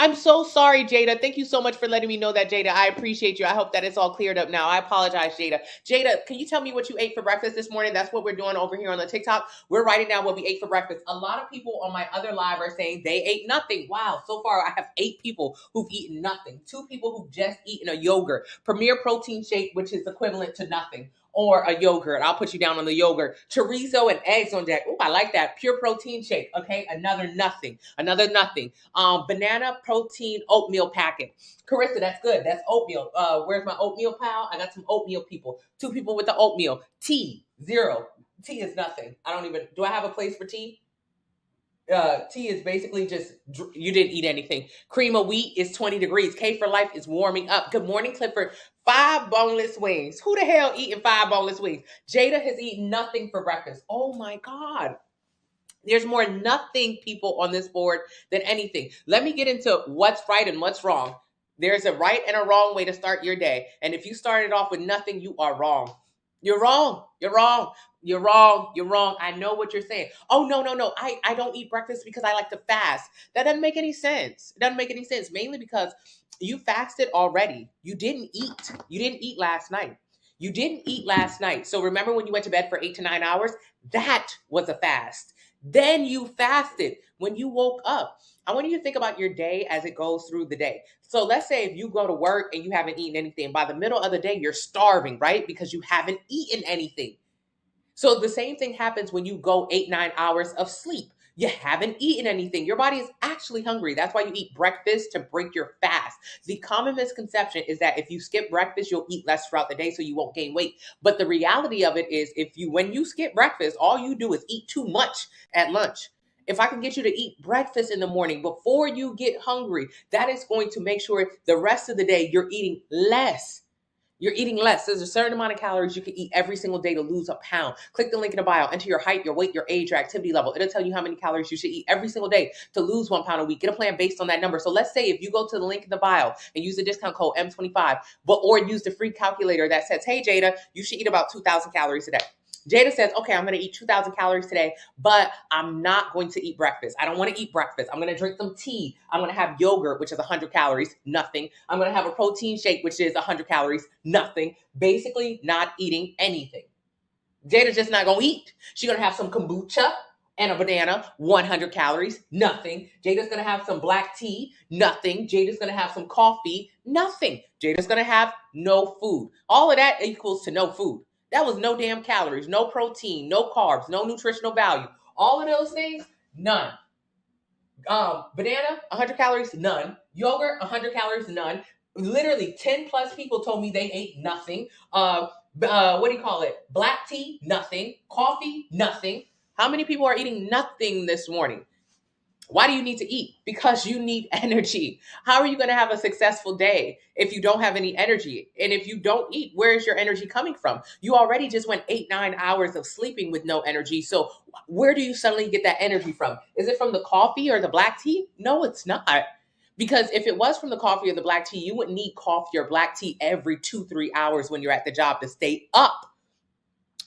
I'm so sorry, Jada. Thank you so much for letting me know that, Jada. I appreciate you. I hope that it's all cleared up now. I apologize, Jada. Jada, can you tell me what you ate for breakfast this morning? That's what we're doing over here on the TikTok. We're writing down what we ate for breakfast. A lot of people on my other live are saying they ate nothing. Wow, so far I have 8 people who've eaten nothing. 2 people who've just eaten a yogurt, Premier Protein Shake, which is equivalent to nothing, or a yogurt. I'll put you down on the yogurt. Chorizo and eggs on deck. Oh, I like that. Pure protein shake. Okay, another nothing. Another nothing. Banana protein oatmeal packet. Carissa, that's good. That's oatmeal. Where's my oatmeal pal? I got some oatmeal people. 2 people with the oatmeal. Tea, 0. Tea is nothing. I don't even, do I have a place for tea? Tea is basically just, you didn't eat anything. Cream of wheat is 20 degrees. K for life is warming up. Good morning, Clifford. 5 boneless wings. Who the hell eating 5 boneless wings? Jada has eaten nothing for breakfast. Oh my God. There's more nothing people on this board than anything. Let me get into what's right and what's wrong. There's a right and a wrong way to start your day. And if you started off with nothing, you are wrong. You're wrong. You're wrong. You're wrong. You're wrong. I know what you're saying. Oh, no, no, no. I don't eat breakfast because I like to fast. That doesn't make any sense. It doesn't make any sense, mainly because you fasted already. You didn't eat. You didn't eat last night. You didn't eat last night. So remember when you went to bed for 8 to 9 hours? That was a fast. Then you fasted when you woke up. I want you to think about your day as it goes through the day. So let's say if you go to work and you haven't eaten anything, by the middle of the day, you're starving, right? Because you haven't eaten anything. So the same thing happens when you go 8, 9 hours of sleep. You haven't eaten anything. Your body is actually hungry. That's why you eat breakfast to break your fast. The common misconception is that if you skip breakfast, you'll eat less throughout the day so you won't gain weight. But the reality of it is when you skip breakfast, all you do is eat too much at lunch. If I can get you to eat breakfast in the morning before you get hungry, that is going to make sure the rest of the day you're eating less. You're eating less. There's a certain amount of calories you can eat every single day to lose a pound. Click the link in the bio, enter your height, your weight, your age, your activity level. It'll tell you how many calories you should eat every single day to lose 1 pound a week. Get a plan based on that number. So let's say if you go to the link in the bio and use the discount code M25, or use the free calculator that says, hey, Jada, you should eat about 2,000 calories a day. Jada says, okay, I'm going to eat 2,000 calories today, but I'm not going to eat breakfast. I don't want to eat breakfast. I'm going to drink some tea. I'm going to have yogurt, which is 100 calories, nothing. I'm going to have a protein shake, which is 100 calories, nothing. Basically, not eating anything. Jada's just not going to eat. She's going to have some kombucha and a banana, 100 calories, nothing. Jada's going to have some black tea, nothing. Jada's going to have some coffee, nothing. Jada's going to have no food. All of that equals to no food. That was no damn calories, no protein, no carbs, no nutritional value. All of those things, none. Banana, 100 calories, none. Yogurt, 100 calories, none. Literally 10 plus people told me they ate nothing. What do you call it? Black tea, nothing. Coffee, nothing. How many people are eating nothing this morning? Why do you need to eat? Because you need energy. How are you going to have a successful day if you don't have any energy? And if you don't eat, where is your energy coming from? You already just went 8, 9 hours of sleeping with no energy. So where do you suddenly get that energy from? Is it from the coffee or the black tea? No, it's not. Because if it was from the coffee or the black tea, you wouldn't need coffee or black tea every 2, 3 hours when you're at the job to stay up.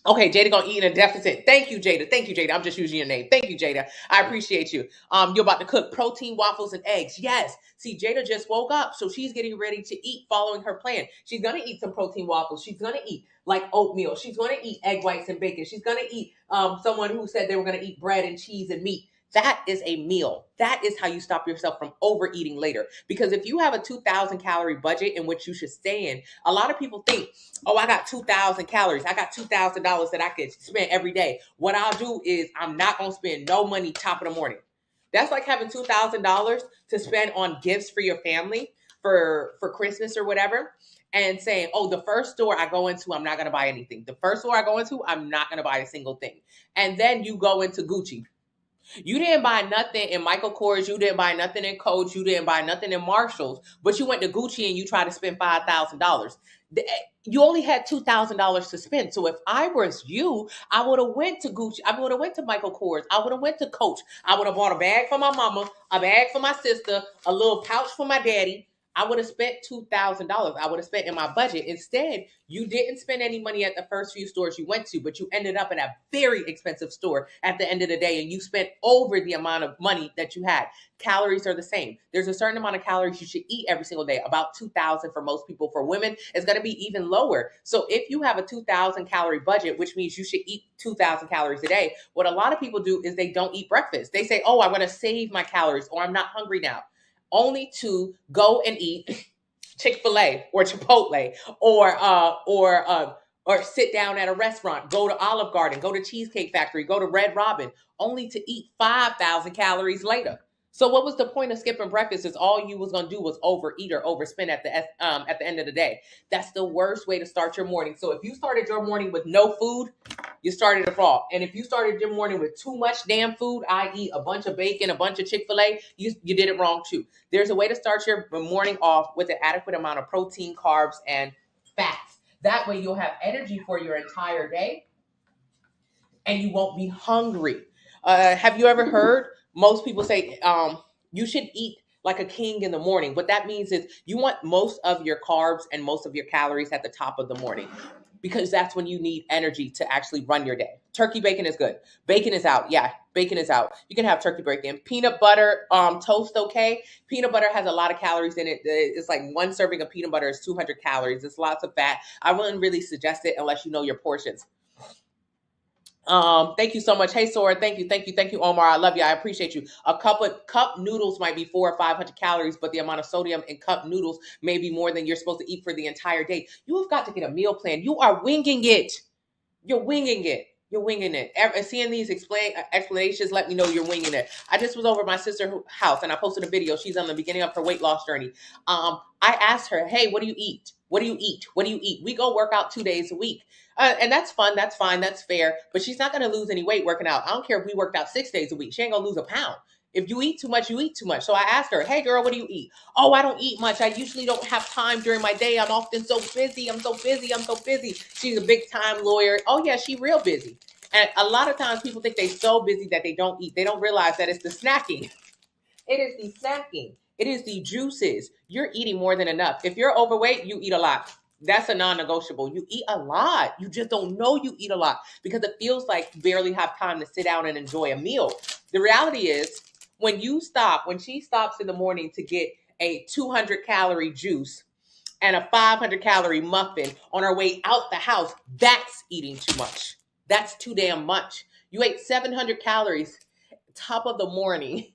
Okay, Jada gonna eat in a deficit. Thank you, Jada. Thank you, Jada. I'm just using your name. Thank you, Jada. I appreciate you. You're about to cook protein waffles and eggs. Yes. See, Jada just woke up, so she's getting ready to eat following her plan. She's gonna eat some protein waffles. She's gonna eat like oatmeal. She's gonna eat egg whites and bacon. She's gonna eat someone who said they were gonna eat bread and cheese and meat. That is a meal. That is how you stop yourself from overeating later. Because if you have a 2,000 calorie budget in which you should stay in, a lot of people think, oh, I got 2,000 calories. I got $2,000 that I could spend every day. What I'll do is I'm not going to spend no money top of the morning. That's like having $2,000 to spend on gifts for your family for Christmas or whatever, and saying, oh, the first store I go into, I'm not going to buy anything. The first store I go into, I'm not going to buy a single thing. And then you go into Gucci. You didn't buy nothing in Michael Kors. You didn't buy nothing in Coach. You didn't buy nothing in Marshalls. But you went to Gucci and you tried to spend $5,000. You only had $2,000 to spend. So if I was you, I would have went to Gucci. I would have went to Michael Kors. I would have went to Coach. I would have bought a bag for my mama, a bag for my sister, a little pouch for my daddy, I would have spent $2,000. I would have spent in my budget. Instead, you didn't spend any money at the first few stores you went to, but you ended up in a very expensive store at the end of the day, and you spent over the amount of money that you had. Calories are the same. There's a certain amount of calories you should eat every single day, about 2,000 for most people. For women, it's going to be even lower. So if you have a 2,000 calorie budget, which means you should eat 2,000 calories a day, what a lot of people do is they don't eat breakfast. They say, oh, I want to save my calories, or I'm not hungry now, only to go and eat Chick-fil-A or Chipotle or sit down at a restaurant, go to Olive Garden, go to Cheesecake Factory, go to Red Robin, only to eat 5,000 calories later. So what was the point of skipping breakfast? Is all you was gonna do was overeat or overspend at the end of the day. That's the worst way to start your morning. So if you started your morning with no food, you started it wrong. And if you started your morning with too much damn food, i.e. a bunch of bacon, a bunch of Chick-fil-A, you did it wrong too. There's a way to start your morning off with an adequate amount of protein, carbs, and fats. That way you'll have energy for your entire day and you won't be hungry. Have you ever heard most people say you should eat like a king in the morning? What that means is you want most of your carbs and most of your calories at the top of the morning, because that's when you need energy to actually run your day. Turkey bacon is good. Bacon is out. Yeah, bacon is out. You can have turkey bacon. Peanut butter toast, okay? Peanut butter has a lot of calories in it. It's like one serving of peanut butter is 200 calories. It's lots of fat. I wouldn't really suggest it unless you know your portions. Thank you so much. Hey, Sora, thank you, Omar. I love you. I appreciate you. A cup noodles might be 400 or 500 calories, but the amount of sodium in cup noodles may be more than you're supposed to eat for the entire day. You have got to get a meal plan. You are winging it. You're winging it. You're winging it. Seeing these explanations let me know you're winging it. I just was over at my sister's house and I posted a video. She's on the beginning of her weight loss journey. I asked her, hey, what do you eat? What do you eat? What do you eat? We go work out 2 days a week. And that's fun. That's fine. That's fair. But she's not going to lose any weight working out. I don't care if we worked out 6 days a week. She ain't going to lose a pound. If you eat too much, you eat too much. So I asked her, hey, girl, what do you eat? Oh, I don't eat much. I usually don't have time during my day. I'm often so busy. I'm so busy. She's a big time lawyer. Oh, yeah, she's real busy. And a lot of times people think they're so busy that they don't eat. They don't realize that it's the snacking. It is the snacking. It is the juices. You're eating more than enough. If you're overweight, you eat a lot. That's a non-negotiable. You eat a lot. You just don't know you eat a lot because it feels like you barely have time to sit down and enjoy a meal. The reality is when she stops in the morning to get a 200 calorie juice and a 500 calorie muffin on her way out the house, that's eating too much. That's too damn much. You ate 700 calories top of the morning.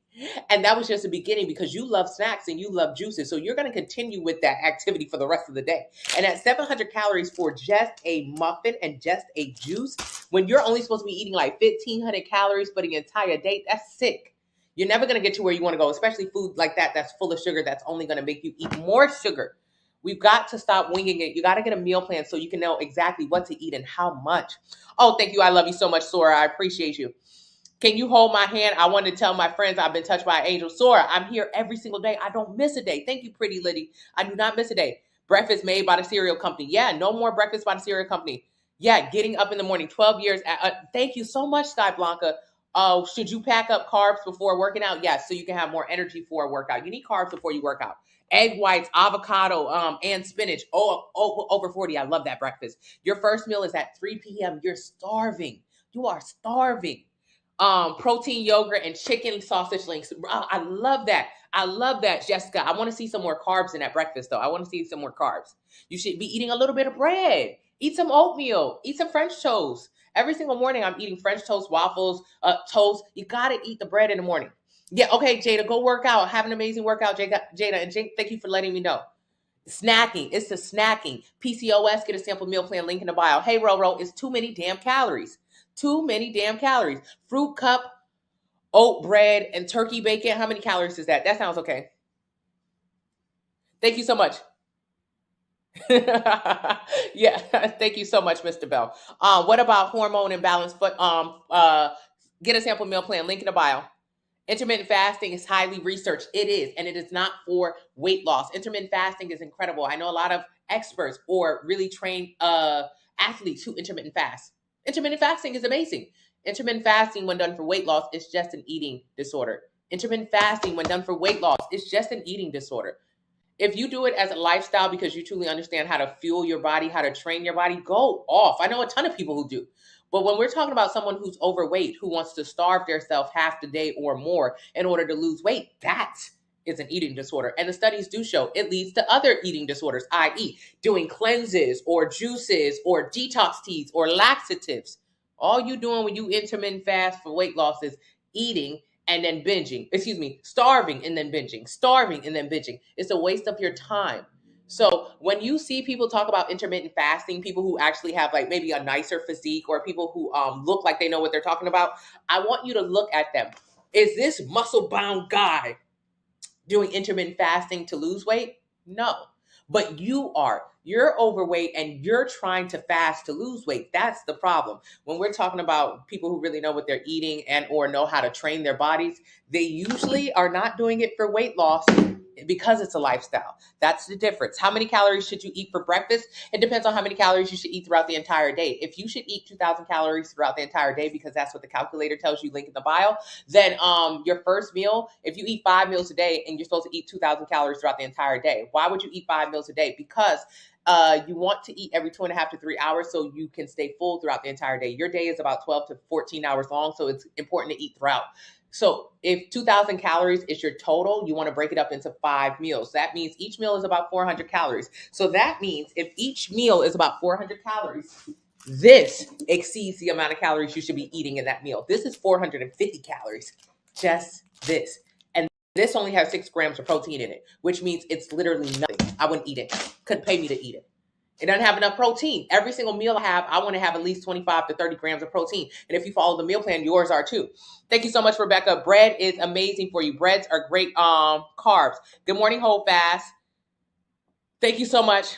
And that was just the beginning because you love snacks and you love juices. So you're going to continue with that activity for the rest of the day. And at 700 calories for just a muffin and just a juice, when you're only supposed to be eating like 1,500 calories for the entire day, that's sick. You're never going to get to where you want to go, especially food like that that's full of sugar that's only going to make you eat more sugar. We've got to stop winging it. You got to get a meal plan so you can know exactly what to eat and how much. Oh, thank you. I love you so much, Sora. I appreciate you. Can you hold my hand? I wanted to tell my friends I've been touched by an angel. Sora, I'm here every single day. I don't miss a day. Thank you, Pretty Liddy. I do not miss a day. Breakfast made by the cereal company. Yeah, no more breakfast by the cereal company. Yeah, getting up in the morning, 12 years. Thank you so much, Sky Blanca. Should you pack up carbs before working out? Yes, so you can have more energy for a workout. You need carbs before you work out. Egg whites, avocado, and spinach. Over 40. I love that breakfast. Your first meal is at 3 p.m. You're starving. You are starving. Protein yogurt and chicken sausage links. I love that. I love that, Jessica. I want to see some more carbs in that breakfast, though. I want to see some more carbs. You should be eating a little bit of bread. Eat some oatmeal. Eat some French toast. Every single morning, I'm eating French toast, waffles, toast. You got to eat the bread in the morning. Yeah, okay, Jada, go work out. Have an amazing workout, Jada. And Jake, thank you for letting me know. Snacking. It's the snacking. PCOS, get a sample meal plan, link in the bio. Hey, Roro, it's too many damn calories. Too many damn calories. Fruit cup, oat bread, and turkey bacon. How many calories is that? That sounds okay. Thank you so much. Yeah, thank you so much, Mr. Bell. What about hormone imbalance? But get a sample meal plan. Link in the bio. Intermittent fasting is highly researched. It is, and it is not for weight loss. Intermittent fasting is incredible. I know a lot of experts or really trained athletes who intermittent fast. Intermittent fasting is amazing. Intermittent fasting, when done for weight loss, is just an eating disorder. Intermittent fasting, when done for weight loss, is just an eating disorder. If you do it as a lifestyle because you truly understand how to fuel your body, how to train your body, go off. I know a ton of people who do. But when we're talking about someone who's overweight, who wants to starve themselves half the day or more in order to lose weight, that is an eating disorder. And the studies do show it leads to other eating disorders, i.e., doing cleanses or juices or detox teas or laxatives. All you doing when you intermittent fast for weight loss is eating and then binging. Excuse me, starving and then binging, starving and then binging. It's a waste of your time. So when you see people talk about intermittent fasting, people who actually have like maybe a nicer physique or people who look like they know what they're talking about, I want you to look at them. Is this muscle bound guy doing intermittent fasting to lose weight? No. But you're overweight and you're trying to fast to lose weight. That's the problem. When we're talking about people who really know what they're eating and or know how to train their bodies, they usually are not doing it for weight loss because it's a lifestyle. That's the difference. How many calories should you eat for breakfast? It depends on how many calories you should eat throughout the entire day. If you should eat 2,000 calories throughout the entire day because that's what the calculator tells you, link in the bio, then your first meal, if you eat 5 meals a day and you're supposed to eat 2,000 calories throughout the entire day, why would you eat 5 meals a day? Because you want to eat every 2.5 to 3 hours so you can stay full throughout the entire day. Your day is about 12 to 14 hours long, so it's important to eat throughout. So if 2,000 calories is your total, you want to break it up into 5 meals. That means each meal is about 400 calories. So that means if each meal is about 400 calories, this exceeds the amount of calories you should be eating in that meal. This is 450 calories, just this. And this only has 6 grams of protein in it, which means it's literally nothing. I wouldn't eat it. Couldn't pay me to eat it. It doesn't have enough protein. Every single meal I have, I want to have at least 25 to 30 grams of protein. And if you follow the meal plan, yours are too. Thank you so much, Rebecca. Bread is amazing for you. Breads are great carbs. Good morning, Hold Fast. Thank you so much.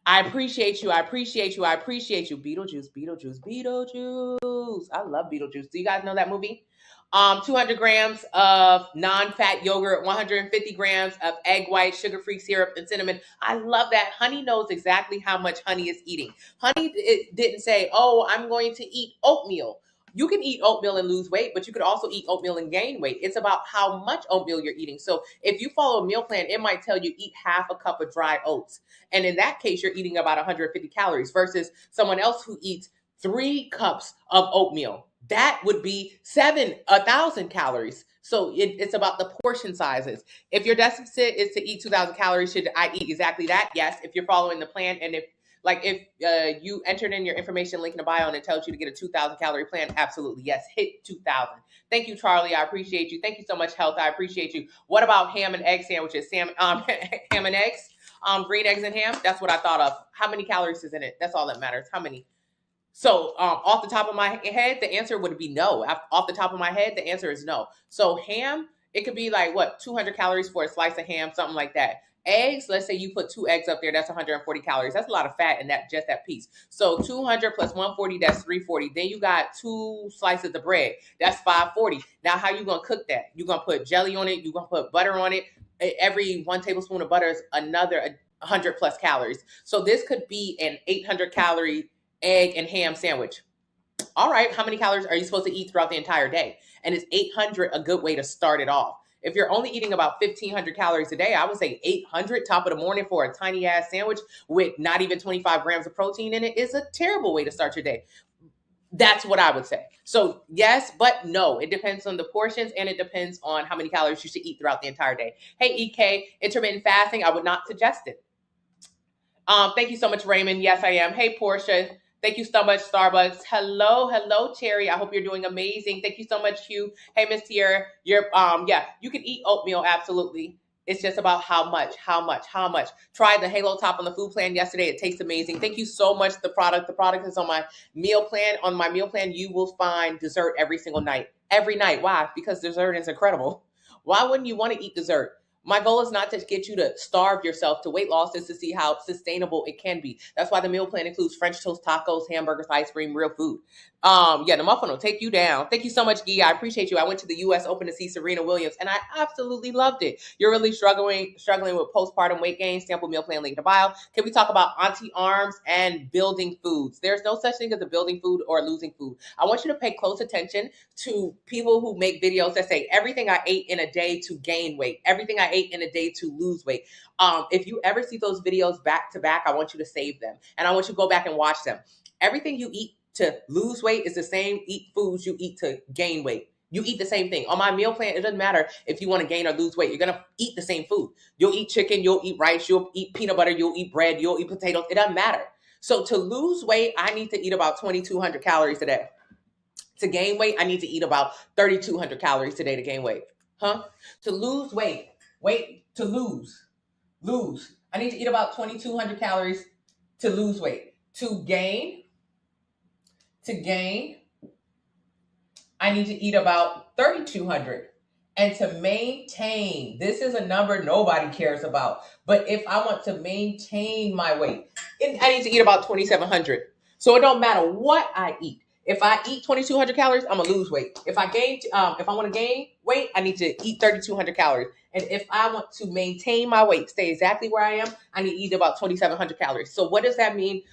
I appreciate you. I appreciate you. I appreciate you. Beetlejuice, Beetlejuice, Beetlejuice. I love Beetlejuice. Do you guys know that movie? 200 grams of non-fat yogurt, 150 grams of egg white, sugar-free syrup, and cinnamon. I love that. Honey knows exactly how much Honey is eating. Honey didn't say, oh, I'm going to eat oatmeal. You can eat oatmeal and lose weight, but you could also eat oatmeal and gain weight. It's about how much oatmeal you're eating. So if you follow a meal plan, it might tell you eat half a cup of dry oats. And in that case, you're eating about 150 calories versus someone else who eats 3 cups of oatmeal. That would be 1,000 calories. So it's about the portion sizes. If your deficit is to eat 2,000 calories, should I eat exactly that? Yes. If you're following the plan, and if you entered in your information link in the bio and it tells you to get a 2,000 calorie plan, absolutely yes. Hit 2,000. Thank you, Charlie. I appreciate you. Thank you so much, Health. I appreciate you. What about ham and egg sandwiches? Ham and eggs, green eggs and ham. That's what I thought of. How many calories is in it? That's all that matters. How many? So off the top of my head, the answer would be no. Off the top of my head, the answer is no. So ham, it could be like, 200 calories for a slice of ham, something like that. Eggs, let's say you put 2 eggs up there, that's 140 calories. That's a lot of fat in that piece. So 200 plus 140, that's 340. Then you got 2 slices of bread. That's 540. Now, how you going to cook that? You're going to put jelly on it. You're going to put butter on it. Every 1 tablespoon of butter is another 100 plus calories. So this could be an 800 calorie egg and ham sandwich. All right, how many calories are you supposed to eat throughout the entire day? And is 800 a good way to start it off? If you're only eating about 1,500 calories a day, I would say 800 top of the morning for a tiny ass sandwich with not even 25 grams of protein in it is a terrible way to start your day. That's what I would say. So yes, but no. It depends on the portions and it depends on how many calories you should eat throughout the entire day. Hey, EK, intermittent fasting, I would not suggest it. Thank you so much, Raymond. Yes, I am. Hey, Portia. Thank you so much, Starbucks. Hello, Terry. I hope you're doing amazing. Thank you so much, Hugh. Hey, Miss Tierra. You can eat oatmeal, absolutely. It's just about how much. Tried the Halo Top on the food plan yesterday. It tastes amazing. Thank you so much. The product is on my meal plan. On my meal plan, you will find dessert every single night. Every night. Why? Because dessert is incredible. Why wouldn't you want to eat dessert? My goal is not to get you to starve yourself to weight loss, is to see how sustainable it can be. That's why the meal plan includes French toast, tacos, hamburgers, ice cream, real food. The muffin will take you down. Thank you so much, Guy. I appreciate you. I went to the U.S. Open to see Serena Williams, and I absolutely loved it. You're really struggling with postpartum weight gain. Sample meal plan link in the bio. Can we talk about Auntie Arms and building foods? There's no such thing as a building food or losing food. I want you to pay close attention to people who make videos that say everything I ate in a day to gain weight, everything I ate ate in a day to lose weight. If you ever see those videos back to back, I want you to save them. And I want you to go back and watch them. Everything you eat to lose weight is the same foods you eat to gain weight. You eat the same thing. On my meal plan, it doesn't matter if you want to gain or lose weight. You're going to eat the same food. You'll eat chicken, you'll eat rice, you'll eat peanut butter, you'll eat bread, you'll eat potatoes. It doesn't matter. So to lose weight, I need to eat about 2,200 calories a day. To gain weight, I need to eat about 3,200 calories a day to gain weight. To lose weight, to lose. I need to eat about 2,200 calories to lose weight. To gain, I need to eat about 3,200. And to maintain, this is a number nobody cares about. But if I want to maintain my weight, I need to eat about 2,700. So it don't matter what I eat. If I eat 2,200 calories, I'm gonna lose weight. If I want to gain weight, I need to eat 3,200 calories. And if I want to maintain my weight, stay exactly where I am, I need to eat about 2,700 calories. So what does that mean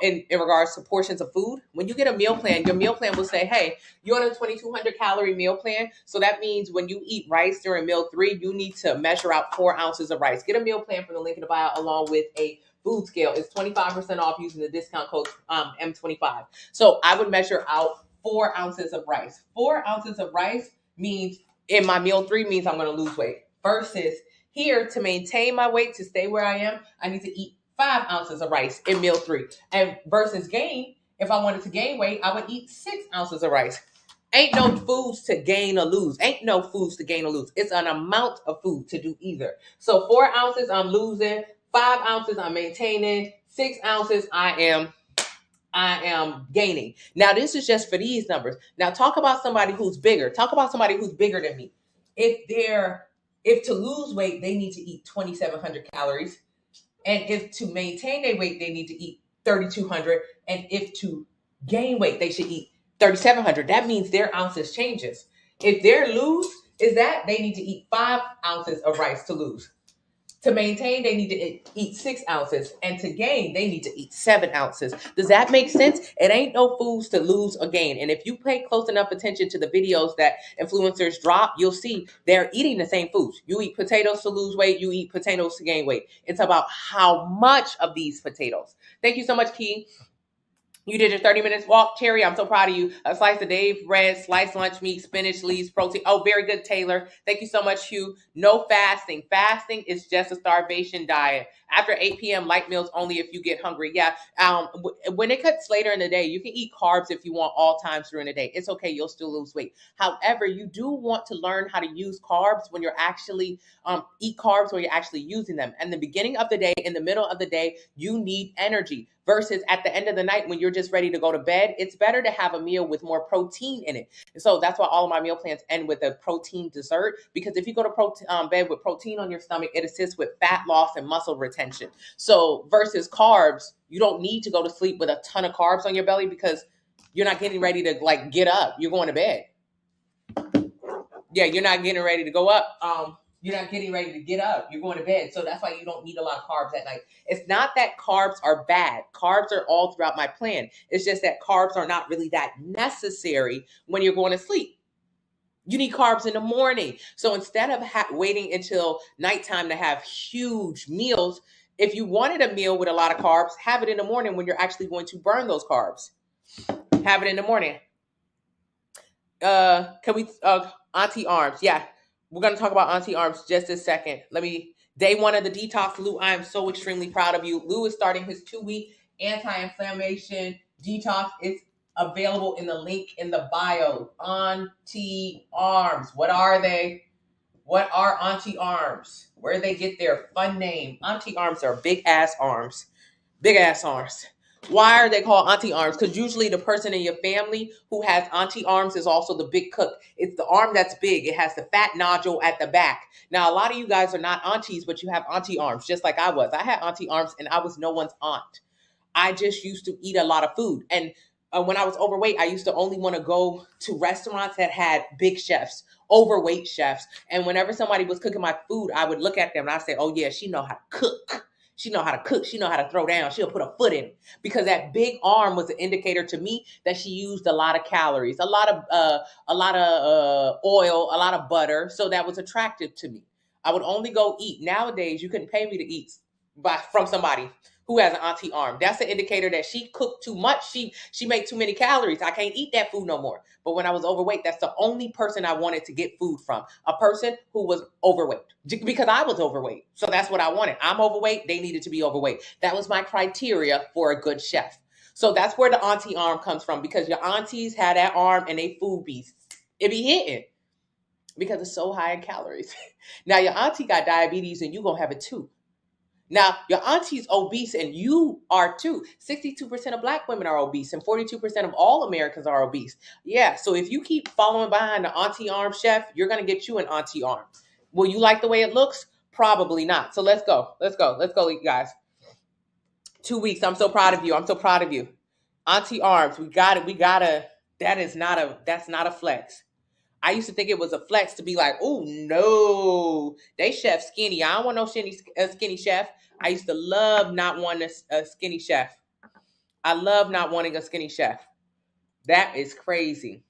in regards to portions of food? When you get a meal plan, your meal plan will say, hey, you're on a 2,200 calorie meal plan. So that means when you eat rice during meal 3, you need to measure out 4 ounces of rice. Get a meal plan from the link in the bio along with a food scale. It's 25% off using the discount code M25. So I would measure out 4 ounces of rice. 4 ounces of rice means in my meal 3 means I'm going to lose weight. Versus here, to maintain my weight, to stay where I am, I need to eat 5 ounces of rice in meal 3. And versus gain, if I wanted to gain weight, I would eat 6 ounces of rice. Ain't no foods to gain or lose. Ain't no foods to gain or lose. It's an amount of food to do either. So 4 ounces, I'm losing. 5 ounces, I'm maintaining. 6 ounces, I am gaining. Now, this is just for these numbers. Now, talk about somebody who's bigger. Talk about somebody who's bigger than me. If to lose weight, they need to eat 2,700 calories. And if to maintain their weight, they need to eat 3,200. And if to gain weight, they should eat 3,700. That means their ounces changes. If their lose is that, they need to eat 5 ounces of rice to lose. To maintain, they need to eat 6 ounces. And to gain, they need to eat 7 ounces. Does that make sense? It ain't no foods to lose or gain. And if you pay close enough attention to the videos that influencers drop, you'll see they're eating the same foods. You eat potatoes to lose weight. You eat potatoes to gain weight. It's about how much of these potatoes. Thank you so much, Key. You did your 30 minutes walk, Terry. I'm so proud of you. A slice of Dave bread, sliced lunch meat, spinach, leaves, protein. Oh, very good, Taylor. Thank you so much, Hugh. No fasting. Fasting is just a starvation diet. After 8 p.m., light meals only if you get hungry. Yeah. When it cuts later in the day, you can eat carbs if you want all times during the day. It's okay. You'll still lose weight. However, you do want to learn how to use carbs when you're actually eat carbs when you're actually using them. And the beginning of the day, in the middle of the day, you need energy. Versus at the end of the night when you're just ready to go to bed, it's better to have a meal with more protein in it. And so that's why all of my meal plans end with a protein dessert, because if you go to bed with protein on your stomach, it assists with fat loss and muscle retention. So versus carbs, you don't need to go to sleep with a ton of carbs on your belly because you're not getting ready to get up. You're going to bed. Yeah, you're not getting ready to go up. You're not getting ready to get up. You're going to bed. So that's why you don't need a lot of carbs at night. It's not that carbs are bad. Carbs are all throughout my plan. It's just that carbs are not really that necessary when you're going to sleep. You need carbs in the morning. So instead of waiting until nighttime to have huge meals, if you wanted a meal with a lot of carbs, have it in the morning when you're actually going to burn those carbs. Have it in the morning. Can we, Auntie Arms? Yeah. We're going to talk about Auntie Arms just a second. Day 1 of the detox, Lou, I am so extremely proud of you. Lou is starting his 2-week anti-inflammation detox. It's available in the link in the bio. Auntie Arms. What are they? What are Auntie Arms? Where do they get their fun name? Auntie Arms are big ass arms. Big ass arms. Why are they called auntie arms? Because usually the person in your family who has auntie arms is also the big cook. It's the arm that's big. It has the fat nodule at the back. Now, a lot of you guys are not aunties, but you have auntie arms, just like I was. I had auntie arms and I was no one's aunt. I just used to eat a lot of food. And when I was overweight, I used to only want to go to restaurants that had big chefs, overweight chefs. And whenever somebody was cooking my food, I would look at them and I say, oh yeah, she know how to cook. She know how to cook. She know how to throw down. She'll put a foot in it. Because that big arm was an indicator to me that she used a lot of calories, a lot of oil, a lot of butter. So that was attractive to me. I would only go eat. Nowadays, you couldn't pay me to eat from somebody who has an auntie arm. That's an indicator that she cooked too much. She made too many calories. I can't eat that food no more. But when I was overweight, that's the only person I wanted to get food from. A person who was overweight. Because I was overweight. So that's what I wanted. I'm overweight. They needed to be overweight. That was my criteria for a good chef. So that's where the auntie arm comes from, because your aunties had that arm and they food beasts. It be hitting because it's so high in calories. Now your auntie got diabetes and you gonna have it too. Now, your auntie's obese and you are too. 62% of Black women are obese and 42% of all Americans are obese. Yeah, so if you keep following behind the auntie arm chef, you're going to get you an auntie arm. Will you like the way it looks? Probably not. So let's go. Let's go, you guys. 2 weeks. I'm so proud of you. I'm so proud of you. Auntie arms. We got it. That's not a flex. I used to think it was a flex to be like, oh no, they chef skinny. I don't want no skinny chef. I used to love not wanting a skinny chef. I love not wanting a skinny chef. That is crazy.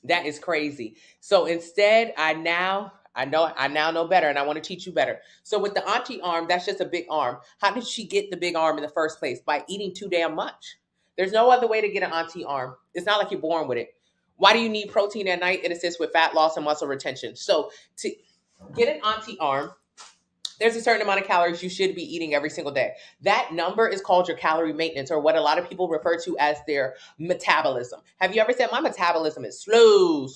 That is crazy. So instead, I now know better, and I want to teach you better. So with the auntie arm, that's just a big arm. How did she get the big arm in the first place? By eating too damn much. There's no other way to get an auntie arm. It's not like you're born with it. Why do you need protein at night? It assists with fat loss and muscle retention. So to get an auntie arm, there's a certain amount of calories you should be eating every single day. That number is called your calorie maintenance, or what a lot of people refer to as their metabolism. Have you ever said, my metabolism is slow?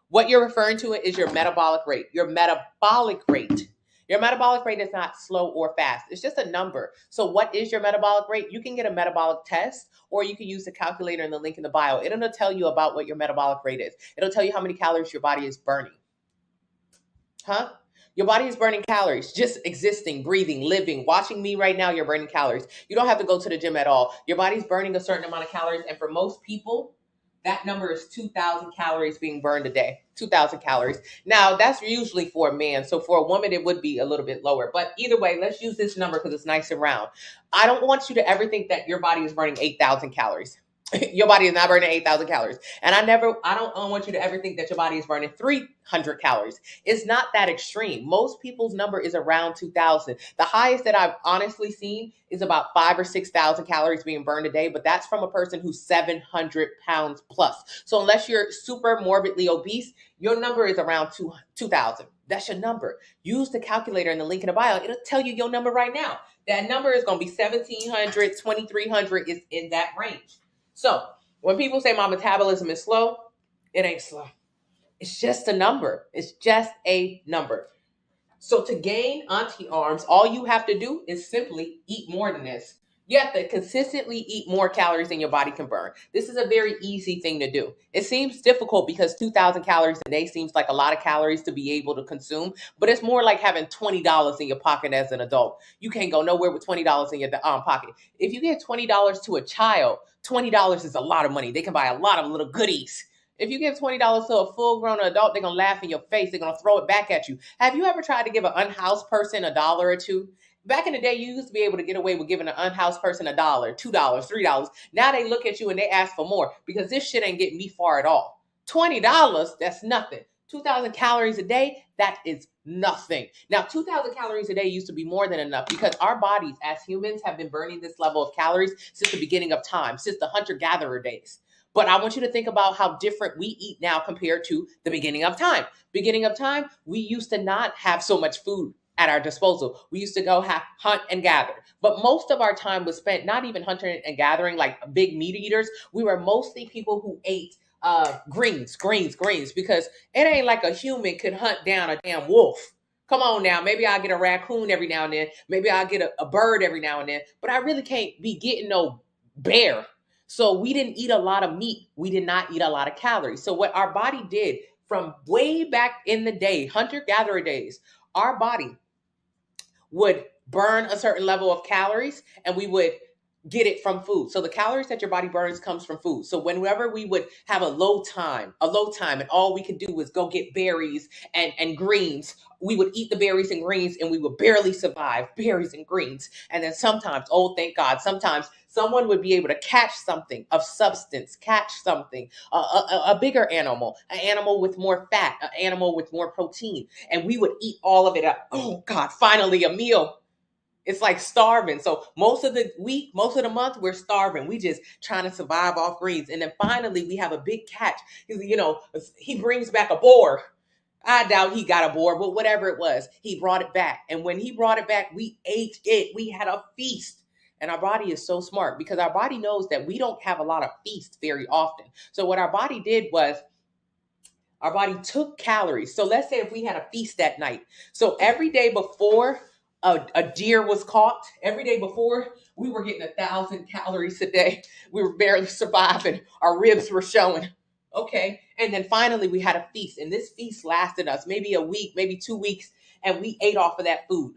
What you're referring to is your metabolic rate. Your metabolic rate. Your metabolic rate is not slow or fast. It's just a number. So what is your metabolic rate? You can get a metabolic test, or you can use the calculator in the link in the bio. It'll tell you about what your metabolic rate is. It'll tell you how many calories your body is burning. Huh? Your body is burning calories. Just existing, breathing, living, watching me right now, you're burning calories. You don't have to go to the gym at all. Your body's burning a certain amount of calories. And for most people, that number is 2,000 calories being burned a day. 2,000 calories. Now, that's usually for a man. So for a woman, it would be a little bit lower. But either way, let's use this number because it's nice and round. I don't want you to ever think that your body is burning 8,000 calories. Your body is not burning 8,000 calories. And I don't want you to ever think that your body is burning 300 calories. It's not that extreme. Most people's number is around 2,000. The highest that I've honestly seen is about 5,000 or 6,000 calories being burned a day, but that's from a person who's 700 pounds plus. So unless you're super morbidly obese, your number is around 2,000. That's your number. Use the calculator in the link in the bio. It'll tell you your number right now. That number is going to be 1,700, 2,300 is in that range. So when people say my metabolism is slow, it ain't slow. It's just a number. It's just a number. So to gain auntie arms, all you have to do is simply eat more than this. You have to consistently eat more calories than your body can burn. This is a very easy thing to do. It seems difficult because 2,000 calories a day seems like a lot of calories to be able to consume, but it's more like having $20 in your pocket as an adult. You can't go nowhere with $20 in your pocket. If you give $20 to a child, $20 is a lot of money. They can buy a lot of little goodies. If you give $20 to a full-grown adult, they're going to laugh in your face. They're going to throw it back at you. Have you ever tried to give an unhoused person $1 or $2? Back in the day, you used to be able to get away with giving an unhoused person $1, $2, $3. Now they look at you and they ask for more because this shit ain't getting me far at all. $20, that's nothing. 2,000 calories a day, that is nothing. Now, 2,000 calories a day used to be more than enough because our bodies as humans have been burning this level of calories since the beginning of time, since the hunter-gatherer days. But I want you to think about how different we eat now compared to the beginning of time. Beginning of time, we used to not have so much food at our disposal. We used to go hunt and gather. But most of our time was spent not even hunting and gathering like big meat eaters. We were mostly people who ate greens, because it ain't like a human could hunt down a damn wolf. Come on now, maybe I'll get a raccoon every now and then. Maybe I'll get a bird every now and then. But I really can't be getting no bear. So we didn't eat a lot of meat. We did not eat a lot of calories. So what our body did from way back in the day, hunter-gatherer days, our body would burn a certain level of calories and we would get it from food. So the calories that your body burns comes from food. So whenever we would have a low time, and all we could do was go get berries and greens, we would eat the berries and greens and we would barely survive berries and greens. And then sometimes, oh, thank God, sometimes someone would be able to catch something of substance, catch something, a bigger animal, an animal with more fat, an animal with more protein. And we would eat all of it up. Oh God, finally a meal. It's like starving. So most of the week, most of the month, we're starving. We just trying to survive off greens. And then finally we have a big catch. He brings back a boar. I doubt he got a boar, but whatever it was, he brought it back. And when he brought it back, we ate it. We had a feast. And our body is so smart because our body knows that we don't have a lot of feasts very often. So what our body did was our body took calories. So let's say if we had a feast that night. So every day before a deer was caught, every day before, we were getting 1,000 calories a day. We were barely surviving. Our ribs were showing. Okay. And then finally we had a feast. And this feast lasted us maybe a week, maybe 2 weeks. And we ate off of that food.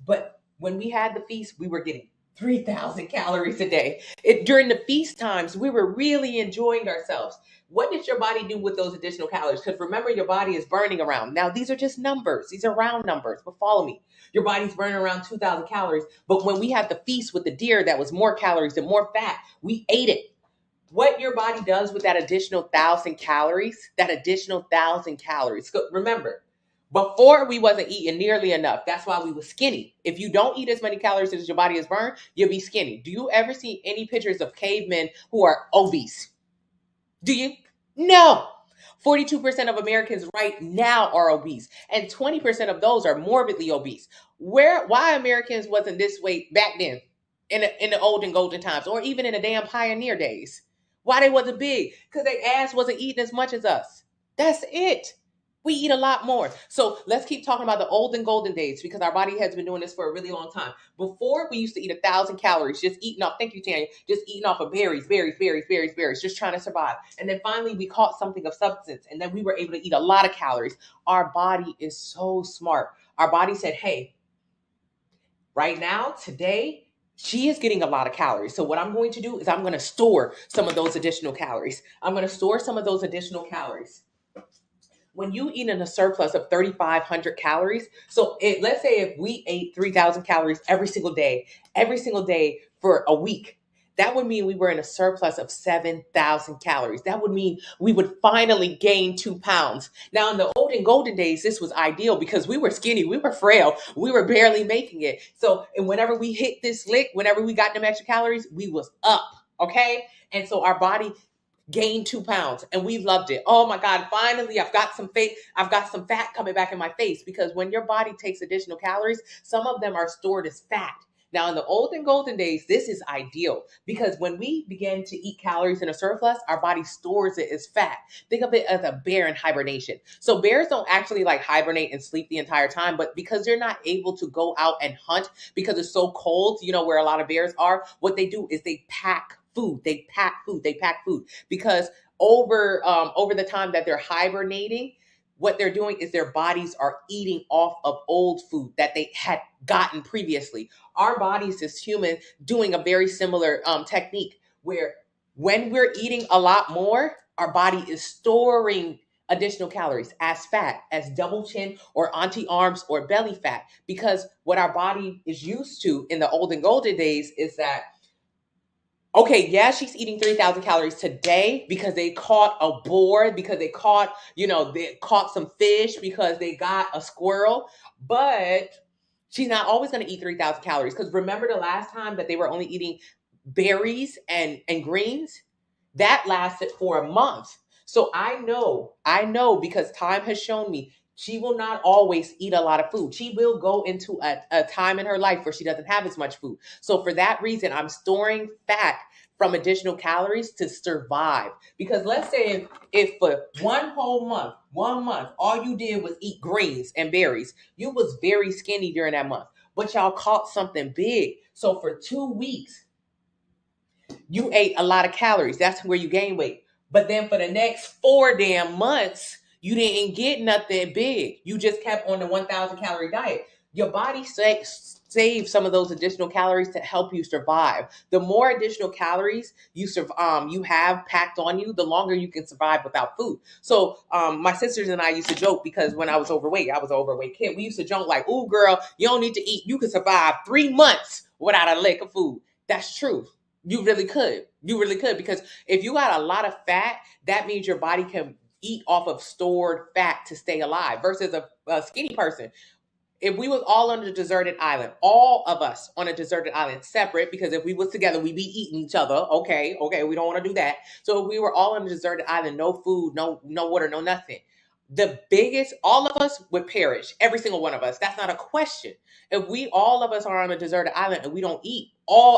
But when we had the feast, we were getting 3,000 calories a day. During the feast times, we were really enjoying ourselves. What did your body do with those additional calories? Because remember, your body is burning around. Now, these are just numbers. These are round numbers, but follow me. Your body's burning around 2,000 calories. But when we had the feast with the deer that was more calories and more fat, we ate it. What your body does with that additional 1,000 calories, remember, before we wasn't eating nearly enough. That's why we were skinny. If you don't eat as many calories as your body has burned, you'll be skinny. Do you ever see any pictures of cavemen who are obese? Do you? No. 42% of Americans right now are obese, and 20% of those are morbidly obese. Why Americans wasn't this weight back then in the old and golden times, or even in the damn pioneer days? Why they wasn't big? Because their ass wasn't eating as much as us. That's it. We eat a lot more. So let's keep talking about the old and golden days because our body has been doing this for a really long time. Before, we used to eat 1,000 calories, just eating off, thank you, Tanya, just eating off of berries, just trying to survive. And then finally we caught something of substance and then we were able to eat a lot of calories. Our body is so smart. Our body said, hey, right now, today, she is getting a lot of calories. So what I'm going to do is I'm going to store some of those additional calories. When you eat in a surplus of 3,500 calories, so let's say if we ate 3,000 calories every single day for a week, that would mean we were in a surplus of 7,000 calories. That would mean we would finally gain 2 pounds. Now, in the old and golden days, this was ideal because we were skinny, we were frail, we were barely making it. So, and whenever we hit this lick, whenever we got them extra calories, we was up, okay? And so our body gained 2 pounds and we loved it. Oh my God, finally I've got some fat coming back in my face because when your body takes additional calories, some of them are stored as fat. Now, in the old and golden days, this is ideal because when we begin to eat calories in a surplus, our body stores it as fat. Think of it as a bear in hibernation. So bears don't actually like hibernate and sleep the entire time, but because they're not able to go out and hunt because it's so cold, where a lot of bears are, what they do is they pack food. They pack food because over the time that they're hibernating, what they're doing is their bodies are eating off of old food that they had gotten previously. Our bodies as humans doing a very similar technique where when we're eating a lot more, our body is storing additional calories as fat, as double chin or auntie arms or belly fat, because what our body is used to in the old and golden days is that, okay, yeah, she's eating 3,000 calories today because they caught a boar, because they caught some fish, because they got a squirrel, but she's not always going to eat 3,000 calories. Because remember the last time that they were only eating berries and greens? That lasted for a month. So I know because time has shown me she will not always eat a lot of food. She will go into a time in her life where she doesn't have as much food. So for that reason, I'm storing fat from additional calories to survive. Because let's say if for one month, all you did was eat greens and berries, you was very skinny during that month, but y'all caught something big. So for 2 weeks, you ate a lot of calories. That's where you gain weight. But then for the next 4 damn months, you didn't get nothing big. You just kept on the 1,000 calorie diet. Your body save some of those additional calories to help you survive. The more additional calories you have packed on you, the longer you can survive without food. So my sisters and I used to joke, because when I was an overweight kid. We used to joke like, "Ooh, girl, you don't need to eat. You can survive 3 months without a lick of food." That's true. You really could. You really could, because if you got a lot of fat, that means your body can eat off of stored fat to stay alive, versus a skinny person. If we was all on a deserted island, all of us on a deserted island, separate, because if we was together, we'd be eating each other. Okay, we don't want to do that. So if we were all on a deserted island, no food, no water, no nothing, all of us would perish. Every single one of us. That's not a question. If all of us are on a deserted island and we don't eat,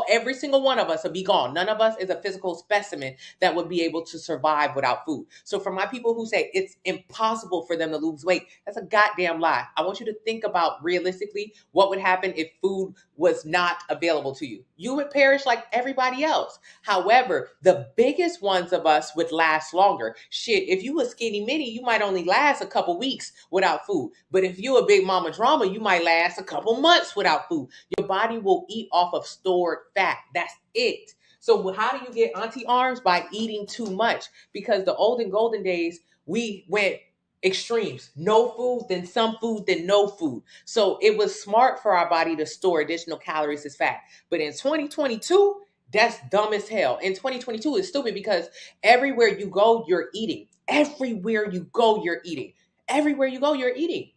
every single one of us will be gone. None of us is a physical specimen that would be able to survive without food. So for my people who say it's impossible for them to lose weight, that's a goddamn lie. I want you to think about realistically what would happen if food was not available to you. You would perish like everybody else. However, the biggest ones of us would last longer. Shit, if you a skinny mini, you might only last a couple weeks without food. But if you a big mama drama, you might last a couple months without food. Your body will eat off of stored fat. That's it. So how do you get auntie arms? By eating too much. Because the old and golden days, we went extremes. No food, then some food, then no food. So it was smart for our body to store additional calories as fat. But in 2022, that's dumb as hell. In 2022, it's stupid, because everywhere you go, you're eating. Everywhere you go, you're eating. Everywhere you go, you're eating.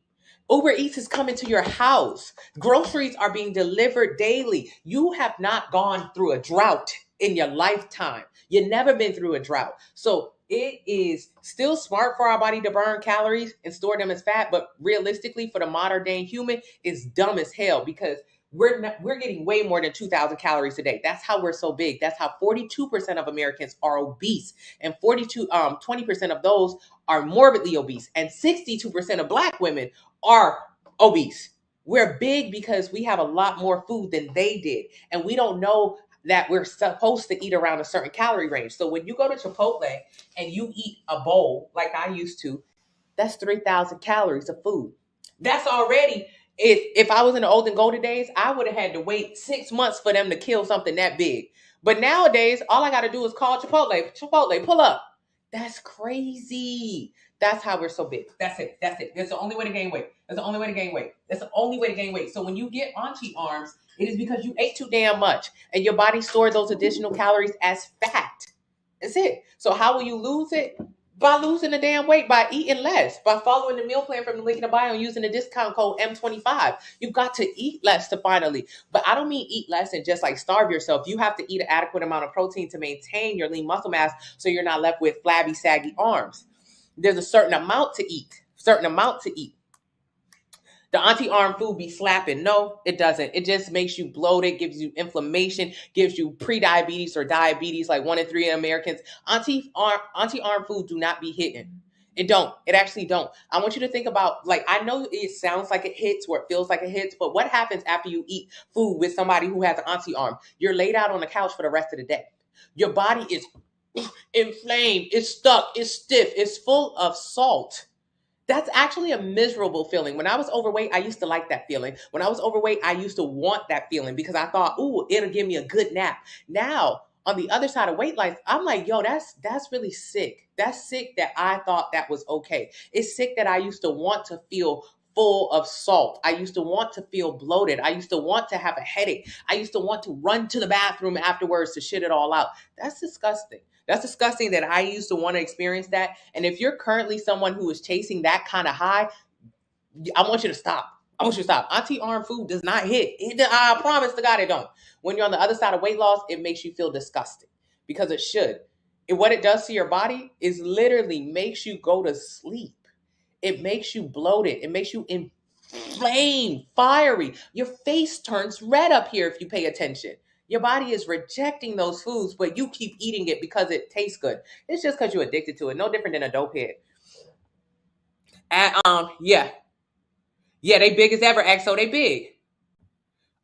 Uber Eats is coming to your house. Groceries are being delivered daily. You have not gone through a drought in your lifetime. You've never been through a drought. So it is still smart for our body to burn calories and store them as fat, but realistically, for the modern day human, it's dumb as hell, because we're getting way more than 2,000 calories a day. That's how we're so big. That's how 42% of Americans are obese, and 20% of those are morbidly obese, and 62% of Black women are obese. We're big because we have a lot more food than they did, and we don't know that we're supposed to eat around a certain calorie range. So when you go to Chipotle and you eat a bowl like I used to, that's 3,000 calories of food. That's already, if I was in the olden golden days, I would have had to wait 6 months for them to kill something that big. But nowadays, all I got to do is call Chipotle. Chipotle, pull up. That's crazy. That's how we're so big. That's it. That's it. That's the only way to gain weight. That's the only way to gain weight. That's the only way to gain weight. So when you get auntie arms, it is because you ate too damn much and your body stored those additional calories as fat. That's it. So how will you lose it? By losing the damn weight, by eating less, by following the meal plan from the link in the bio and using the discount code M25. You've got to eat less to finally, but I don't mean eat less and just like starve yourself. You have to eat an adequate amount of protein to maintain your lean muscle mass so you're not left with flabby, saggy arms. There's a certain amount to eat, The auntie arm food be slapping. No, it doesn't. It just makes you bloated, gives you inflammation, gives you pre-diabetes or diabetes, like 1 in 3 Americans. Auntie arm food do not be hitting. It don't. It actually don't. I want you to think about, like, I know it sounds like it hits or it feels like it hits, but what happens after you eat food with somebody who has an auntie arm? You're laid out on the couch for the rest of the day. Your body is inflamed, it's stuck, it's stiff, it's full of salt. That's actually a miserable feeling. When I was overweight, I used to like that feeling. When I was overweight, I used to want that feeling because I thought, ooh, it'll give me a good nap. Now, on the other side of weight life, I'm like, yo, that's really sick. That's sick that I thought that was okay. It's sick that I used to want to feel full of salt. I used to want to feel bloated. I used to want to have a headache. I used to want to run to the bathroom afterwards to shit it all out. That's disgusting. That's disgusting that I used to want to experience that. And if you're currently someone who is chasing that kind of high, I want you to stop. Auntie arm food does not hit. I promise to God it don't. When you're on the other side of weight loss, it makes you feel disgusting because it should. And what it does to your body is literally makes you go to sleep. It makes you bloated. It makes you inflamed, fiery. Your face turns red up here if you pay attention. Your body is rejecting those foods, but you keep eating it because it tastes good. It's just because you're addicted to it. No different than a dope head. And yeah, they big as ever. XO, they big.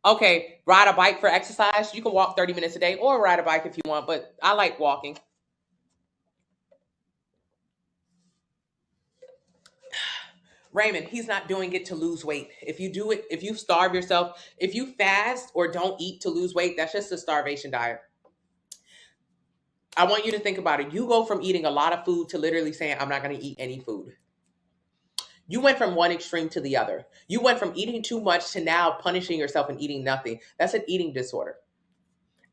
Okay, ride a bike for exercise. You can walk 30 minutes a day or ride a bike if you want, but I like walking. Raymond, he's not doing it to lose weight. If you do it, if you starve yourself, if you fast or don't eat to lose weight, that's just a starvation diet. I want you to think about it. You go from eating a lot of food to literally saying, I'm not going to eat any food. You went from one extreme to the other. You went from eating too much to now punishing yourself and eating nothing. That's an eating disorder.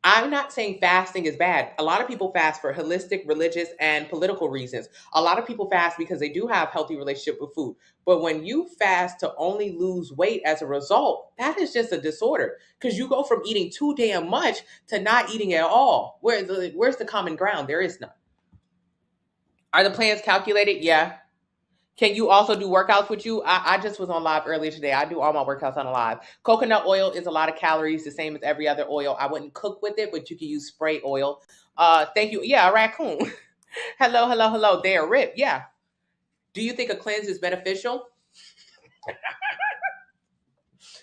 I'm not saying fasting is bad. A lot of people fast for holistic, religious, and political reasons. A lot of people fast because they do have healthy relationship with food. But when you fast to only lose weight as a result, that is just a disorder because you go from eating too damn much to not eating at all. Where's the common ground? There is none. Are the plans calculated? Yeah. Can you also do workouts with you? I just was on live earlier today. I do all my workouts on a live. Coconut oil is a lot of calories, the same as every other oil. I wouldn't cook with it, but you can use spray oil. Thank you. Yeah, a raccoon. Hello. There, Rip. Yeah. Do you think a cleanse is beneficial?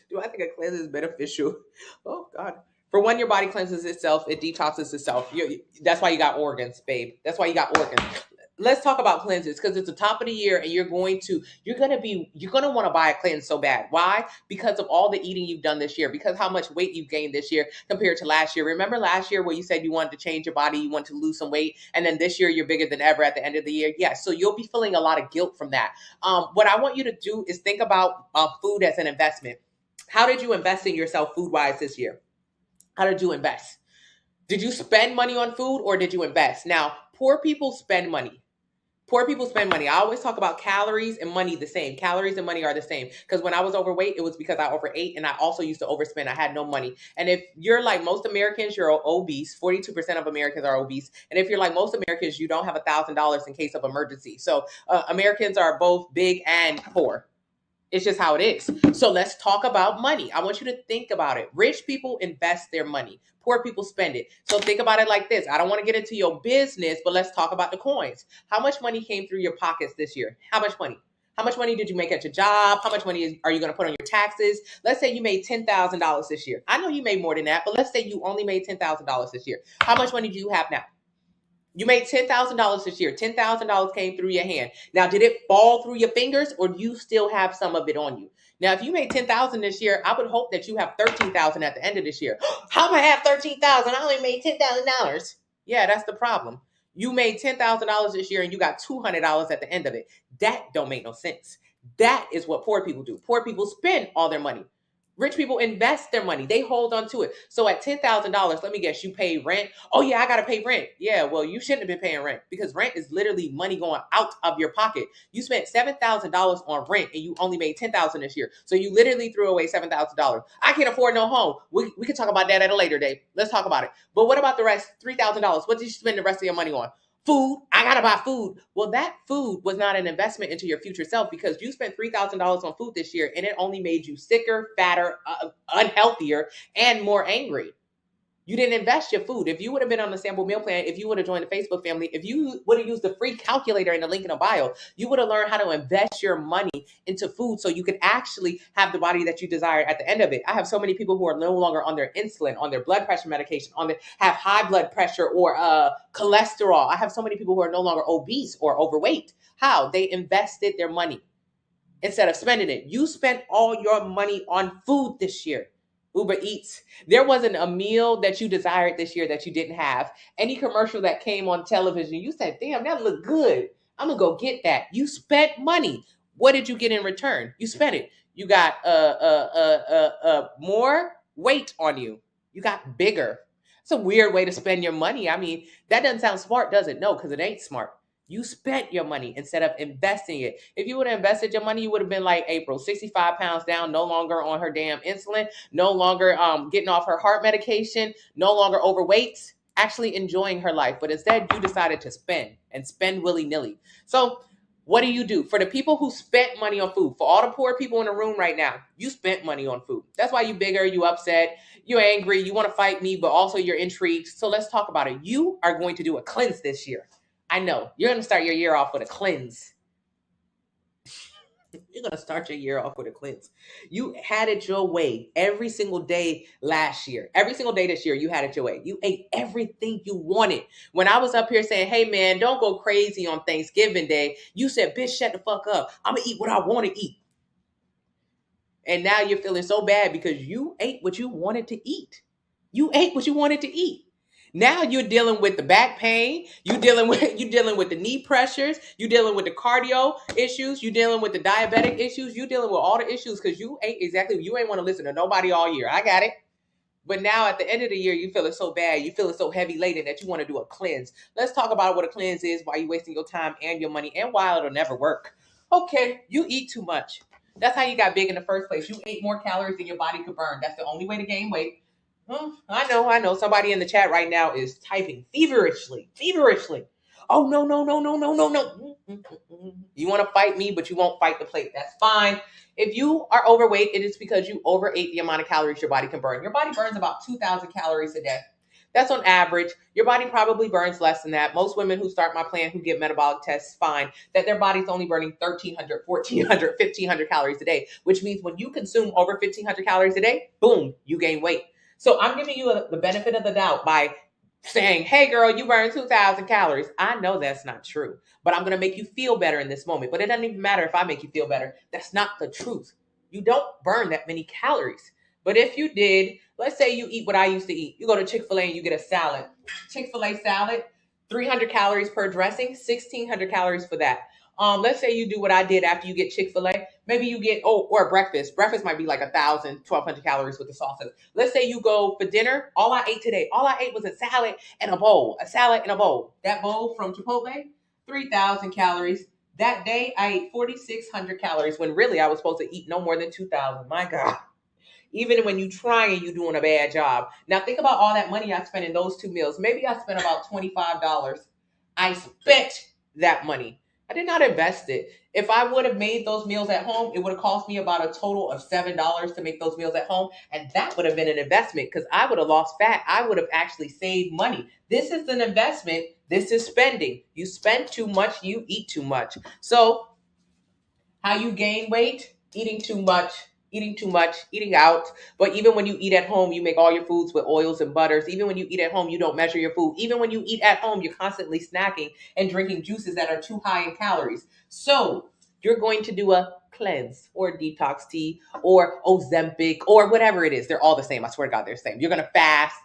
Do I think a cleanse is beneficial? Oh, God. For one, your body cleanses itself. It detoxes itself. That's why you got organs, babe. That's why you got organs. Let's talk about cleanses because it's the top of the year and you're going to want to buy a cleanse so bad. Why? Because of all the eating you've done this year, because how much weight you've gained this year compared to last year. Remember last year where you said you wanted to change your body, you wanted to lose some weight, and then this year you're bigger than ever at the end of the year? Yeah, so you'll be feeling a lot of guilt from that. What I want you to do is think about food as an investment. How did you invest in yourself food-wise this year? How did you invest? Did you spend money on food or did you invest? Now, poor people spend money. Poor people spend money. I always talk about calories and money the same. Calories and money are the same. Because when I was overweight, it was because I overate and I also used to overspend. I had no money. And if you're like most Americans, you're obese. 42% of Americans are obese. And if you're like most Americans, you don't have $1,000 in case of emergency. So Americans are both big and poor. It's just how it is. So let's talk about money. I want you to think about it. Rich people invest their money. Poor people spend it. So think about it like this. I don't want to get into your business, but let's talk about the coins. How much money came through your pockets this year? How much money? How much money did you make at your job? How much money are you going to put on your taxes? Let's say you made $10,000 this year. I know you made more than that, but let's say you only made $10,000 this year. How much money do you have now? You made $10,000 this year. $10,000 came through your hand. Now, did it fall through your fingers or do you still have some of it on you? Now, if you made $10,000 this year, I would hope that you have $13,000 at the end of this year. How am I have $13,000? I only made $10,000. Yeah, that's the problem. You made $10,000 this year and you got $200 at the end of it. That don't make no sense. That is what poor people do. Poor people spend all their money. Rich people invest their money. They hold on to it. So at $10,000, let me guess, you pay rent. Oh yeah, I got to pay rent. Yeah, well, you shouldn't have been paying rent because rent is literally money going out of your pocket. You spent $7,000 on rent and you only made $10,000 this year. So you literally threw away $7,000. I can't afford no home. We can talk about that at a later date. Let's talk about it. But what about the rest? $3,000. What did you spend the rest of your money on? Food. I gotta buy food. Well, that food was not an investment into your future self because you spent $3,000 on food this year and it only made you sicker, fatter, unhealthier, and more angry. You didn't invest your food. If you would have been on the sample meal plan, if you would have joined the Facebook family, if you would have used the free calculator in the link in the bio, you would have learned how to invest your money into food so you could actually have the body that you desire at the end of it. I have so many people who are no longer on their insulin, on their blood pressure medication, have high blood pressure or cholesterol. I have so many people who are no longer obese or overweight. How? They invested their money instead of spending it. You spent all your money on food this year. Uber Eats. There wasn't a meal that you desired this year that you didn't have. Any commercial that came on television, you said, damn, that looked good. I'm going to go get that. You spent money. What did you get in return? You spent it. You got more weight on you. You got bigger. It's a weird way to spend your money. I mean, that doesn't sound smart, does it? No, because it ain't smart. You spent your money instead of investing it. If you would have invested your money, you would have been like April, 65 pounds down, no longer on her damn insulin, no longer getting off her heart medication, no longer overweight, actually enjoying her life. But instead, you decided to spend willy-nilly. So what do? For the people who spent money on food, for all the poor people in the room right now, you spent money on food. That's why you bigger, you upset, you're angry, you want to fight me, but also you're intrigued. So let's talk about it. You are going to do a cleanse this year. I know. You're going to start your year off with a cleanse. You're going to start your year off with a cleanse. You had it your way every single day last year. Every single day this year, you had it your way. You ate everything you wanted. When I was up here saying, hey, man, don't go crazy on Thanksgiving Day, you said, bitch, shut the fuck up. I'm going to eat what I want to eat. And now you're feeling so bad because you ate what you wanted to eat. You ate what you wanted to eat. Now you're dealing with the back pain. You're dealing with the knee pressures. You're dealing with the cardio issues. You're dealing with the diabetic issues. You're dealing with all the issues because you ate exactly. You ain't want to listen to nobody all year. I got it. But now at the end of the year, you feeling so bad. You feeling so heavy laden that you want to do a cleanse. Let's talk about what a cleanse is, why you're wasting your time and your money, and why it'll never work. Okay, you eat too much. That's how you got big in the first place. You ate more calories than your body could burn. That's the only way to gain weight. I know. Somebody in the chat right now is typing feverishly. Oh, no. You want to fight me, but you won't fight the plate. That's fine. If you are overweight, it is because you overate the amount of calories your body can burn. Your body burns about 2,000 calories a day. That's on average. Your body probably burns less than that. Most women who start my plan who get metabolic tests find that their body's only burning 1,300, 1,400, 1,500 calories a day, which means when you consume over 1,500 calories a day, boom, you gain weight. So I'm giving you the benefit of the doubt by saying, hey, girl, you burn 2,000 calories. I know that's not true, but I'm going to make you feel better in this moment. But it doesn't even matter if I make you feel better. That's not the truth. You don't burn that many calories. But if you did, let's say you eat what I used to eat. You go to Chick-fil-A and you get a salad. Chick-fil-A salad, 300 calories per dressing, 1,600 calories for that. Let's say you do what I did after you get Chick-fil-A. Maybe you get, or breakfast. Breakfast might be like 1,000, 1,200 calories with the sauces. Let's say you go for dinner. All I ate was a salad and a bowl. That bowl from Chipotle, 3,000 calories. That day, I ate 4,600 calories when really I was supposed to eat no more than 2,000. My God. Even when you trying, you doing a bad job. Now think about all that money I spent in those 2 meals. Maybe I spent about $25. I spent that money. I did not invest it. If I would have made those meals at home, it would have cost me about a total of $7 to make those meals at home. And that would have been an investment because I would have lost fat. I would have actually saved money. This is an investment. This is spending. You spend too much, you eat too much. So how you gain weight? Eating too much, eating out. But even when you eat at home, you make all your foods with oils and butters. Even when you eat at home, you don't measure your food. Even when you eat at home, you're constantly snacking and drinking juices that are too high in calories. So you're going to do a cleanse or detox tea or Ozempic or whatever it is. They're all the same. I swear to God, they're the same. You're going to fast.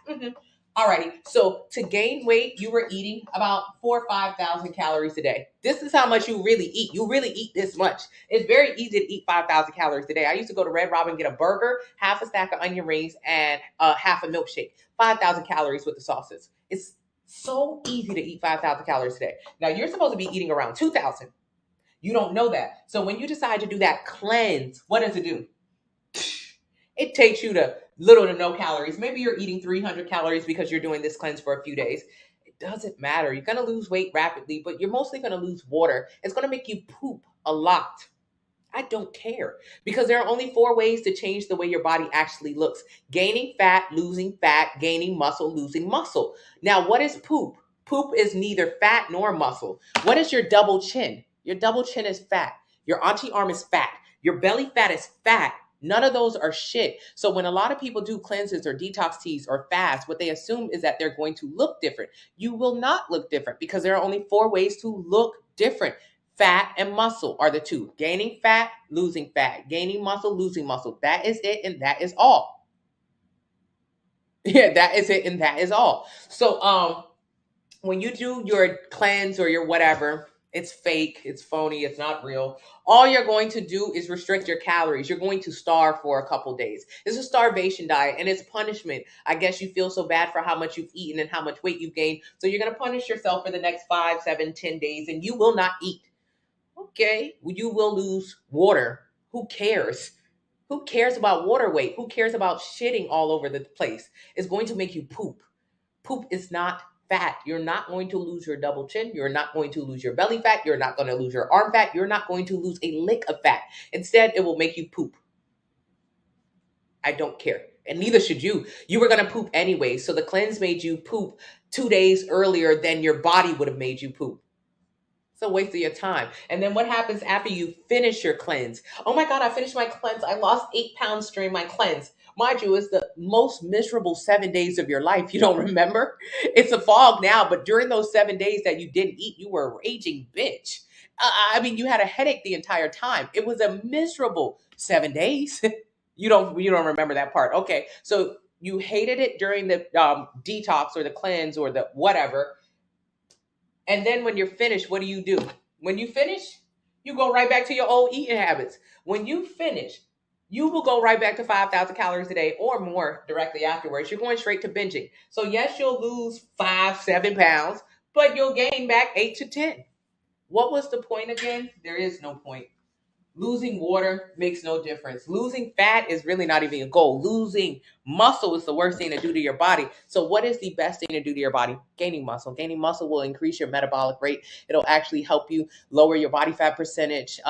Alrighty, so to gain weight, you were eating about 4,000 or 5,000 calories a day. This is how much you really eat. You really eat this much. It's very easy to eat 5,000 calories a day. I used to go to Red Robin, get a burger, half a stack of onion rings, and half a milkshake. 5,000 calories with the sauces. It's so easy to eat 5,000 calories a day. Now, you're supposed to be eating around 2,000. You don't know that. So when you decide to do that cleanse, what does it do? It takes you to little to no calories. Maybe you're eating 300 calories because you're doing this cleanse for a few days. It doesn't matter. You're going to lose weight rapidly, but you're mostly going to lose water. It's going to make you poop a lot. I don't care because there are only 4 ways to change the way your body actually looks. Gaining fat, losing fat, gaining muscle, losing muscle. Now, what is poop? Poop is neither fat nor muscle. What is your double chin? Your double chin is fat. Your auntie arm is fat. Your belly fat is fat. None of those are shit. So when a lot of people do cleanses or detox teas or fast, what they assume is that they're going to look different. You will not look different because there are only 4 ways to look different. Fat and muscle are the 2. Gaining fat, losing fat. Gaining muscle, losing muscle. That is it and that is all. Yeah, that is it and that is all. So when you do your cleanse or your whatever, it's fake, it's phony, it's not real. All you're going to do is restrict your calories. You're going to starve for a couple days. It's a starvation diet and it's punishment. I guess you feel so bad for how much you've eaten and how much weight you've gained. So you're going to punish yourself for the next 5, 7, 10 days and you will not eat. Okay, you will lose water. Who cares? Who cares about water weight? Who cares about shitting all over the place? It's going to make you poop. Poop is not fat. You're not going to lose your double chin. You're not going to lose your belly fat. You're not going to lose your arm fat. You're not going to lose a lick of fat. Instead, it will make you poop. I don't care. And neither should you. You were going to poop anyway. So the cleanse made you poop 2 days earlier than your body would have made you poop. It's a waste of your time. And then what happens after you finish your cleanse? Oh my God, I finished my cleanse. I lost 8 pounds during my cleanse. Mind you, it's the most miserable 7 days of your life. You don't remember? It's a fog now, but during those 7 days that you didn't eat, you were a raging bitch. I mean, you had a headache the entire time. It was a miserable 7 days. You don't remember that part. Okay, so you hated it during the detox or the cleanse or the whatever, and then when you're finished, what do? When you finish, you go right back to your old eating habits. When you finish, you will go right back to 5,000 calories a day or more directly afterwards. You're going straight to binging. So, yes, you'll lose 5, 7 pounds, but you'll gain back 8 to 10. What was the point again? There is no point. Losing water makes no difference. Losing fat is really not even a goal. Losing muscle is the worst thing to do to your body. So what is the best thing to do to your body? Gaining muscle. Gaining muscle will increase your metabolic rate. It'll actually help you lower your body fat percentage,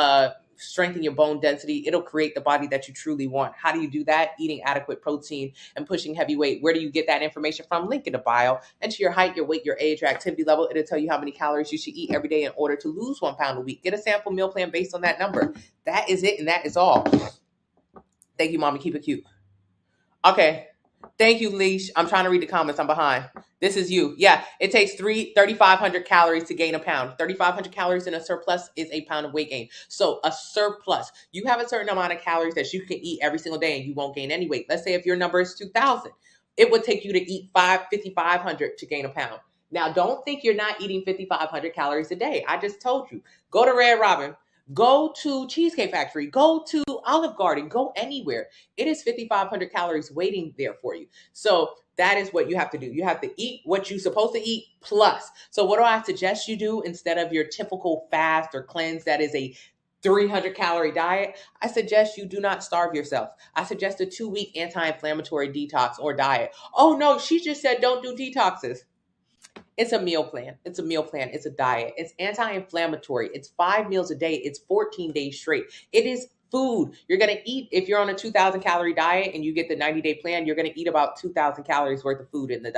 strengthen your bone density. It'll create the body that you truly want. How do you do that? Eating adequate protein and pushing heavy weight. Where do you get that information from? Link in the bio. Enter your height, your weight, your age, your activity level. It'll tell you how many calories you should eat every day in order to lose 1 pound a week. Get a sample meal plan based on that number. That is it, and that is all. Thank you, Mommy. Keep it cute. Okay. Thank you, Leash. I'm trying to read the comments. I'm behind. This is you. Yeah, it takes 3,500 calories to gain a pound. 3,500 calories in a surplus is a pound of weight gain. So a surplus, you have a certain amount of calories that you can eat every single day and you won't gain any weight. Let's say if your number is 2,000, it would take you to eat 5,500 to gain a pound. Now, don't think you're not eating 5,500 calories a day. I just told you. Go to Red Robin. Go to Cheesecake Factory. Go to Olive Garden. Go anywhere. It is 5,500 calories waiting there for you. So that is what you have to do. You have to eat what you're supposed to eat plus. So what do I suggest you do instead of your typical fast or cleanse that is a 300 calorie diet? I suggest you do not starve yourself. I suggest a 2-week anti-inflammatory detox or diet. Oh no, she just said don't do detoxes. It's a meal plan. It's a meal plan. It's a diet. It's anti-inflammatory. It's 5 meals a day. It's 14 days straight. It is food. You're going to eat, if you're on a 2,000 calorie diet and you get the 90-day plan, you're going to eat about 2,000 calories worth of food in the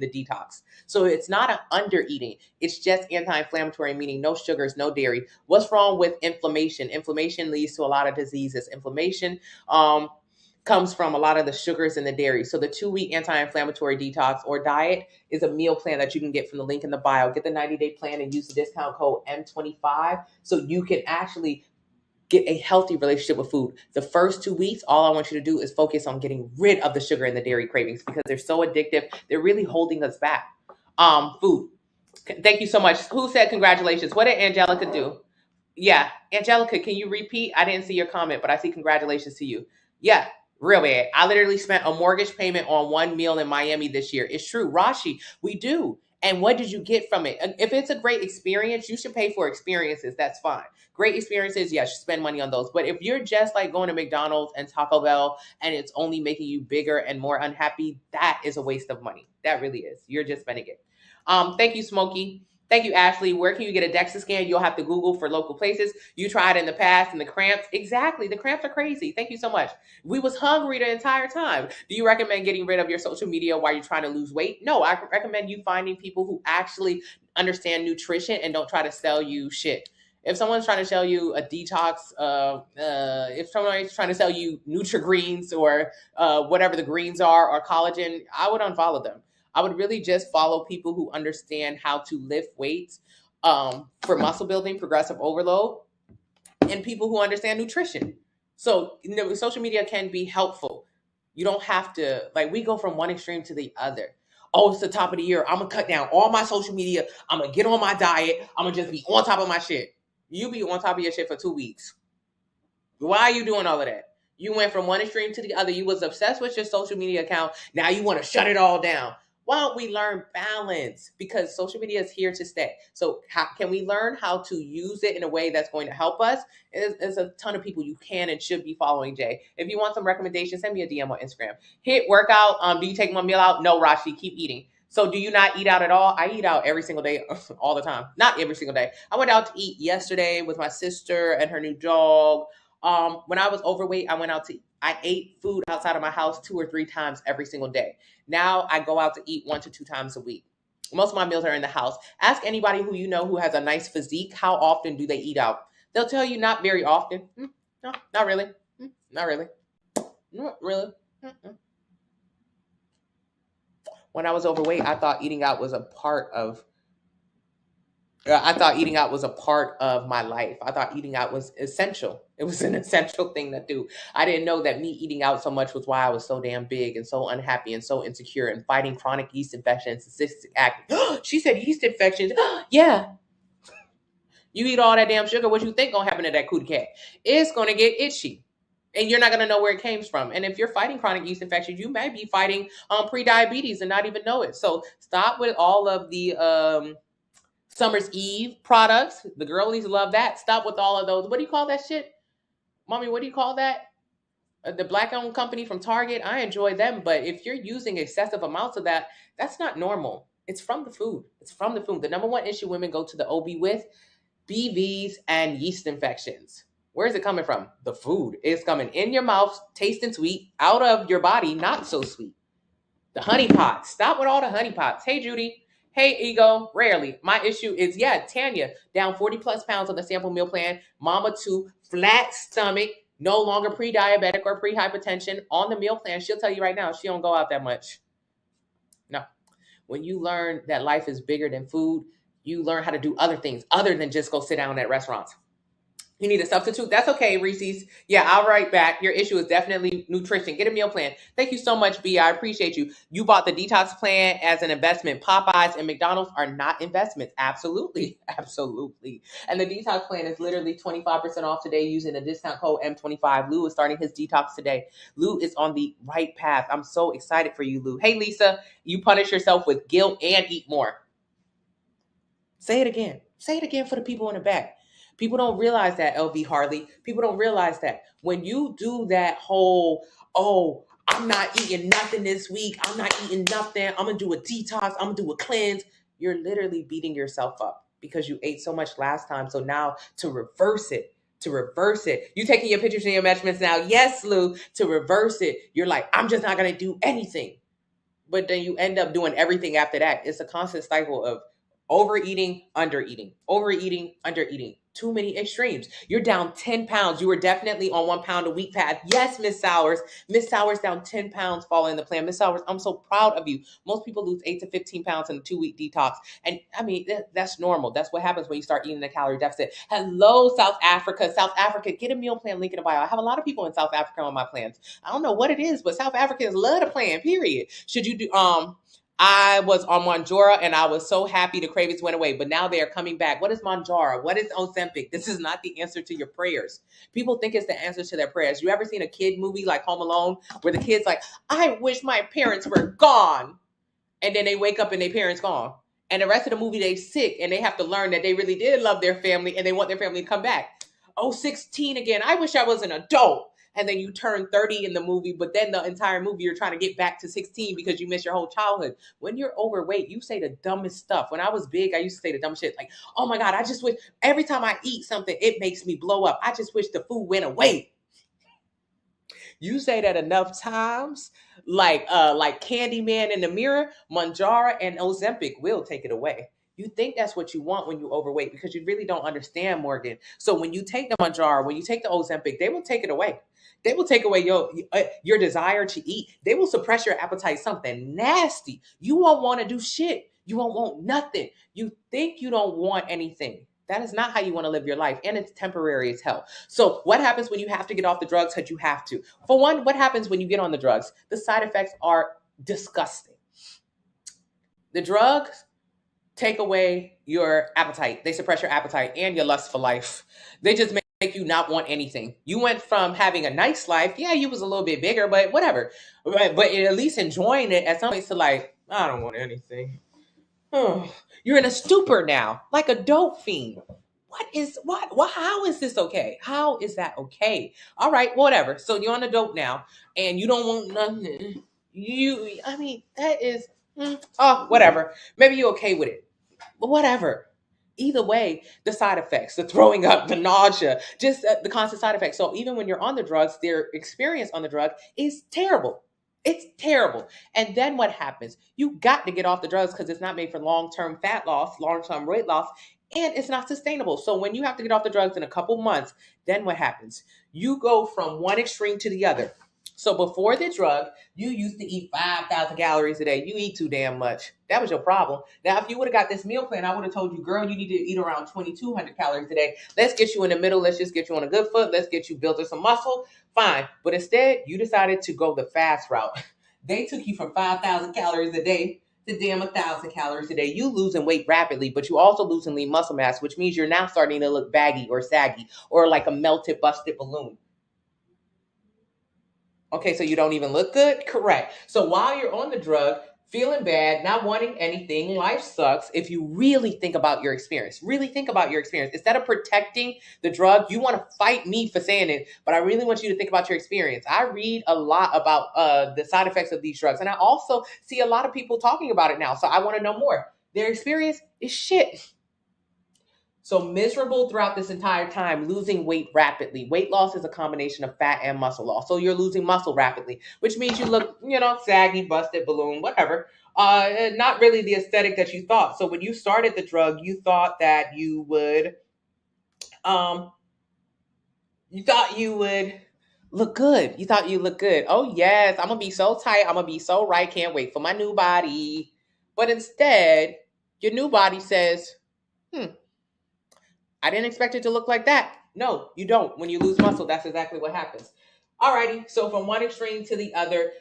detox. So it's not an under eating. It's just anti-inflammatory, meaning no sugars, no dairy. What's wrong with inflammation? Inflammation leads to a lot of diseases. Inflammation, comes from a lot of the sugars and the dairy. So the 2-week anti-inflammatory detox or diet is a meal plan that you can get from the link in the bio. Get the 90-day plan and use the discount code M25 so you can actually get a healthy relationship with food. The first 2 weeks, all I want you to do is focus on getting rid of the sugar and the dairy cravings because they're so addictive. They're really holding us back. Food. Thank you so much. Who said congratulations? What did Angelica do? Yeah, Angelica, can you repeat? I didn't see your comment, but I see congratulations to you. Yeah, real bad. I literally spent a mortgage payment on one meal in Miami this year. It's true. Rashi, we do. And what did you get from it? And if it's a great experience, you should pay for experiences. That's fine. Great experiences, yes, you spend money on those. But if you're just like going to McDonald's and Taco Bell and it's only making you bigger and more unhappy, that is a waste of money. That really is. You're just spending it. Thank you, Smokey. Thank you, Ashley. Where can you get a DEXA scan? You'll have to Google for local places. You tried in the past and the cramps. Exactly. The cramps are crazy. Thank you so much. We was hungry the entire time. Do you recommend getting rid of your social media while you're trying to lose weight? No, I recommend you finding people who actually understand nutrition and don't try to sell you shit. If someone's trying to sell you a detox, if someone's trying to sell you Nutri-Greens or whatever the greens are or collagen, I would unfollow them. I would really just follow people who understand how to lift weights for muscle building, progressive overload, and people who understand nutrition. So, social media can be helpful. You don't have to, like, we go from one extreme to the other. Oh, it's the top of the year. I'm going to cut down all my social media. I'm going to get on my diet. I'm going to just be on top of my shit. You be on top of your shit for 2 weeks. Why are you doing all of that? You went from one extreme to the other. You was obsessed with your social media account. Now you want to shut it all down. Why don't we learn balance? Because social media is here to stay. So how can we learn how to use it in a way that's going to help us? There's a ton of people you can and should be following, Jay. If you want some recommendations, send me a DM on Instagram. Hit workout. Do you take one meal out? No, Rashi, keep eating. So do you not eat out at all? I eat out every single day, all the time. Not every single day. I went out to eat yesterday with my sister and her new dog. When I was overweight, I ate food outside of my house 2 or 3 times every single day. Now I go out to eat 1 to 2 times a week. Most of my meals are in the house. Ask anybody who you know who has a nice physique, how often do they eat out? They'll tell you not very often. No, not really. Not really. Not really. When I was overweight, I thought eating out was a part of my life. I thought eating out was essential. It was an essential thing to do. I didn't know that me eating out so much was why I was so damn big and so unhappy and so insecure and fighting chronic yeast infections, cystic acne. She said yeast infections. Yeah. You eat all that damn sugar, what you think gonna happen to that cootie cat? It's gonna get itchy. And you're not gonna know where it came from. And if you're fighting chronic yeast infections, you may be fighting pre-diabetes and not even know it. So stop with all of the Summer's Eve products. The girlies love that. Stop with all of those. What do you call that shit? Mommy, what do you call that? The black-owned company from Target. I enjoy them, but if you're using excessive amounts of that, that's not normal. It's from the food. It's from the food. The number one issue women go to the OB with, BVs and yeast infections. Where is it coming from? The food. It's coming in your mouth, tasting sweet, out of your body, not so sweet. The honey pots. Stop with all the honey pots. Hey, Judy. Hey, Ego. Rarely. My issue is, Tanya, down 40 plus pounds on the sample meal plan. Mama 2, flat stomach, no longer pre-diabetic or pre-hypertension on the meal plan. She'll tell you right now, she don't go out that much. No. When you learn that life is bigger than food, you learn how to do other things other than just go sit down at restaurants. You need a substitute? That's okay, Reese's. Yeah, I'll write back. Your issue is definitely nutrition. Get a meal plan. Thank you so much, B. I appreciate you. You bought the detox plan as an investment. Popeyes and McDonald's are not investments. Absolutely. Absolutely. And the detox plan is literally 25% off today using the discount code M25. Lou is starting his detox today. Lou is on the right path. I'm so excited for you, Lou. Hey, Lisa, you punish yourself with guilt and eat more. Say it again. Say it again for the people in the back. People don't realize that, LV Harley. People don't realize that. When you do that whole, oh, I'm not eating nothing this week. I'm not eating nothing. I'm going to do a detox. I'm going to do a cleanse. You're literally beating yourself up because you ate so much last time. So now to reverse it, you taking your pictures and your measurements now. Yes, Lou, to reverse it. You're like, I'm just not going to do anything. But then you end up doing everything after that. It's a constant cycle of overeating, undereating, overeating, undereating. Too many extremes. You're down 10 pounds. You were definitely on 1 pound a week path. Yes, Miss Sowers. Miss Sowers down 10 pounds following the plan. Miss Sowers, I'm so proud of you. Most people lose 8 to 15 pounds in a 2-week detox. And I mean, that's normal. That's what happens when you start eating a calorie deficit. Hello, South Africa. South Africa, get a meal plan, link in the bio. I have a lot of people in South Africa on my plans. I don't know what it is, but South Africans love the plan, period. Should you do, I was on Mounjaro and I was so happy the cravings went away, but now they are coming back. What is Mounjaro? What is Ozempic? This is not the answer to your prayers. People think it's the answer to their prayers. You ever seen a kid movie like Home Alone where the kid's like, I wish my parents were gone. And then they wake up and their parents gone. And the rest of the movie, they sick and they have to learn that they really did love their family and they want their family to come back. Oh, 16 again. I wish I was an adult. And then you turn 30 in the movie, but then the entire movie you're trying to get back to 16 because you miss your whole childhood. When you're overweight, you say the dumbest stuff. When I was big, I used to say the dumbest shit like, oh my God, I just wish every time I eat something, it makes me blow up. I just wish the food went away. You say that enough times, like Candyman in the mirror, Mounjaro and Ozempic will take it away. You think that's what you want when you overweight because you really don't understand, Morgan. So when you take the Mounjaro, when you take the Ozempic, they will take it away. They will take away your desire to eat. They will suppress your appetite, something nasty. You won't want to do shit. You won't want nothing. You think you don't want anything. That is not how you want to live your life, and it's temporary as hell. So what happens when you have to get off the drugs because you have to? For one, what happens when you get on the drugs? The side effects are disgusting. The drugs take away your appetite. They suppress your appetite and your lust for life. They just make you not want anything. You went from having a nice life. Yeah, you was a little bit bigger, but whatever. But at least enjoying it at some point to like, I don't want anything. Oh, you're in a stupor now, like a dope fiend. How is this okay? How is that okay? All right, whatever. So you're on a dope now and you don't want nothing. That is, whatever. Maybe you're okay with it, but whatever. Either way, the side effects, the throwing up, the nausea, just the constant side effects. So even when you're on the drugs, their experience on the drug is terrible. It's terrible. And then what happens? You got to get off the drugs because it's not made for long-term fat loss, long-term weight loss, and it's not sustainable. So when you have to get off the drugs in a couple months, then what happens? You go from one extreme to the other. So before the drug, you used to eat 5,000 calories a day. You eat too damn much. That was your problem. Now, if you would have got this meal plan, I would have told you, girl, you need to eat around 2,200 calories a day. Let's get you in the middle. Let's just get you on a good foot. Let's get you building some muscle. Fine. But instead, you decided to go the fast route. They took you from 5,000 calories a day to damn 1,000 calories a day. You losing weight rapidly, but you also losing lean muscle mass, which means you're now starting to look baggy or saggy or like a melted, busted balloon. Okay, so you don't even look good? Correct. So while you're on the drug, feeling bad, not wanting anything, life sucks. If you really think about your experience, really think about your experience. Instead of protecting the drug, you want to fight me for saying it, but I really want you to think about your experience. I read a lot about the side effects of these drugs, and I also see a lot of people talking about it now, so I want to know more. Their experience is shit. So miserable throughout this entire time, losing weight rapidly. Weight loss is a combination of fat and muscle loss. So you're losing muscle rapidly, which means you look, saggy, busted, balloon, whatever. Not really the aesthetic that you thought. So when you started the drug, you thought that um, you thought you would look good. You thought you look good. Oh yes, I'm gonna be so tight. I'm gonna be so right. Can't wait for my new body. But instead, your new body says, I didn't expect it to look like that. No, you don't. When you lose muscle, that's exactly what happens. Alrighty, so from one extreme to the other,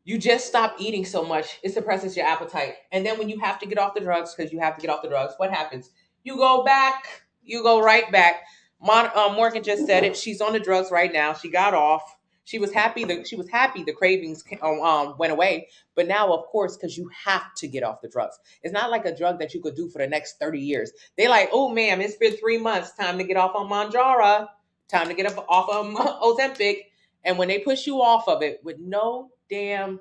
you just stop eating so much, it suppresses your appetite. And then when you have to get off the drugs, because you have to get off the drugs, what happens? You go back, you go right back. Morgan just said it. She's on the drugs right now. She got off. She was happy. The cravings went away. But now, of course, because you have to get off the drugs. It's not like a drug that you could do for the next 30 years. They like, oh, ma'am, it's been 3 months. Time to get off on Manjara. Time to get off of Ozempic. And when they push you off of it with no damn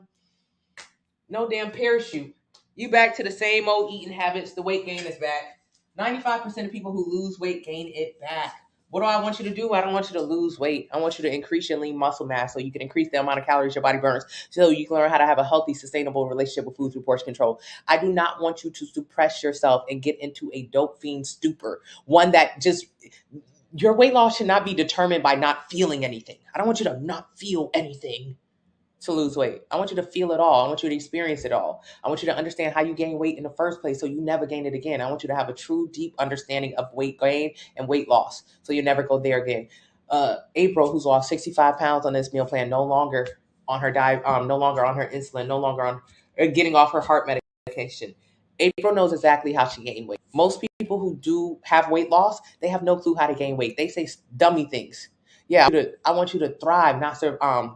parachute, you back to the same old eating habits. The weight gain is back. 95% of people who lose weight gain it back. What do I want you to do? I don't want you to lose weight. I want you to increase your lean muscle mass so you can increase the amount of calories your body burns, so you can learn how to have a healthy, sustainable relationship with food through portion control. I do not want you to suppress yourself and get into a dope fiend stupor, one that just, your weight loss should not be determined by not feeling anything. I don't want you to not feel anything to lose weight. I want you to feel it all. I want you to experience it all. I want you to understand how you gain weight in the first place so you never gain it again. I want you to have a true, deep understanding of weight gain and weight loss so you never go there again. April, who's lost 65 pounds on this meal plan, no longer on her diet, no longer on her insulin, no longer on getting off her heart medication. April knows exactly how she gained weight. Most people who do have weight loss, they have no clue how to gain weight. They say dummy things. Yeah, I want you to thrive, not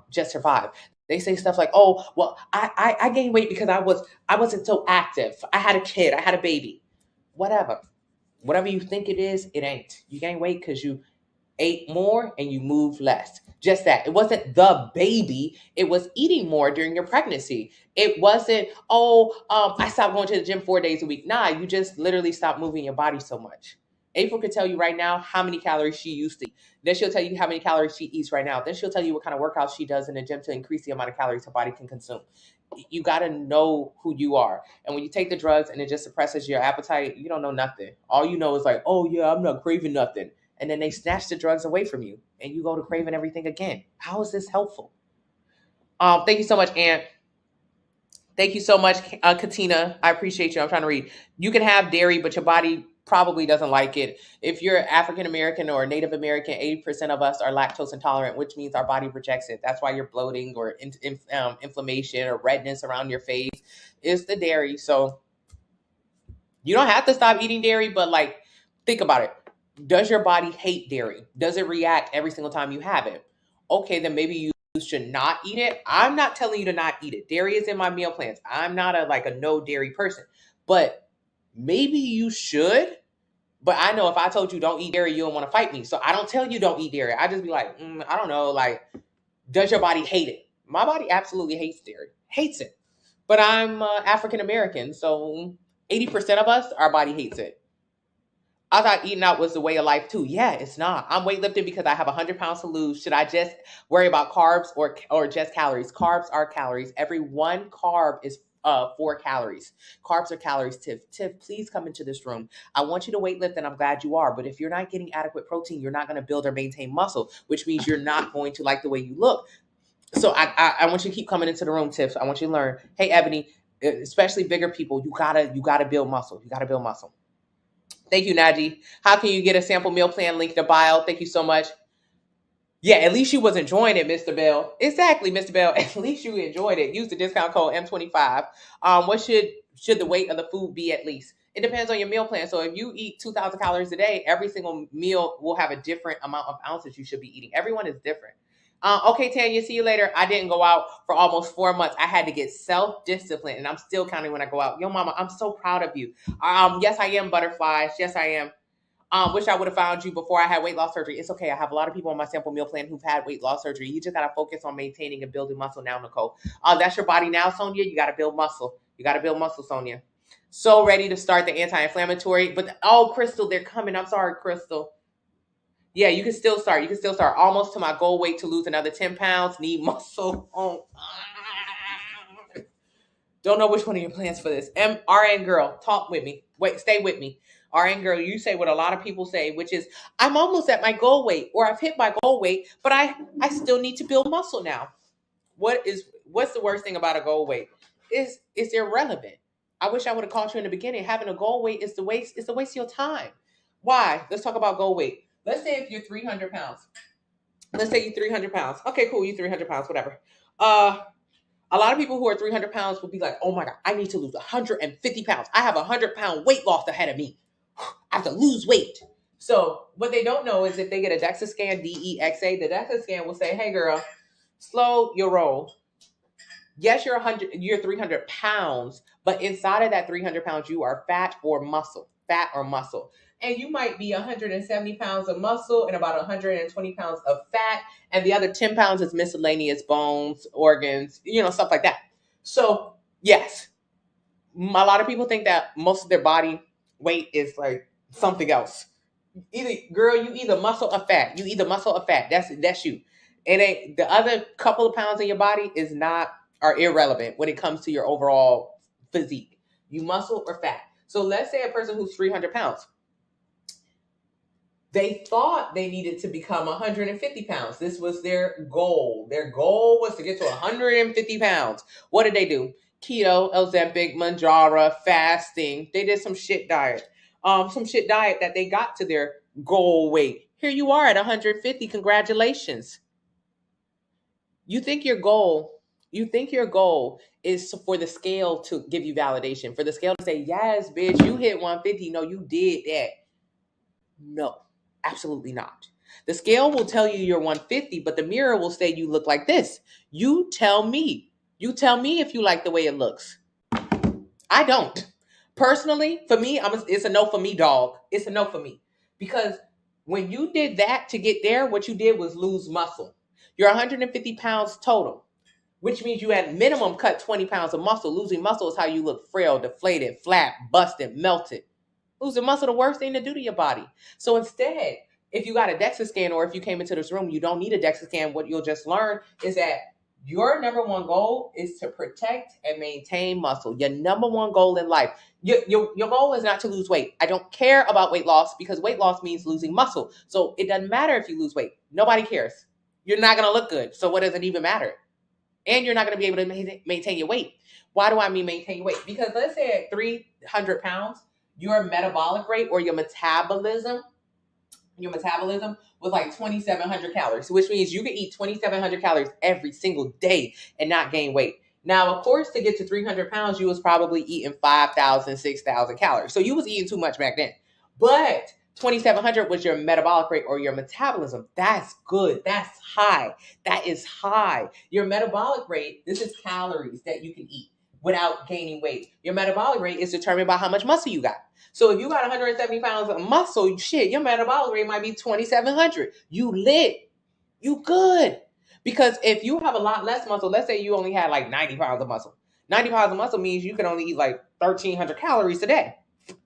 just survive. They say stuff like, "Oh, well, I gained weight because I wasn't so active. I had a kid, I had a baby." Whatever you think it is, it ain't. You gain weight because you ate more and you moved less. Just that. It wasn't the baby. It was eating more during your pregnancy. It wasn't, I stopped going to the gym 4 days a week. Nah, you just literally stopped moving your body so much. April could tell you right now how many calories she used to eat. Then she'll tell you how many calories she eats right now. Then she'll tell you what kind of workouts she does in the gym to increase the amount of calories her body can consume. You got to know who you are. And when you take the drugs and it just suppresses your appetite, you don't know nothing. All you know is like, oh yeah, I'm not craving nothing. And then they snatch the drugs away from you and you go to craving everything again. How is this helpful? Thank you so much, Aunt. Thank you so much, Katina. I appreciate you. I'm trying to read. You can have dairy, but your body probably doesn't like it. If you're African American or Native American, 80% of us are lactose intolerant, which means our body rejects it. That's why you're bloating or inflammation or redness around your face. It's the dairy. So you don't have to stop eating dairy, but like, think about it. Does your body hate dairy? Does it react every single time you have it? Okay, then maybe you should not eat it. I'm not telling you to not eat it. Dairy is in my meal plans. I'm not a no dairy person, but maybe you should. But I know if I told you don't eat dairy, you don't want to fight me. So I don't tell you don't eat dairy. I just be like, I don't know. Like, does your body hate it? My body absolutely hates dairy. Hates it. But I'm African American. So 80% of us, our body hates it. I thought eating out was the way of life too. Yeah, it's not. I'm weightlifting because I have 100 pounds to lose. Should I just worry about carbs or just calories? Carbs are calories. Every one carb is 4 calories. Carbs are calories. Tiff, please come into this room. I want you to weightlift, and I'm glad you are. But if you're not getting adequate protein, you're not going to build or maintain muscle, which means you're not going to like the way you look. So I want you to keep coming into the room, Tiff. I want you to learn. Hey, Ebony, especially bigger people, you gotta build muscle. You gotta build muscle. Thank you, Naji. How can you get a sample meal plan? Link in the bio. Thank you so much. Yeah, at least you was enjoying it, Mr. Bell. Exactly, Mr. Bell. At least you enjoyed it. Use the discount code M25. What should the weight of the food be at least? It depends on your meal plan. So if you eat 2,000 calories a day, every single meal will have a different amount of ounces you should be eating. Everyone is different. Okay, Tanya, see you later. I didn't go out for almost 4 months. I had to get self-discipline, and I'm still counting when I go out. Yo, mama, I'm so proud of you. Yes, I am, butterflies. Yes, I am. Wish I would have found you before I had weight loss surgery. It's okay. I have a lot of people on my sample meal plan who've had weight loss surgery. You just got to focus on maintaining and building muscle now, Nicole. That's your body now, Sonia. You got to build muscle. You got to build muscle, Sonia. So ready to start the anti-inflammatory. But, Crystal, they're coming. I'm sorry, Crystal. Yeah, you can still start. You can still start. Almost to my goal weight to lose another 10 pounds. Need muscle. Oh. Don't know which one of your plans for this. RN girl, talk with me. Wait, stay with me. RN girl, you say what a lot of people say, which is, I'm almost at my goal weight, or I've hit my goal weight, but I still need to build muscle now. What's the worst thing about a goal weight? It's irrelevant. I wish I would have caught you in the beginning. Having a goal weight is the waste of your time. Why? Let's talk about goal weight. Let's say if you're 300 pounds. Let's say you're 300 pounds. Okay, cool. You're 300 pounds, whatever. A lot of people who are 300 pounds will be like, oh my God, I need to lose 150 pounds. I have 100-pound weight loss ahead of me. I have to lose weight. So what they don't know is if they get a DEXA scan, DEXA, the DEXA scan will say, hey girl, slow your roll. Yes, you're 300 pounds, but inside of that 300 pounds, you are fat or muscle. And you might be 170 pounds of muscle and about 120 pounds of fat. And the other 10 pounds is miscellaneous bones, organs, stuff like that. So yes, a lot of people think that most of their body weight is like something else. You either muscle or fat. That's you. It ain't the other couple of pounds in your body are irrelevant when it comes to your overall physique. You muscle or fat. So let's say a person who's 300 pounds. They thought they needed to become 150 pounds. This was their goal. Their goal was to get to 150 pounds. What did they do? Keto, Ozempic, Manjaro, fasting. They did some shit diet. That they got to their goal weight. Here you are at 150. Congratulations. You think your goal is for the scale to give you validation, for the scale to say, yes, bitch, you hit 150. No, you did that. No, absolutely not. The scale will tell you you're 150, but the mirror will say you look like this. You tell me if you like the way it looks. I don't. Personally, for me, it's a no for me, dog. It's a no for me. Because when you did that to get there, what you did was lose muscle. You're 150 pounds total, which means you at minimum cut 20 pounds of muscle. Losing muscle is how you look frail, deflated, flat, busted, melted. Losing muscle, the worst thing to do to your body. So instead, if you got a DEXA scan or if you came into this room, you don't need a DEXA scan. What you'll just learn is that your number one goal is to protect and maintain muscle. Your number one goal in life. Your goal is not to lose weight. I don't care about weight loss because weight loss means losing muscle. So it doesn't matter if you lose weight. Nobody cares. You're not going to look good. So what does it even matter? And you're not going to be able to maintain your weight. Why do I mean maintain your weight? Because let's say at 300 pounds, your metabolic rate or your metabolism was like 2,700 calories, which means you can eat 2,700 calories every single day and not gain weight. Now, of course, to get to 300 pounds, you was probably eating 5,000, 6,000 calories. So you was eating too much back then. But 2,700 was your metabolic rate or your metabolism. That's good. That's high. That is high. Your metabolic rate, this is calories that you can eat without gaining weight. Your metabolic rate is determined by how much muscle you got. So if you got 170 pounds of muscle, shit, your metabolic rate might be 2,700. You lit. You good. Because if you have a lot less muscle, let's say you only had like 90 pounds of muscle. 90 pounds of muscle means you can only eat like 1,300 calories a day.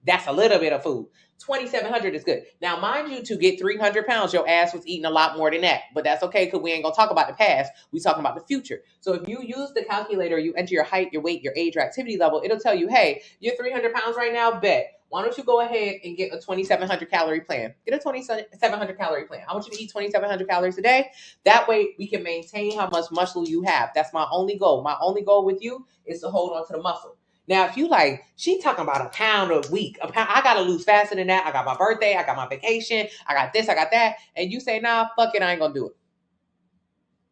That's a little bit of food. 2,700 is good. Now, mind you, to get 300 pounds, your ass was eating a lot more than that. But that's okay because we ain't going to talk about the past. We talking about the future. So if you use the calculator, you enter your height, your weight, your age, your activity level, it'll tell you, hey, you're 300 pounds right now, bet. Why don't you go ahead and get a 2,700 calorie plan? Get a 2,700 calorie plan. I want you to eat 2,700 calories a day. That way we can maintain how much muscle you have. That's my only goal. My only goal with you is to hold on to the muscle. Now, if you like, she talking about a pound a week, a pound, I got to lose faster than that. I got my birthday, I got my vacation, I got this, I got that. And you say, nah, fuck it, I ain't going to do it.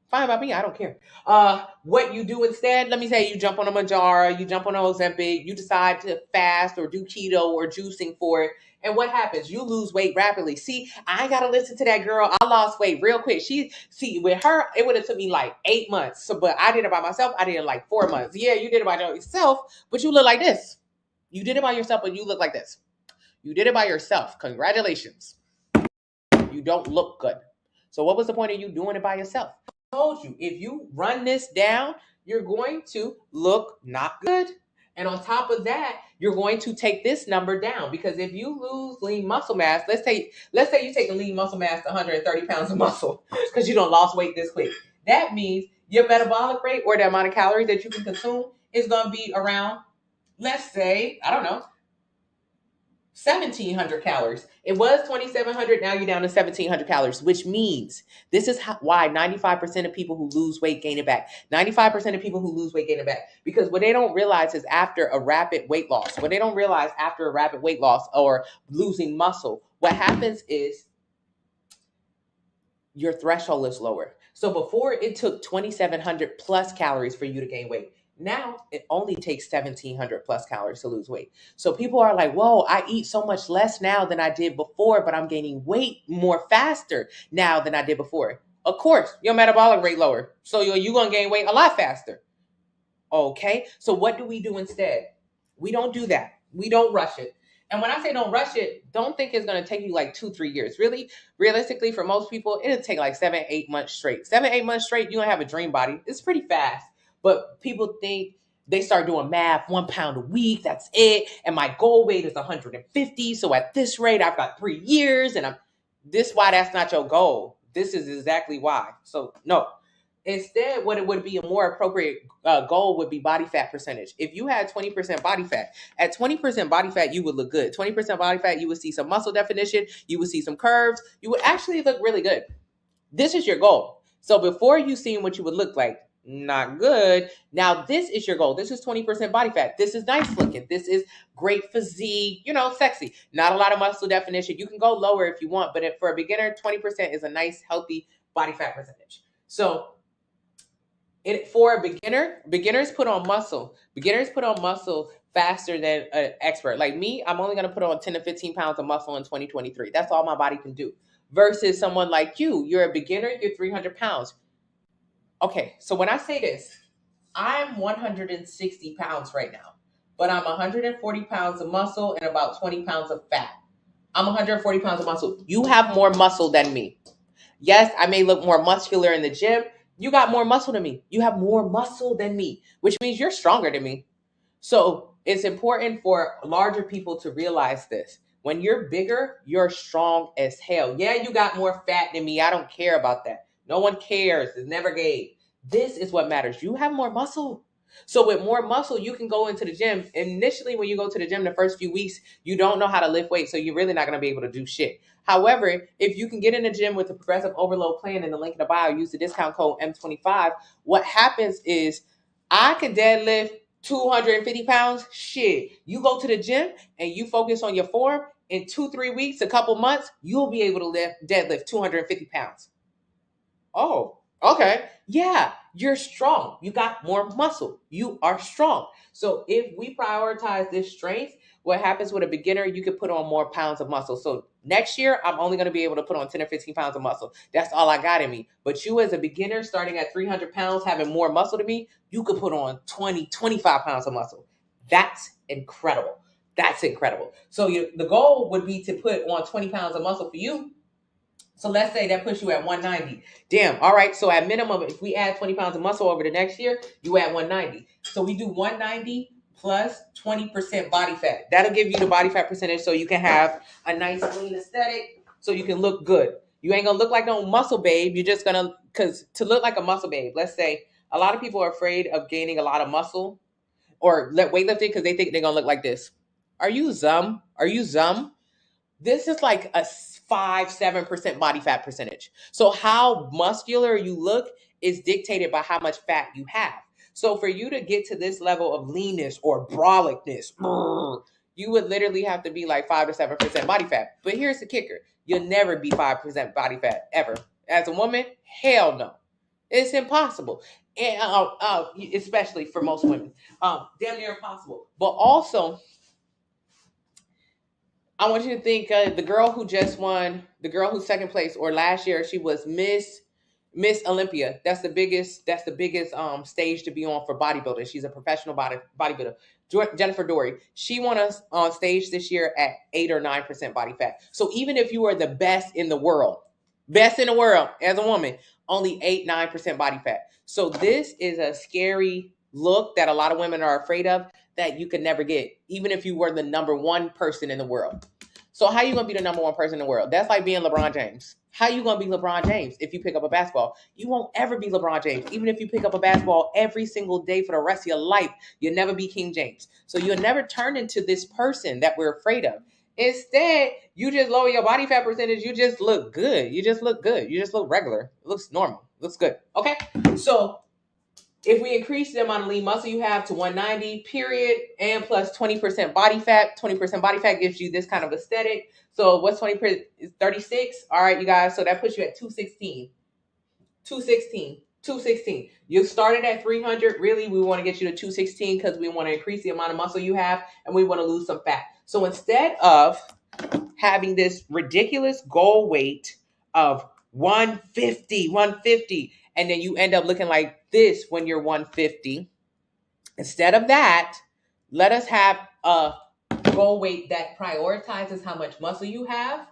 Fine by me, I don't care. What you do instead, let me say you jump on a Manjaro, you jump on an Ozempic, you decide to fast or do keto or juicing for it. And what happens? You lose weight rapidly. See, I ain't gotta listen to that girl. I lost weight real quick. With her, it would have took me like 8 months. So, but I did it by myself. I did it in like 4 months. Yeah, you did it by yourself, but you look like this. You did it by yourself, but you look like this. You did it by yourself. Congratulations. You don't look good. So what was the point of you doing it by yourself? I told you, if you run this down, you're going to look not good. And on top of that, you're going to take this number down, because if you lose lean muscle mass, let's say you take a lean muscle mass to 130 pounds of muscle because you don't lost weight this quick. That means your metabolic rate, or the amount of calories that you can consume, is going to be around, let's say, I don't know, 1,700 calories. It was 2,700. Now you're down to 1,700 calories, which means this is why 95% of people who lose weight gain it back. 95% of people who lose weight gain it back. Because what they don't realize is after a rapid weight loss, or losing muscle, what happens is your threshold is lower. So before, it took 2,700 plus calories for you to gain weight. Now it only takes 1,700 plus calories to lose weight. So people are like, whoa, I eat so much less now than I did before, but I'm gaining weight more faster now than I did before. Of course, your metabolic rate lower. So you're going to gain weight a lot faster. Okay. So what do we do instead? We don't do that. We don't rush it. And when I say don't rush it, don't think it's going to take you like 2-3 years. Really, realistically, for most people, it'll take like 7-8 months straight. 7-8 months straight, you're going to have a dream body. It's pretty fast. But people think, they start doing math, 1 pound a week, that's it. And my goal weight is 150. So at this rate, I've got 3 years. And why that's not your goal. This is exactly why. So no. Instead, what it would be a more appropriate goal would be body fat percentage. If you had 20% body fat, at 20% body fat, you would look good. 20% body fat, you would see some muscle definition. You would see some curves. You would actually look really good. This is your goal. So before you seen what you would look like, not good. Now this is your goal. This is 20% body fat. This is nice looking. This is great physique, sexy. Not a lot of muscle definition. You can go lower if you want, but for a beginner, 20% is a nice, healthy body fat percentage. So for a beginner, beginners put on muscle. Beginners put on muscle faster than an expert. Like me, I'm only going to put on 10 to 15 pounds of muscle in 2023. That's all my body can do. Versus someone like you, you're a beginner, you're 300 pounds. Okay, so when I say this, I'm 160 pounds right now, but I'm 140 pounds of muscle and about 20 pounds of fat. I'm 140 pounds of muscle. You have more muscle than me. Yes, I may look more muscular in the gym. You got more muscle than me. You have more muscle than me, which means you're stronger than me. So it's important for larger people to realize this. When you're bigger, you're strong as hell. Yeah, you got more fat than me. I don't care about that. No one cares. It's never gay. This is what matters. You have more muscle. So with more muscle, you can go into the gym. Initially, when you go to the gym the first few weeks, you don't know how to lift weight. So you're really not going to be able to do shit. However, if you can get in the gym with the progressive overload plan in the link in the bio, use the discount code M25, what happens is I can deadlift 250 pounds. Shit. You go to the gym and you focus on your form. In 2-3 weeks, a couple months, you'll be able to deadlift 250 pounds. Oh, okay. Yeah, you're strong. You got more muscle. You are strong. So if we prioritize this strength, what happens with a beginner, you can put on more pounds of muscle. So next year, I'm only going to be able to put on 10 or 15 pounds of muscle. That's all I got in me. But you as a beginner, starting at 300 pounds, having more muscle than me, you could put on 20, 25 pounds of muscle. That's incredible. That's incredible. So the goal would be to put on 20 pounds of muscle for you. So let's say that puts you at 190. Damn. All right. So at minimum, if we add 20 pounds of muscle over the next year, you add 190. So we do 190 plus 20% body fat. That'll give you the body fat percentage so you can have a nice lean aesthetic, so you can look good. You ain't gonna look like no muscle babe. You're just gonna, because to look like a muscle babe, let's say a lot of people are afraid of gaining a lot of muscle or weightlifting because they think they're gonna look like this. Are you zum? Are you zum? This is like a 5-7% body fat percentage. So how muscular you look is dictated by how much fat you have. So for you to get to this level of leanness or brolickness, you would literally have to be like 5 to 7% body fat. But here's the kicker: you'll never be 5% body fat ever. As a woman, hell no, it's impossible. And especially for most women, damn near impossible. But also, I want you to think the girl who just won, the girl who's second place, or last year she was Miss Olympia. That's the biggest stage to be on for bodybuilding. She's a professional bodybuilder. Jennifer Dory. She won us on stage this year at 8 or 9% body fat. So even if you are the best in the world as a woman, only 8-9% body fat. So this is a scary look that a lot of women are afraid of, that you could never get, even if you were the number one person in the world. So how you gonna be the number one person in the world? That's like being LeBron James. How you gonna be LeBron James if you pick up a basketball? You won't ever be LeBron James. Even if you pick up a basketball every single day for the rest of your life, you'll never be King James. So you'll never turn into this person that we're afraid of. Instead, you just lower your body fat percentage. You just look good. You just look good. You just look regular. It looks normal. It looks good. Okay? So if we increase the amount of lean muscle you have to 190, period, and plus 20% body fat, 20% body fat gives you this kind of aesthetic. So what's 20%? Is 36. All right, you guys. So that puts you at 216. 216. You started at 300. Really, we want to get you to 216 because we want to increase the amount of muscle you have and we want to lose some fat. So instead of having this ridiculous goal weight of 150, and then you end up looking like this when you're 150. Instead of that, let us have a goal weight that prioritizes how much muscle you have,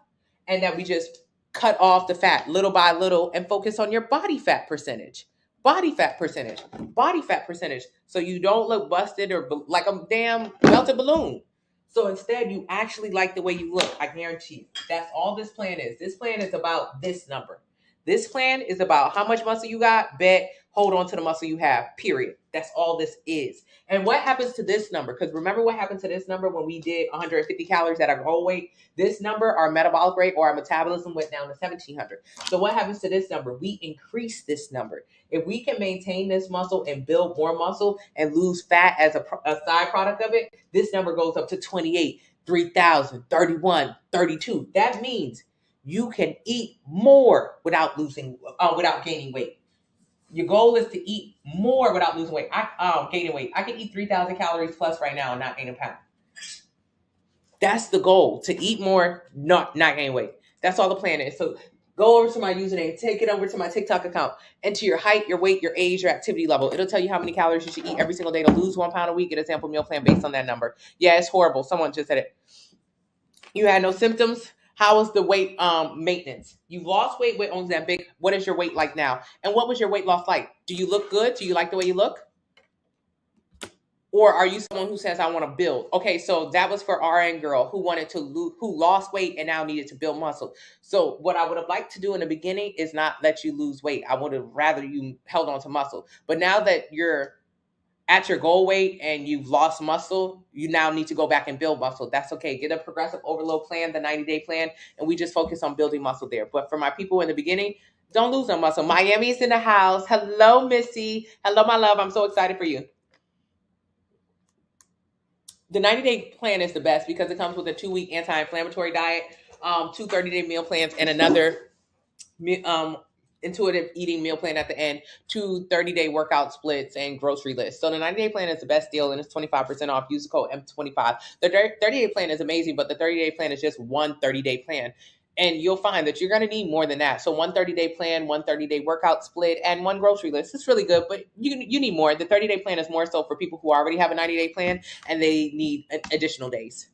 and that we just cut off the fat little by little and focus on your body fat percentage. So you don't look busted or like a damn melted balloon. So instead, you actually like the way you look. I guarantee you. That's all this plan is. This plan is about this number. This plan is about how much muscle you got, bet, hold on to the muscle you have, period. That's all this is. And what happens to this number? Because remember what happened to this number when we did 150 calories at our goal weight? This number, our metabolic rate or our metabolism went down to 1,700. So what happens to this number? We increase this number. If we can maintain this muscle and build more muscle and lose fat as a side product of it, this number goes up to 28, 3,000, 31, 32. That means you can eat more without gaining weight. Your goal is to eat more without losing weight. Gaining weight. I can eat 3,000 calories plus right now and not gain a pound. That's the goal, to eat more, not gain weight. That's all the plan is. So go over to my username, take it over to my TikTok account, enter your height, your weight, your age, your activity level. It'll tell you how many calories you should eat every single day to lose 1 pound a week. Get a sample meal plan based on that number. Yeah, it's horrible. Someone just said it. You had no symptoms. How is the weight maintenance? You've lost weight with Ozempic. What is your weight like now? And what was your weight loss like? Do you look good? Do you like the way you look? Or are you someone who says, I want to build? Okay, so that was for RN girl who lost weight and now needed to build muscle. So what I would have liked to do in the beginning is not let you lose weight. I would have rather you held on to muscle. But now that you're at your goal weight and you've lost muscle, you now need to go back and build muscle. That's okay. Get a progressive overload plan, the 90-day plan, and we just focus on building muscle there. But for my people in the beginning, don't lose no muscle. Miami's in the house. Hello, Missy. Hello, my love. I'm so excited for you. The 90-day plan is the best because it comes with a 2-week anti-inflammatory diet, 2 30-day meal plans, and another intuitive eating meal plan at the end, 2 30-day workout splits, and grocery lists. So the 90-day plan is the best deal, and it's 25% off. Use the code M25. The 30-day plan is amazing, but the 30-day plan is just one 30-day plan. And you'll find that you're going to need more than that. So 1 30-day plan, 1 30-day workout split, and 1 grocery list. It's really good, but you need more. The 30-day plan is more so for people who already have a 90-day plan and they need additional days.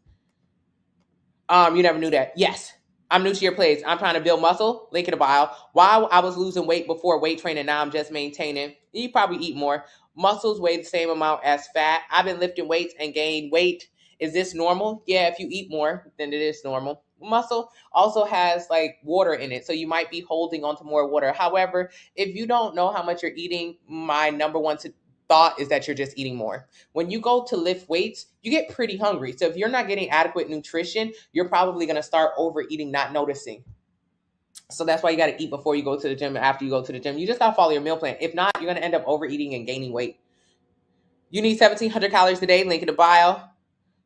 You never knew that. Yes. I'm new to your place. I'm trying to build muscle. Link in the bio. While I was losing weight before weight training, now I'm just maintaining. You probably eat more. Muscles weigh the same amount as fat. I've been lifting weights and gained weight. Is this normal? Yeah, if you eat more, then it is normal. Muscle also has like water in it, so you might be holding onto more water. However, if you don't know how much you're eating, my number one thought is that you're just eating more. When you go to lift weights, you get pretty hungry. So if you're not getting adequate nutrition, you're probably going to start overeating, not noticing. So that's why you got to eat before you go to the gym and after you go to the gym. You just got to follow your meal plan. If not, you're going to end up overeating and gaining weight. You need 1,700 calories a day. Link in the bio.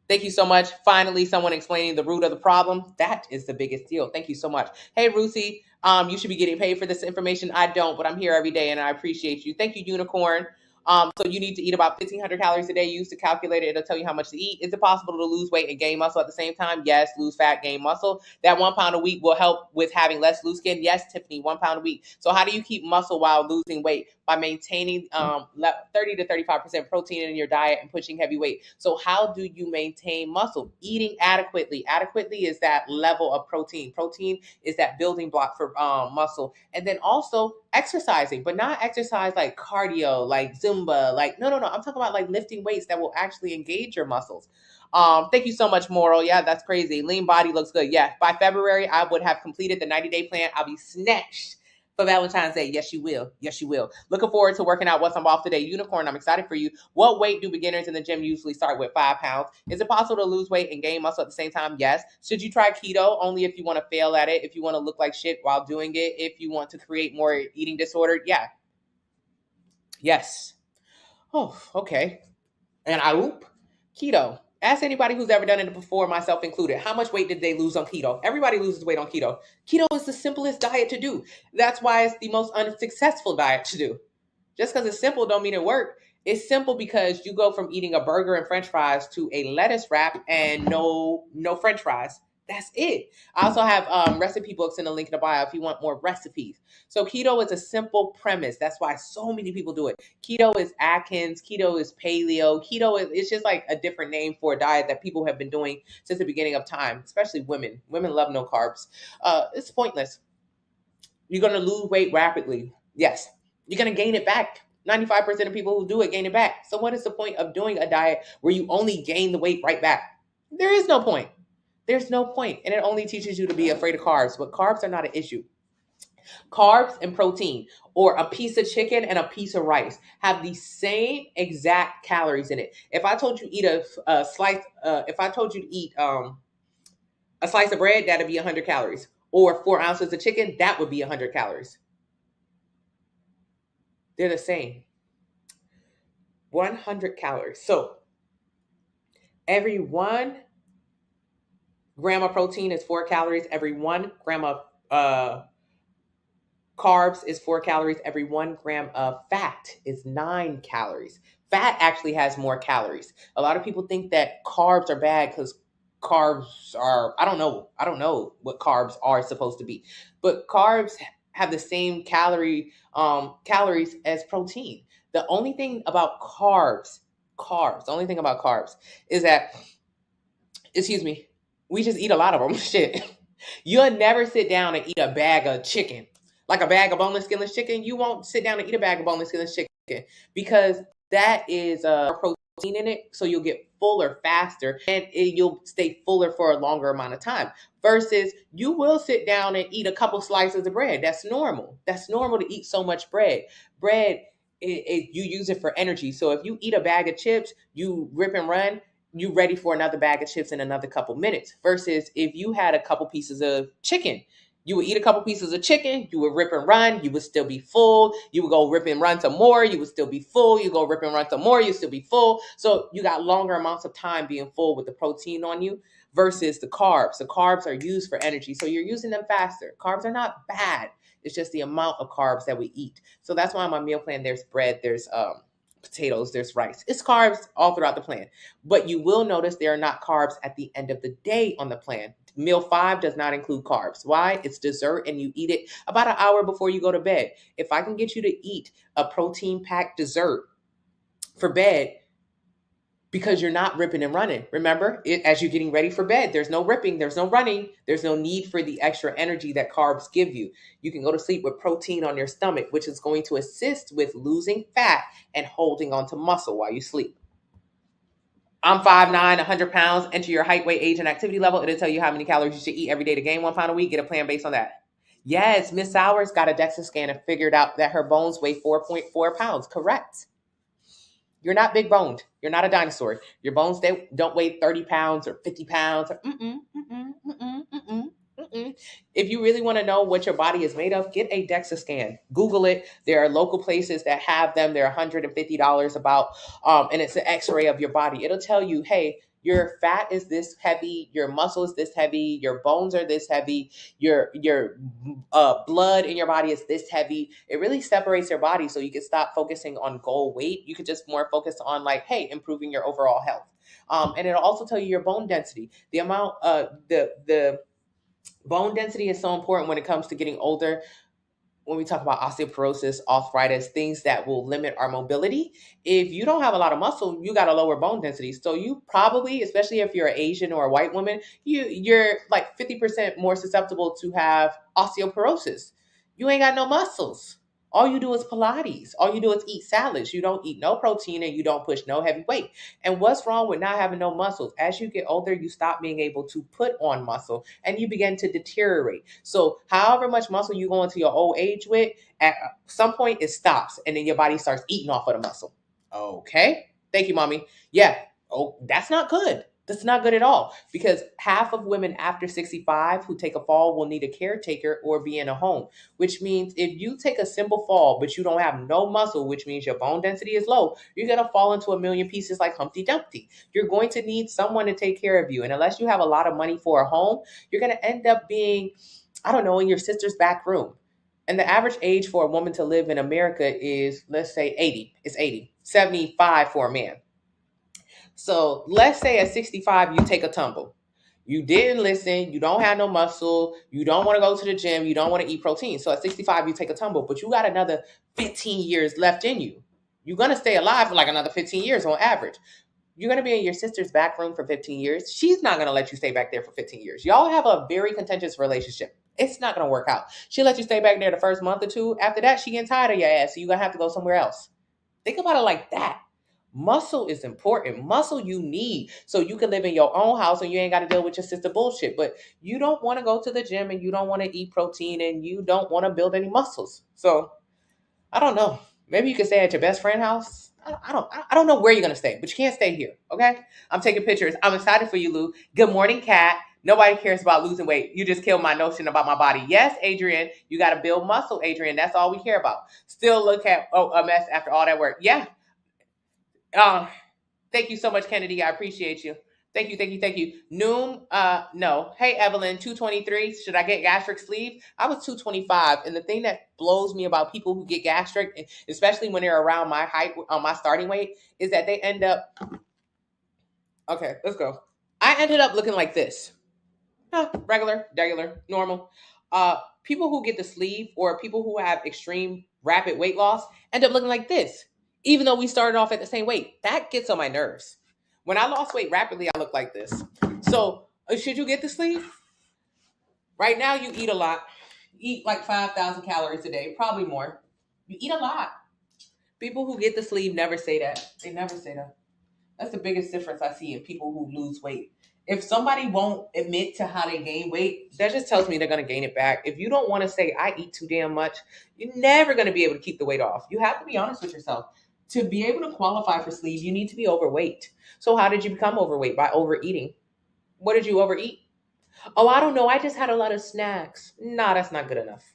Thank you so much. Finally, someone explaining the root of the problem. That is the biggest deal. Thank you so much. Hey, Rusi, you should be getting paid for this information. I don't, but I'm here every day and I appreciate you. Thank you, Unicorn. So you need to eat about 1,500 calories a day. Use the calculator. It'll tell you how much to eat. Is it possible to lose weight and gain muscle at the same time? Yes. Lose fat, gain muscle. That 1 pound a week will help with having less loose skin. Yes, Tiffany, 1 pound a week. So how do you keep muscle while losing weight? By maintaining 30 to 35% protein in your diet and pushing heavy weight. So how do you maintain muscle? Eating adequately. Adequately is that level of protein. Protein is that building block for muscle. And then also exercising, but not exercise like cardio, like Zumba, like no. I'm talking about like lifting weights that will actually engage your muscles. Thank you so much, Moral. Yeah, that's crazy. Lean body looks good. Yeah, by February, I would have completed the 90-day plan. I'll be snatched for Valentine's Day. Yes, you will. Yes, you will. Looking forward to working out once I'm off today. Unicorn, I'm excited for you. What weight do beginners in the gym usually start with? 5 pounds. Is it possible to lose weight and gain muscle at the same time? Yes. Should you try keto? Only if you want to fail at it, if you want to look like shit while doing it, if you want to create more eating disorder. Yeah. Yes. Oh, okay. And keto. Ask anybody who's ever done it before, myself included. How much weight did they lose on keto? Everybody loses weight on keto. Keto is the simplest diet to do. That's why it's the most unsuccessful diet to do. Just because it's simple don't mean it works. It's simple because you go from eating a burger and french fries to a lettuce wrap and no french fries. That's it. I also have recipe books in the link in the bio if you want more recipes. So keto is a simple premise. That's why so many people do it. Keto is Atkins. Keto is paleo. Keto is it's just like a different name for a diet that people have been doing since the beginning of time, especially women. Women love no carbs. It's pointless. You're going to lose weight rapidly. Yes. You're going to gain it back. 95% of people who do it gain it back. So what is the point of doing a diet where you only gain the weight right back? There is no point. There's no point. And it only teaches you to be afraid of carbs. But carbs are not an issue. Carbs and protein, or a piece of chicken and a piece of rice, have the same exact calories in it. If I told you to eat a slice, if I told you to eat a slice of bread, that'd be 100 calories. Or 4 ounces of chicken, that would be 100 calories. They're the same. 100 calories. So every 1 gram of protein is 4 calories. Every 1 gram of carbs is 4 calories. Every 1 gram of fat is 9 calories. Fat actually has more calories. A lot of people think that carbs are bad because carbs are, I don't know what carbs are supposed to be, but carbs have the same calories as protein. The only thing about carbs is that, we just eat a lot of them. Shit. You'll never sit down and eat a bag of chicken, like a bag of boneless, skinless chicken. You won't sit down and eat a bag of boneless, skinless chicken because that is protein in it. So you'll get fuller faster and you'll stay fuller for a longer amount of time. Versus you will sit down and eat a couple slices of bread. That's normal. That's normal to eat so much bread. Bread, you use it for energy. So if you eat a bag of chips, you rip and run, you ready for another bag of chips in another couple minutes. Versus if you had a couple pieces of chicken, you would eat a couple pieces of chicken, you would rip and run, you would still be full. You would go rip and run some more, you would still be full. You go rip and run some more, you still be full. So you got longer amounts of time being full with the protein on you versus the carbs. The carbs are used for energy, so you're using them faster. Carbs are not bad. It's just the amount of carbs that we eat. So that's why on my meal plan, there's bread, there's potatoes, there's rice. It's carbs all throughout the plan. But you will notice there are not carbs at the end of the day on the plan. Meal 5 does not include carbs. Why? It's dessert and you eat it about an hour before you go to bed. If I can get you to eat a protein-packed dessert for bed, because you're not ripping and running. Remember, as you're getting ready for bed, there's no ripping, there's no running, there's no need for the extra energy that carbs give you. You can go to sleep with protein on your stomach, which is going to assist with losing fat and holding onto muscle while you sleep. I'm 5'9", 100 pounds. Enter your height, weight, age, and activity level. It'll tell you how many calories you should eat every day to gain 1 pound a week. Get a plan based on that. Yes, Miss Sowers got a DEXA scan and figured out that her bones weigh 4.4 pounds. Correct. You're not big boned. You're not a dinosaur. Your bones, they don't weigh 30 pounds or 50 pounds. Or If you really want to know what your body is made of, get a DEXA scan. Google it. There are local places that have them. They're $150 about, and it's an x-ray of your body. It'll tell you, hey, your fat is this heavy, your muscle is this heavy, your bones are this heavy, your blood in your body is this heavy. It really separates your body, so you can stop focusing on goal weight. You could just more focus on like, hey, improving your overall health. And it'll also tell you your bone density, the amount, the bone density is so important when it comes to getting older. When we talk about osteoporosis, arthritis, things that will limit our mobility, if you don't have a lot of muscle, you got a lower bone density. So you probably, especially if you're an Asian or a white woman, you're like 50% more susceptible to have osteoporosis. You ain't got no muscles. All you do is Pilates. All you do is eat salads. You don't eat no protein and you don't push no heavy weight. And what's wrong with not having no muscles? As you get older, you stop being able to put on muscle and you begin to deteriorate. So however much muscle you go into your old age with, at some point it stops and then your body starts eating off of the muscle. Okay. Thank you, mommy. Yeah. Oh, that's not good. That's not good at all, because half of women after 65 who take a fall will need a caretaker or be in a home, which means if you take a simple fall, but you don't have no muscle, which means your bone density is low, you're going to fall into a million pieces like Humpty Dumpty. You're going to need someone to take care of you. And unless you have a lot of money for a home, you're going to end up being, I don't know, in your sister's back room. And the average age for a woman to live in America is, let's say 80. It's 80, 75 for a man. So let's say at 65, you take a tumble. You didn't listen. You don't have no muscle. You don't want to go to the gym. You don't want to eat protein. So at 65, you take a tumble, but you got another 15 years left in you. You're going to stay alive for like another 15 years on average. You're going to be in your sister's back room for 15 years. She's not going to let you stay back there for 15 years. Y'all have a very contentious relationship. It's not going to work out. She'll let you stay back there the first month or two. After that, she getting tired of your ass. So you're going to have to go somewhere else. Think about it like that. Muscle is important. Muscle you need so you can live in your own house and you ain't got to deal with your sister bullshit. But you don't want to go to the gym and you don't want to eat protein and you don't want to build any muscles. So I don't know. Maybe you can stay at your best friend's house. I don't know where you're gonna stay, but you can't stay here. Okay? I'm taking pictures. I'm excited for you, Lou. Good morning, Kat. Nobody cares about losing weight. You just killed my notion about my body. Yes, Adrian, you got to build muscle, Adrian. That's all we care about. Still look at a mess after all that work. Yeah. Thank you so much, Kennedy. I appreciate you. Thank you. Noom, no. Hey, Evelyn, 223. Should I get gastric sleeve? I was 225. And the thing that blows me about people who get gastric, especially when they're around my height, on my starting weight, is that they end up, okay, let's go. I ended up looking like this. Regular, normal. People who get the sleeve or people who have extreme rapid weight loss end up looking like this, even though we started off at the same weight. That gets on my nerves. When I lost weight rapidly, I look like this. So should you get the sleeve? Right now, you eat a lot. You eat like 5,000 calories a day, probably more. You eat a lot. People who get the sleeve never say that. They never say that. That's the biggest difference I see in people who lose weight. If somebody won't admit to how they gain weight, that just tells me they're going to gain it back. If you don't want to say, I eat too damn much, you're never going to be able to keep the weight off. You have to be honest with yourself. To be able to qualify for sleeve, you need to be overweight. So how did you become overweight? By overeating. What did you overeat? Oh, I don't know. I just had a lot of snacks. Nah, that's not good enough.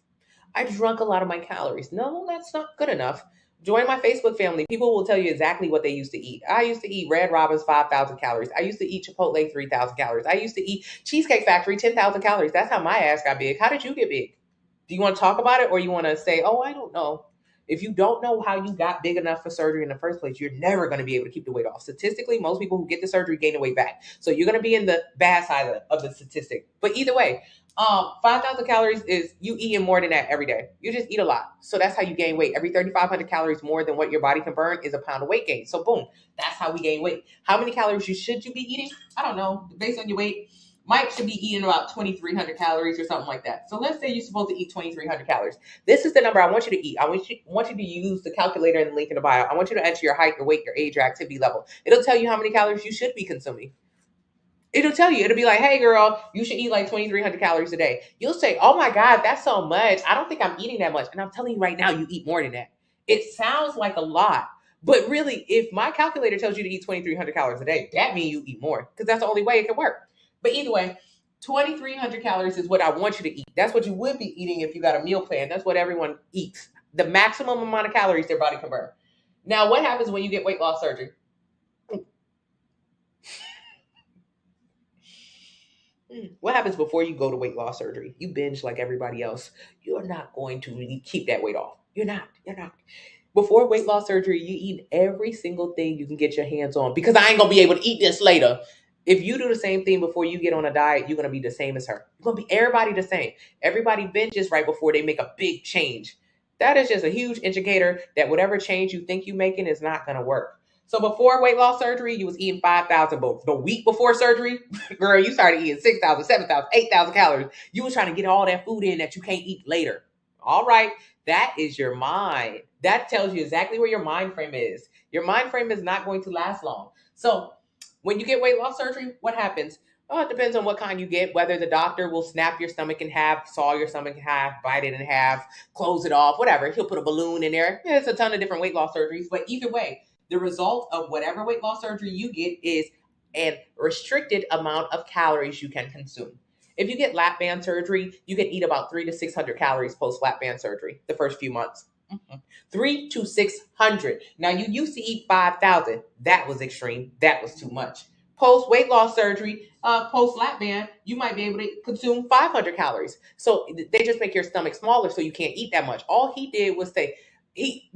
I drank a lot of my calories. No, that's not good enough. Join my Facebook family. People will tell you exactly what they used to eat. I used to eat Red Robin's 5,000 calories. I used to eat Chipotle 3,000 calories. I used to eat Cheesecake Factory 10,000 calories. That's how my ass got big. How did you get big? Do you want to talk about it or you want to say, oh, I don't know? If you don't know how you got big enough for surgery in the first place, you're never going to be able to keep the weight off. Statistically, most people who get the surgery gain the weight back. So you're going to be in the bad side of the statistic. But either way, 5,000 calories is you eating more than that every day. You just eat a lot. So that's how you gain weight. Every 3,500 calories more than what your body can burn is a pound of weight gain. So boom, that's how we gain weight. How many calories should you be eating? I don't know. Based on your weight, Mike should be eating about 2,300 calories or something like that. So let's say you're supposed to eat 2,300 calories. This is the number I want you to eat. I want you to use the calculator in the link in the bio. I want you to enter your height, your weight, your age, your activity level. It'll tell you how many calories you should be consuming. It'll tell you. It'll be like, hey, girl, you should eat like 2,300 calories a day. You'll say, oh my God, that's so much. I don't think I'm eating that much. And I'm telling you right now, you eat more than that. It sounds like a lot. But really, if my calculator tells you to eat 2,300 calories a day, that means you eat more because that's the only way it can work. But either way, 2,300 calories is what I want you to eat. That's what you would be eating if you got a meal plan. That's what everyone eats. The maximum amount of calories their body can burn. Now, what happens when you get weight loss surgery? What happens before you go to weight loss surgery? You binge like everybody else. You're not going to really keep that weight off. You're not. Before weight loss surgery, you eat every single thing you can get your hands on because I ain't going to be able to eat this later. If you do the same thing before you get on a diet, you're going to be the same as her. You're going to be everybody the same. Everybody binges right before they make a big change. That is just a huge indicator that whatever change you think you're making is not going to work. So before weight loss surgery, you was eating 5,000, but the week before surgery, girl, you started eating 6,000, 7,000, 8,000 calories. You was trying to get all that food in that you can't eat later. All right, that is your mind. That tells you exactly where your mind frame is. Your mind frame is not going to last long. So when you get weight loss surgery, what happens? Oh, it depends on what kind you get, whether the doctor will snap your stomach in half, saw your stomach in half, bite it in half, close it off, whatever. He'll put a balloon in there. Yeah, it's a ton of different weight loss surgeries, but either way, the result of whatever weight loss surgery you get is a restricted amount of calories you can consume. If you get lap band surgery, you can eat about 300 to 600 calories post lap band surgery the first few months. 300 to 600. Now, you used to eat 5,000. That was extreme. That was too much. Post weight loss surgery, post lap band, you might be able to consume 500 calories. So they just make your stomach smaller so you can't eat that much. All he did was say, he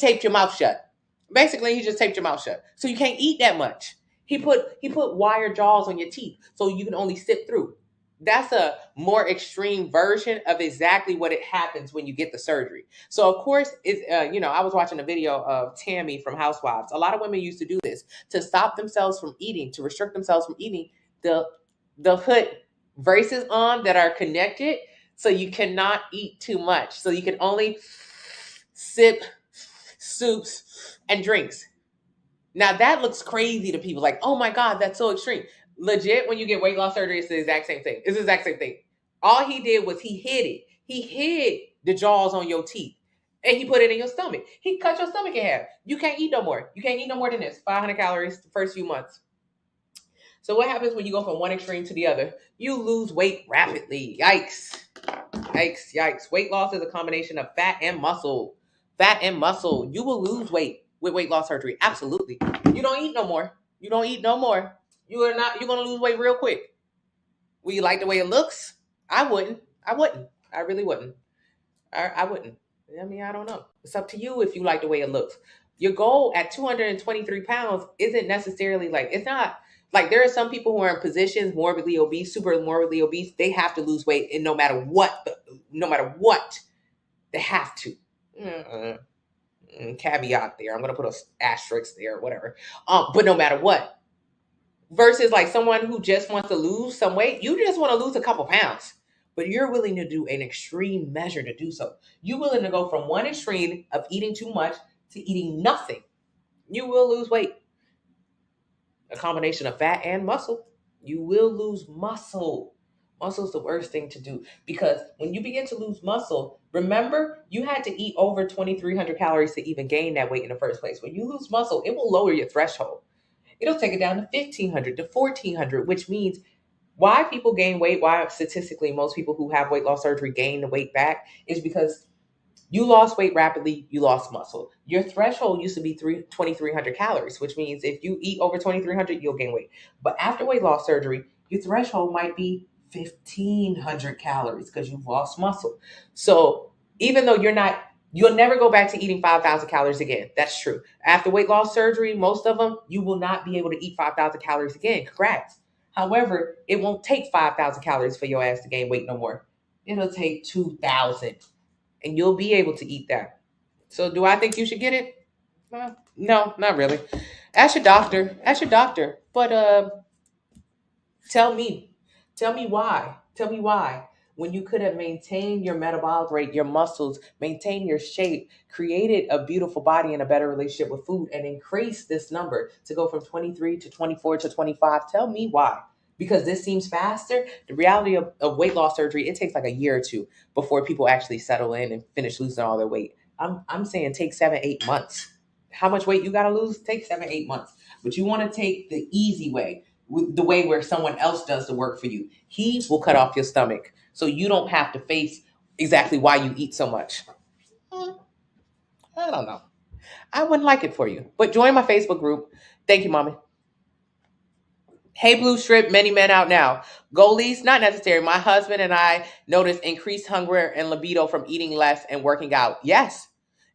taped your mouth shut. Basically, he just taped your mouth shut. So you can't eat that much. He put wire jaws on your teeth so you can only sip through. That's a more extreme version of exactly what it happens when you get the surgery. So of course, I was watching a video of Tammy from Housewives. A lot of women used to do this to stop themselves from eating, to restrict themselves from eating. They'll put braces on that are connected so you cannot eat too much. So you can only sip soups and drinks. Now that looks crazy to people, like, oh my God, that's so extreme. Legit, when you get weight loss surgery, it's the exact same thing. It's the exact same thing. All he did was he hid it. He hid the jaws on your teeth and he put it in your stomach. He cut your stomach in half. You can't eat no more. You can't eat no more than this. 500 calories the first few months. So what happens when you go from one extreme to the other? You lose weight rapidly. Yikes. Yikes, yikes. Weight loss is a combination of fat and muscle. Fat and muscle. You will lose weight with weight loss surgery. Absolutely. You don't eat no more. You don't eat no more. You're going to lose weight real quick. Will you like the way it looks? I wouldn't. I really wouldn't. I wouldn't. I mean, I don't know. It's up to you if you like the way it looks. Your goal at 223 pounds isn't necessarily it's not like there are some people who are in positions morbidly obese, super morbidly obese. They have to lose weight, and no matter what, they have to. Caveat there. I'm going to put an asterisk there, whatever. But no matter what. Versus like someone who just wants to lose some weight. You just want to lose a couple pounds, but you're willing to do an extreme measure to do so. You're willing to go from one extreme of eating too much to eating nothing. You will lose weight. A combination of fat and muscle. You will lose muscle. Muscle is the worst thing to do because when you begin to lose muscle, remember, you had to eat over 2,300 calories to even gain that weight in the first place. When you lose muscle, it will lower your threshold. It'll take it down to 1,500 to 1,400, which means why people gain weight, why statistically most people who have weight loss surgery gain the weight back is because you lost weight rapidly, you lost muscle. Your threshold used to be 2,300 calories, which means if you eat over 2,300, you'll gain weight. But after weight loss surgery, your threshold might be 1,500 calories because you've lost muscle. So even though you'll never go back to eating 5,000 calories again. That's true. After weight loss surgery, most of them, you will not be able to eat 5,000 calories again. Correct. However, it won't take 5,000 calories for your ass to gain weight no more. It'll take 2,000, and you'll be able to eat that. So do I think you should get it? No, not really. Ask your doctor. Ask your doctor. But tell me. Tell me why. Tell me why. When you could have maintained your metabolic rate, your muscles, maintained your shape, created a beautiful body and a better relationship with food, and increased this number to go from 23 to 24 to 25. Tell me why. Because this seems faster. The reality of weight loss surgery, it takes like a year or two before people actually settle in and finish losing all their weight. I'm saying take 7-8 months. How much weight you got to lose? Take 7-8 months. But you want to take the easy way, the way where someone else does the work for you. He will cut off your stomach so you don't have to face exactly why you eat so much. I don't know. I wouldn't like it for you. But join my Facebook group. Thank you, mommy. Hey, Blue Strip, many men out now. Goalies, not necessary. My husband and I noticed increased hunger and libido from eating less and working out. Yes.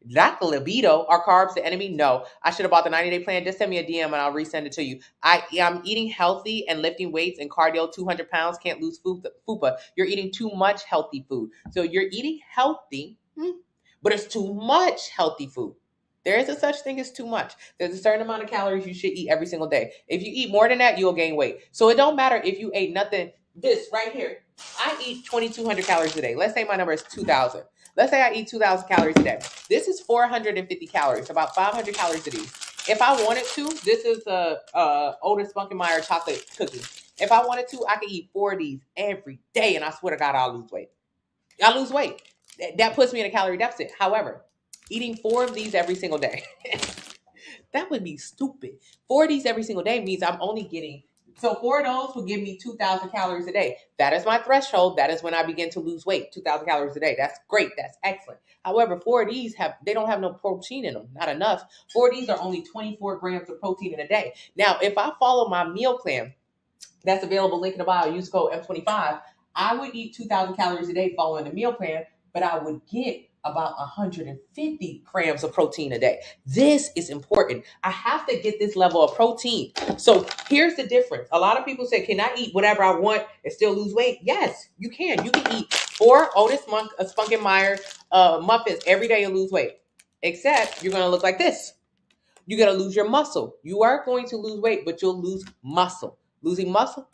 Not the libido. Are carbs the enemy? No. I should have bought the 90-day plan. Just send me a DM and I'll resend it to you. I'm eating healthy and lifting weights and cardio, 200 pounds. Can't lose fupa. You're eating too much healthy food. So you're eating healthy, but it's too much healthy food. There is a such thing as too much. There's a certain amount of calories you should eat every single day. If you eat more than that, you'll gain weight. So it don't matter if you ate nothing. This right here, I eat 2,200 calories a day. Let's say my number is 2,000. Let's say I eat 2,000 calories a day. This is 450 calories, about 500 calories a day. If I wanted to, this is a Otis Spunkenmeyer chocolate cookie. If I wanted to, I could eat 4 of these every day, and I swear to God, I'll lose weight. I'll lose weight. That puts me in a calorie deficit. However, eating 4 of these every single day, that would be stupid. 4 of these every single day means I'm only getting, so 4 of those will give me 2,000 calories a day. That is my threshold. That is when I begin to lose weight, 2,000 calories a day. That's great. That's excellent. However, 4 of these they don't have no protein in them, not enough. 4 of these are only 24 grams of protein in a day. Now, if I follow my meal plan, that's available, link in the bio, use code M25, I would eat 2,000 calories a day following the meal plan, but I would get about 150 grams of protein a day. This is important. I have to get this level of protein. So here's the difference. A lot of people say, can I eat whatever I want and still lose weight? Yes, you can. You can eat 4 Otis Spunkenmeyer muffins every day and lose weight. Except you're going to look like this. You're going to lose your muscle. You are going to lose weight, but you'll lose muscle. Losing muscle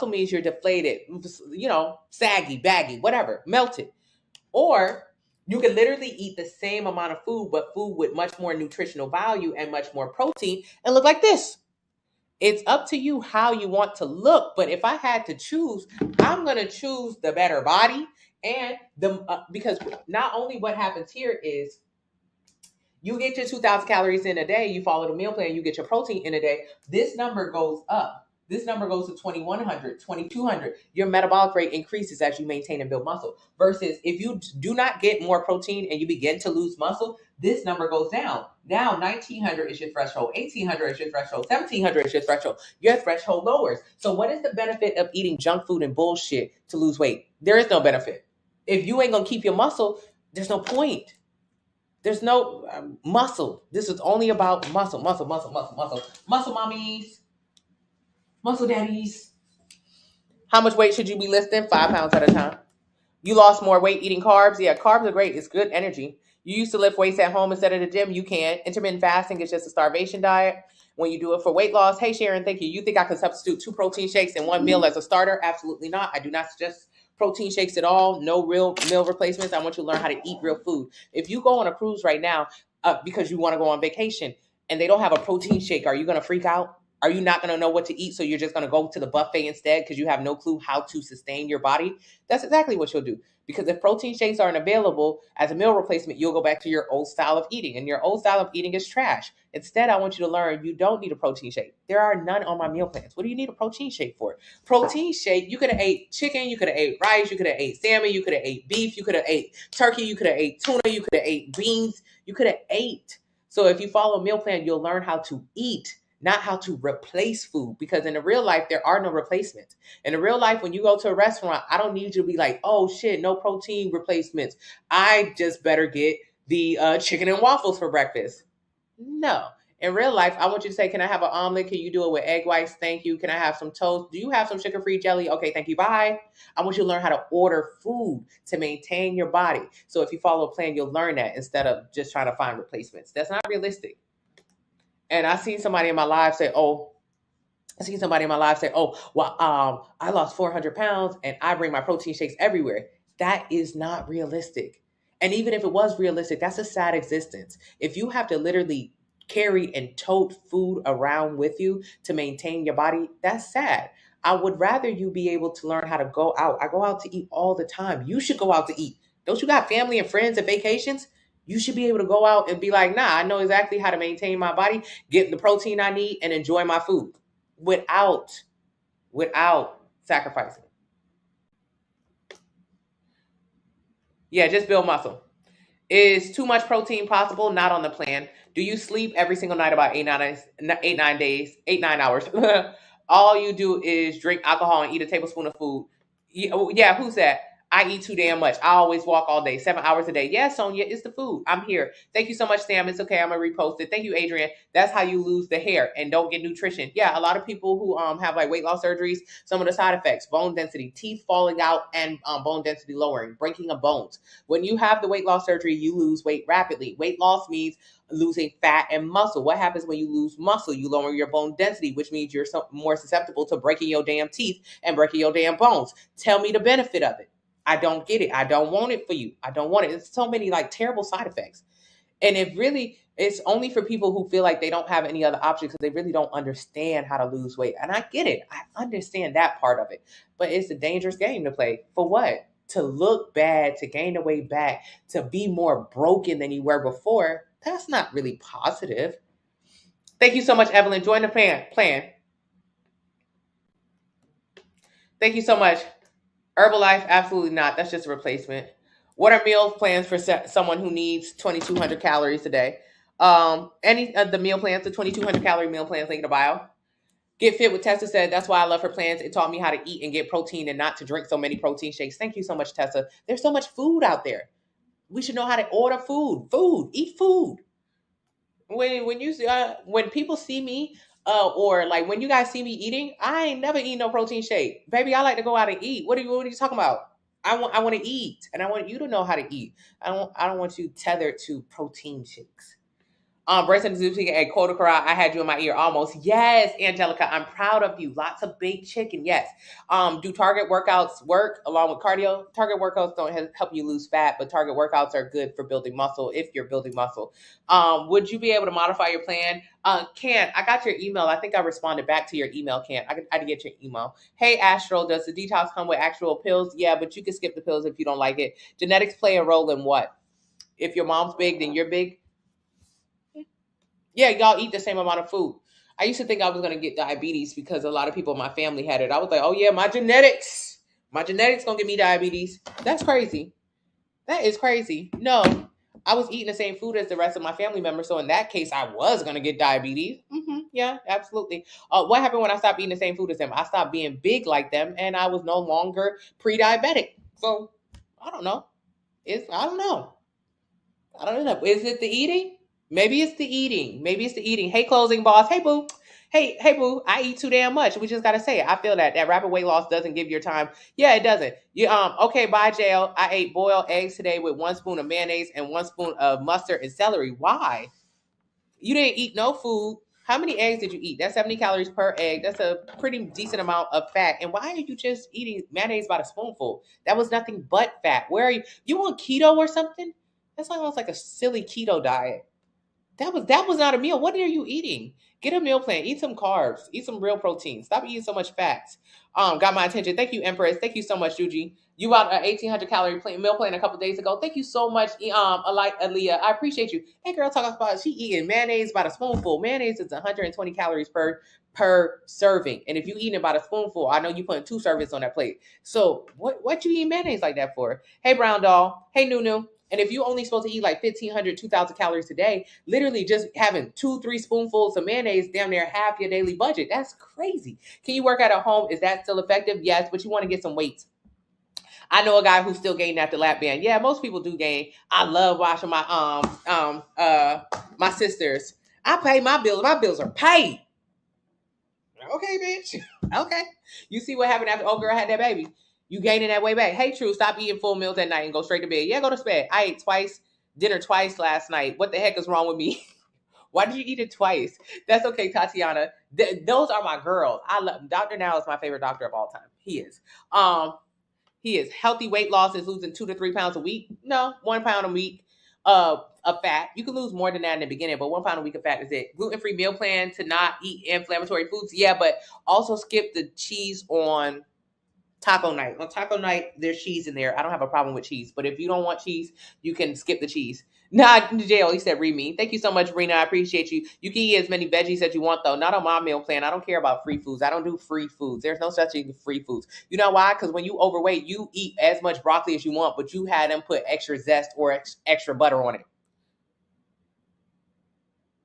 means you're deflated, saggy, baggy, whatever, melted. Or you can literally eat the same amount of food, but food with much more nutritional value and much more protein and look like this. It's up to you how you want to look. But if I had to choose, I'm going to choose the better body. And because not only what happens here is you get your 2,000 calories in a day, you follow the meal plan, you get your protein in a day. This number goes up. This number goes to 2,100, 2,200. Your metabolic rate increases as you maintain and build muscle. Versus if you do not get more protein and you begin to lose muscle, this number goes down. Now 1,900 is your threshold, 1,800 is your threshold, 1,700 is your threshold. Your threshold lowers. So what is the benefit of eating junk food and bullshit to lose weight? There is no benefit. If you ain't going to keep your muscle, there's no point. There's no muscle. This is only about muscle, muscle, muscle, muscle, muscle. Muscle mommies. Muscle daddies. How much weight should you be lifting? 5 pounds at a time. You lost more weight eating carbs? Yeah, carbs are great. It's good energy. You used to lift weights at home instead of the gym? You can. Intermittent fasting is just a starvation diet. When you do it for weight loss, hey Sharon, thank you. You think I could substitute 2 protein shakes in 1 meal as a starter? Absolutely not. I do not suggest protein shakes at all. No real meal replacements. I want you to learn how to eat real food. If you go on a cruise right now because you want to go on vacation and they don't have a protein shake, are you going to freak out? Are you not going to know what to eat, so you're just going to go to the buffet instead because you have no clue how to sustain your body? That's exactly what you'll do. Because if protein shakes aren't available as a meal replacement, you'll go back to your old style of eating. And your old style of eating is trash. Instead, I want you to learn you don't need a protein shake. There are none on my meal plans. What do you need a protein shake for? Protein shake, you could have ate chicken, you could have ate rice, you could have ate salmon, you could have ate beef, you could have ate turkey, you could have ate tuna, you could have ate beans, you could have ate. So if you follow a meal plan, you'll learn how to eat, not how to replace food, because in the real life, there are no replacements. In the real life, when you go to a restaurant, I don't need you to be like, oh shit, no protein replacements. I just better get the chicken and waffles for breakfast. No. In real life, I want you to say, can I have an omelet? Can you do it with egg whites? Thank you. Can I have some toast? Do you have some sugar-free jelly? Okay, thank you. Bye. I want you to learn how to order food to maintain your body. So if you follow a plan, you'll learn that instead of just trying to find replacements. That's not realistic. And I seen somebody in my life say, oh, well, I lost 400 pounds and I bring my protein shakes everywhere. That is not realistic. And even if it was realistic, that's a sad existence. If you have to literally carry and tote food around with you to maintain your body, that's sad. I would rather you be able to learn how to go out. I go out to eat all the time. You should go out to eat. Don't you got family and friends and vacations? You should be able to go out and be like, nah, I know exactly how to maintain my body, get the protein I need, and enjoy my food without sacrificing. Yeah, just build muscle. Is too much protein possible? Not on the plan. Do you sleep every single night about 8-9 hours? All you do is drink alcohol and eat a tablespoon of food. Yeah, who's that? I eat too damn much. I always walk all day, 7 hours a day. Yeah, Sonia, it's the food. I'm here. Thank you so much, Sam. It's okay. I'm gonna repost it. Thank you, Adrian. That's how you lose the hair and don't get nutrition. Yeah, a lot of people who have like weight loss surgeries, some of the side effects: bone density, teeth falling out, and bone density lowering, breaking of bones. When you have the weight loss surgery, you lose weight rapidly. Weight loss means losing fat and muscle. What happens when you lose muscle? You lower your bone density, which means you're more susceptible to breaking your damn teeth and breaking your damn bones. Tell me the benefit of it. I don't get it. I don't want it for you. I don't want it. It's so many like terrible side effects. And it really, it's only for people who feel like they don't have any other option because they really don't understand how to lose weight. And I get it. I understand that part of it. But it's a dangerous game to play. For what? To look bad, to gain the weight back, to be more broken than you were before. That's not really positive. Thank you so much, Evelyn. Join the plan. Thank you so much. Herbalife, absolutely not. That's just a replacement. What are meal plans for someone who needs 2,200 calories a day? Any of the meal plans, the 2,200 calorie meal plans, link in the bio. Get Fit with Tessa said, that's why I love her plans. It taught me how to eat and get protein and not to drink so many protein shakes. Thank you so much, Tessa. There's so much food out there. We should know how to order food. Eat food. When people see me, or like when you guys see me eating, I ain't never eat no protein shake, baby. I like to go out and eat. What are you talking about? I want to eat, and I want you to know how to eat. I don't want you tethered to protein shakes. Bryson Zuzi at Coda Corral, I had you in my ear almost. Yes, Angelica, I'm proud of you. Lots of big chicken. Yes. Do target workouts work along with cardio? Target workouts don't help you lose fat, but target workouts are good for building muscle if you're building muscle. Would you be able to modify your plan? Can I got your email? I think I responded back to your email. Can I didn't get your email? Hey, Astral, does the detox come with actual pills? Yeah, but you can skip the pills if you don't like it. Genetics play a role in what? If your mom's big, then you're big. Yeah, y'all eat the same amount of food. I used to think I was going to get diabetes because a lot of people in my family had it. I was like, oh yeah, my genetics going to give me diabetes. That's crazy. That is crazy. No, I was eating the same food as the rest of my family members. So in that case, I was going to get diabetes. Yeah, absolutely. What happened when I stopped eating the same food as them? I stopped being big like them and I was no longer pre-diabetic. So I don't know. I don't know. Is it the eating? Maybe it's the eating. Hey, closing boss. Hey, boo. Hey, boo. I eat too damn much. We just gotta say it. I feel that rapid weight loss doesn't give your time. Yeah, it doesn't. Okay, bye, jail. I ate boiled eggs today with 1 spoon of mayonnaise and 1 spoon of mustard and celery. Why? You didn't eat no food. How many eggs did you eat? That's 70 calories per egg. That's a pretty decent amount of fat. And why are you just eating mayonnaise by the spoonful? That was nothing but fat. Where are you? You on keto or something? That's almost like a silly keto diet. That was not a meal. What are you eating? Get a meal plan. Eat some carbs. Eat some real protein. Stop eating so much fats. Got my attention. Thank you, Empress. Thank you so much, Juji. You bought an 1,800 calorie meal plan a couple days ago. Thank you so much, Aaliyah. I appreciate you. Hey, girl, talking about she eating mayonnaise by the spoonful. Mayonnaise is 120 calories per serving, and if you eating about a spoonful, I know you putting 2 servings on that plate. So what you eat mayonnaise like that for? Hey, brown doll. Hey, Nunu. And if you only supposed to eat like 1,500, 2,000 calories a day, literally just having 2-3 spoonfuls of mayonnaise damn near half your daily budget. That's crazy. Can you work out at home? Is that still effective? Yes, but you want to get some weights. I know a guy who's still gaining after lap band. Yeah, most people do gain. I love watching my my sisters I pay my bills. My bills are paid. Okay, bitch. Okay. You see what happened after old girl had that baby? You gaining that way back. Hey, True, stop eating full meals at night and go straight to bed. Yeah, go to bed. I ate dinner twice last night. What the heck is wrong with me? Why did you eat it twice? That's okay, Tatiana. Those are my girls. I love Dr. Now is my favorite doctor of all time. He is. He is. Healthy weight loss is losing 2 to 3 pounds a week. No, 1 pound a week of fat. You can lose more than that in the beginning, but 1 pound a week of fat is it. Gluten-free meal plan to not eat inflammatory foods. Yeah, but also skip the cheese on taco night. On taco night, there's cheese in there. I don't have a problem with cheese, but if you don't want cheese, you can skip the cheese. Not jail. He said, read me. Thank you so much, Rena. I appreciate you. You can eat as many veggies as you want, though. Not on my meal plan. I don't care about free foods. I don't do free foods. There's no such thing as free foods. You know why? Because when you overweight, you eat as much broccoli as you want, but you had them put extra zest or extra butter on it.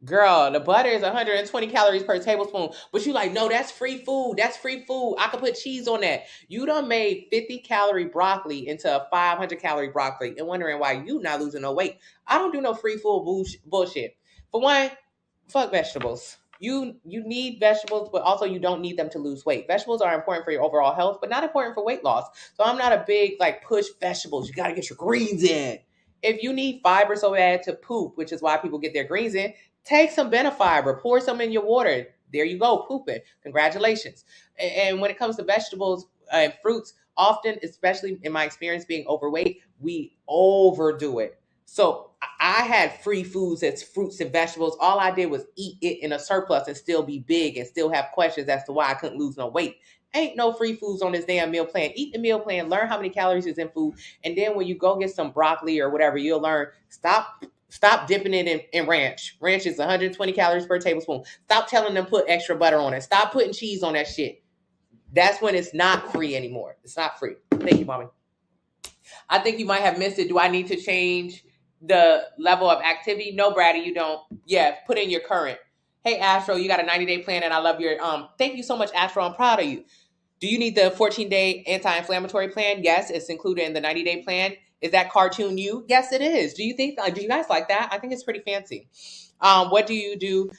Girl, the butter is 120 calories per tablespoon. But you like, no, that's free food. That's free food. I could put cheese on that. You done made 50 calorie broccoli into a 500 calorie broccoli and wondering why you not losing no weight. I don't do no free food bullshit. For one, fuck vegetables. You need vegetables, but also you don't need them to lose weight. Vegetables are important for your overall health, but not important for weight loss. So I'm not a big like push vegetables. You got to get your greens in. If you need fiber so bad to poop, which is why people get their greens in, take some Benefiber, pour some in your water. There you go, pooping. Congratulations. And when it comes to vegetables and fruits, often, especially in my experience being overweight, we overdo it. So I had free foods as fruits and vegetables. All I did was eat it in a surplus and still be big and still have questions as to why I couldn't lose no weight. Ain't no free foods on this damn meal plan. Eat the meal plan, learn how many calories is in food, and then when you go get some broccoli or whatever, you'll learn, stop dipping it in ranch. Ranch is 120 calories per tablespoon. Stop telling them put extra butter on it. Stop putting cheese on that shit. That's when it's not free anymore. It's not free. Thank you, mommy. I think you might have missed it. Do I need to change the level of activity? No, Brady, you don't. Yeah, put in your current. Hey, Astro, you got a 90-day plan, and I love your thank you so much, Astro. I'm proud of you. Do you need the 14-day anti-inflammatory plan? Yes, it's included in the 90-day plan. Is that cartoon you? Yes, it is. Do you guys like that? I think it's pretty fancy. What do you do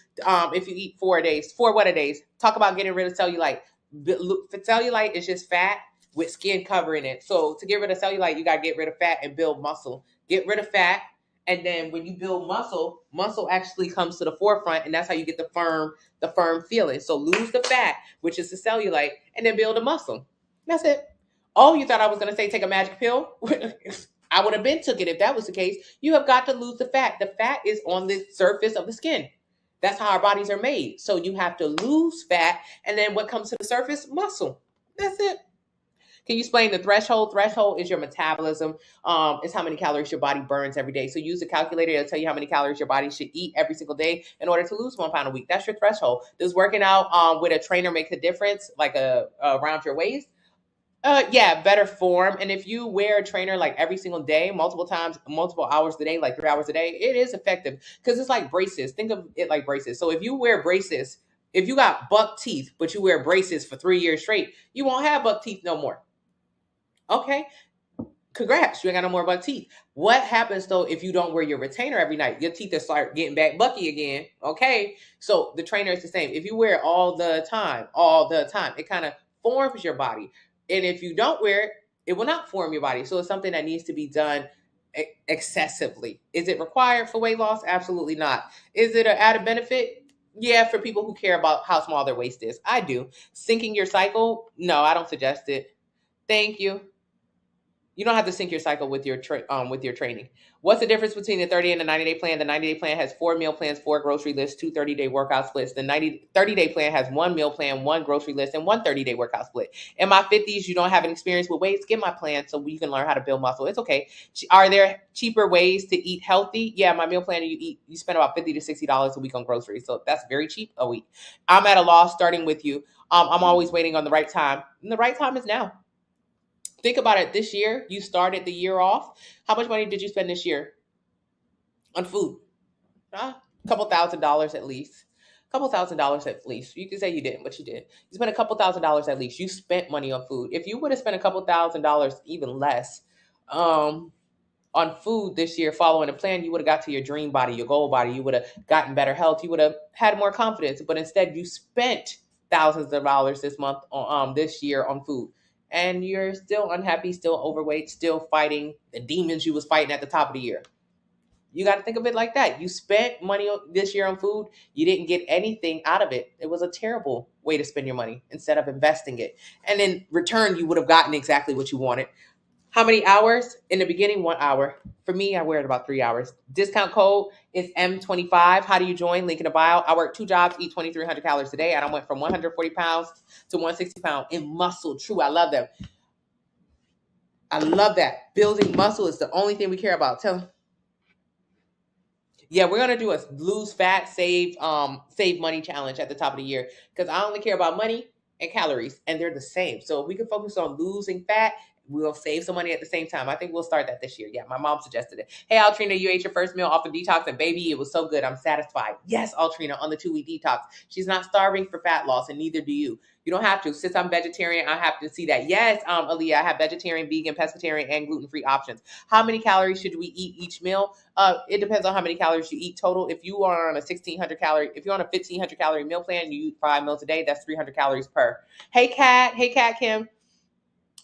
if you eat 4 days? 4 what a days? Talk about getting rid of cellulite. Cellulite is just fat with skin covering it. So to get rid of cellulite, you got to get rid of fat and build muscle. Get rid of fat. And then when you build muscle actually comes to the forefront, and that's how you get the firm feeling. So lose the fat, which is the cellulite, and then build a muscle. That's it. Oh, you thought I was going to say take a magic pill? I would have been took it if that was the case. You have got to lose the fat. The fat is on the surface of the skin. That's how our bodies are made. So you have to lose fat, and then what comes to the surface? Muscle. That's it. Can you explain the threshold? Threshold is your metabolism. It's how many calories your body burns every day. So use a calculator. It'll tell you how many calories your body should eat every single day in order to lose 1 pound a week. That's your threshold. Does working out with a trainer make a difference, like around your waist? Yeah, better form. And if you wear a trainer like every single day, multiple hours a day, like 3 hours a day, it is effective because it's like braces. Think of it like braces. So if you wear braces, if you got buck teeth, but you wear braces for 3 years straight, you won't have buck teeth no more. Okay, congrats, you ain't got no more buck teeth. What happens though if you don't wear your retainer every night? Your teeth will start getting back bucky again. Okay, so the trainer is the same. If you wear it all the time, it kind of forms your body. And if you don't wear it, it will not form your body. So it's something that needs to be done excessively. Is it required for weight loss? Absolutely not. Is it an added benefit? Yeah, for people who care about how small their waist is. I do. Syncing your cycle? No, I don't suggest it. Thank you. You don't have to sync your cycle with your training. What's the difference between the 30 and the 90-day plan? The 90-day plan has 4 meal plans, 4 grocery lists, 2 30-day workout splits. The 30-day plan has 1 meal plan, 1 grocery list, and 1 30-day workout split. In my 50s, you don't have an experience with weights, get my plan so you can learn how to build muscle. It's okay. Are there cheaper ways to eat healthy? Yeah, my meal plan, you spend about $50 to $60 a week on groceries. So that's very cheap a week. I'm at a loss starting with you. I'm always waiting on the right time. And the right time is now. Think about it. This year, you started the year off. How much money did you spend this year on food? A couple $1,000 at least. $2,000 at least. You can say you didn't, but you did. You spent $2,000 at least. You spent money on food. If you would have spent $2,000, even less, on food this year following a plan, you would have got to your dream body, your goal body. You would have gotten better health. You would have had more confidence. But instead, you spent thousands of dollars this month on this year on food. And you're still unhappy, still overweight, still fighting the demons you was fighting at the top of the year. You got to think of it like that. You spent money this year on food. You didn't get anything out of it. It was a terrible way to spend your money instead of investing it. And in return, you would have gotten exactly what you wanted. How many hours? In the beginning, 1 hour. For me, I wear it about 3 hours. Discount code is M25. How do you join? Link in the bio. I work 2 jobs, eat 2,300 calories a day, and I went from 140 pounds to 160 pounds in muscle. True, I love them. I love that. Building muscle is the only thing we care about. Tell them. Yeah, we're gonna do a lose fat, save money challenge at the top of the year because I only care about money and calories, and they're the same. So if we can focus on losing fat, we'll save some money at the same time. I think we'll start that this year. Yeah, my mom suggested it. Hey, Altrina, you ate your first meal off of detox, and baby, it was so good. I'm satisfied. Yes, Altrina, on the 2-week detox. She's not starving for fat loss, and neither do you. You don't have to. Since I'm vegetarian, I have to see that. Yes, Aaliyah, I have vegetarian, vegan, pescatarian, and gluten-free options. How many calories should we eat each meal? It depends on how many calories you eat total. If you are on a 1,600 calorie, if you're on a 1,500 calorie meal plan, you eat 5 meals a day. That's 300 calories per. Hey, Kat. Hey, Kat Kim.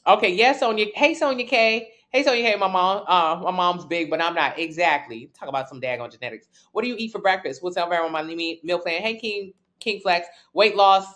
Okay, yes, Sonia. Hey, Sonia K. Hey, Sonia K. My mom's big, but I'm not. Exactly. Talk about some daggone genetics. What do you eat for breakfast? What's over on my meal plan? Hey, King Flex. Weight loss?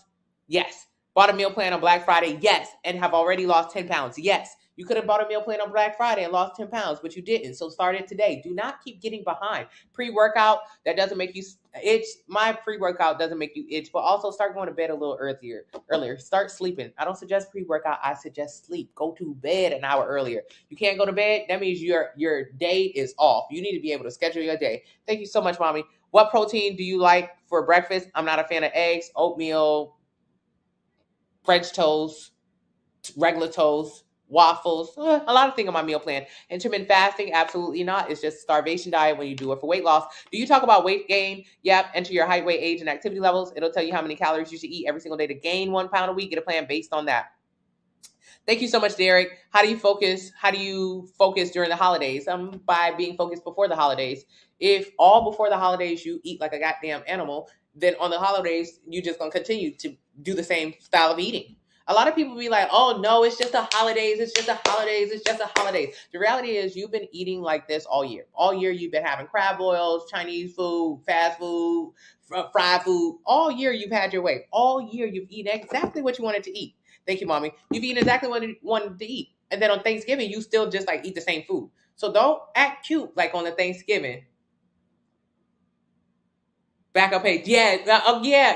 Yes. Bought a meal plan on Black Friday? Yes. And have already lost 10 pounds? Yes. You could have bought a meal plan on Black Friday and lost 10 pounds, but you didn't. So start it today. Do not keep getting behind. Pre-workout, that doesn't make you itch. My pre-workout doesn't make you itch, but also start going to bed a little earlier. Start sleeping. I don't suggest pre-workout. I suggest sleep. Go to bed an hour earlier. You can't go to bed. That means your day is off. You need to be able to schedule your day. Thank you so much, Mommy. What protein do you like for breakfast? I'm not a fan of eggs, oatmeal, French toast, regular toast, waffles, a lot of things on my meal plan. Intermittent fasting, absolutely not. It's just starvation diet when you do it for weight loss. Do you talk about weight gain? Yep. Enter your height, weight, age, and activity levels. It'll tell you how many calories you should eat every single day to gain 1 pound a week. Get a plan based on that. Thank you so much, Derek. How do you focus? How do you focus during the holidays? By being focused before the holidays. If all before the holidays you eat like a goddamn animal, then on the holidays you just gonna continue to do the same style of eating. A lot of people be like, oh no, it's just the holidays, it's just the holidays, it's just the holidays. The reality is you've been eating like this all year. All year you've been having crab boils, Chinese food, fast food, fried food. All year you've had your way. All year you've eaten exactly what you wanted to eat. Thank you, Mommy. You've eaten exactly what you wanted to eat. And then on Thanksgiving, you still just like eat the same food. So don't act cute like on the Thanksgiving. Backup page. Yeah,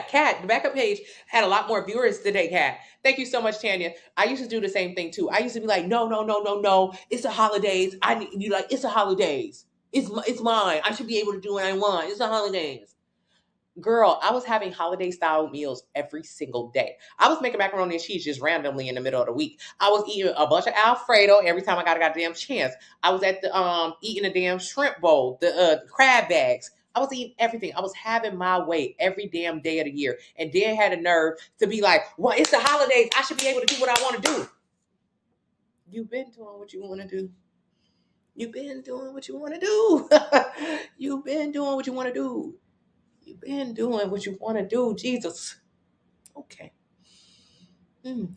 Kat. The backup page had a lot more viewers today, Kat. Thank you so much, Tanya. I used to do the same thing too. I used to be like, no. It's the holidays. I need you like, it's the holidays. It's mine. I should be able to do what I want. It's the holidays. Girl, I was having holiday style meals every single day. I was making macaroni and cheese just randomly in the middle of the week. I was eating a bunch of Alfredo every time I got a goddamn chance. I was at the eating a damn shrimp bowl, the crab bags. I was eating everything. I was having my way every damn day of the year. And then had a nerve to be like, well, it's the holidays. I should be able to do what I want to do. You've been doing what you want to do. You've been doing what you want to do. You've been doing what you want to do. You've been doing what you want to do. Jesus. Okay.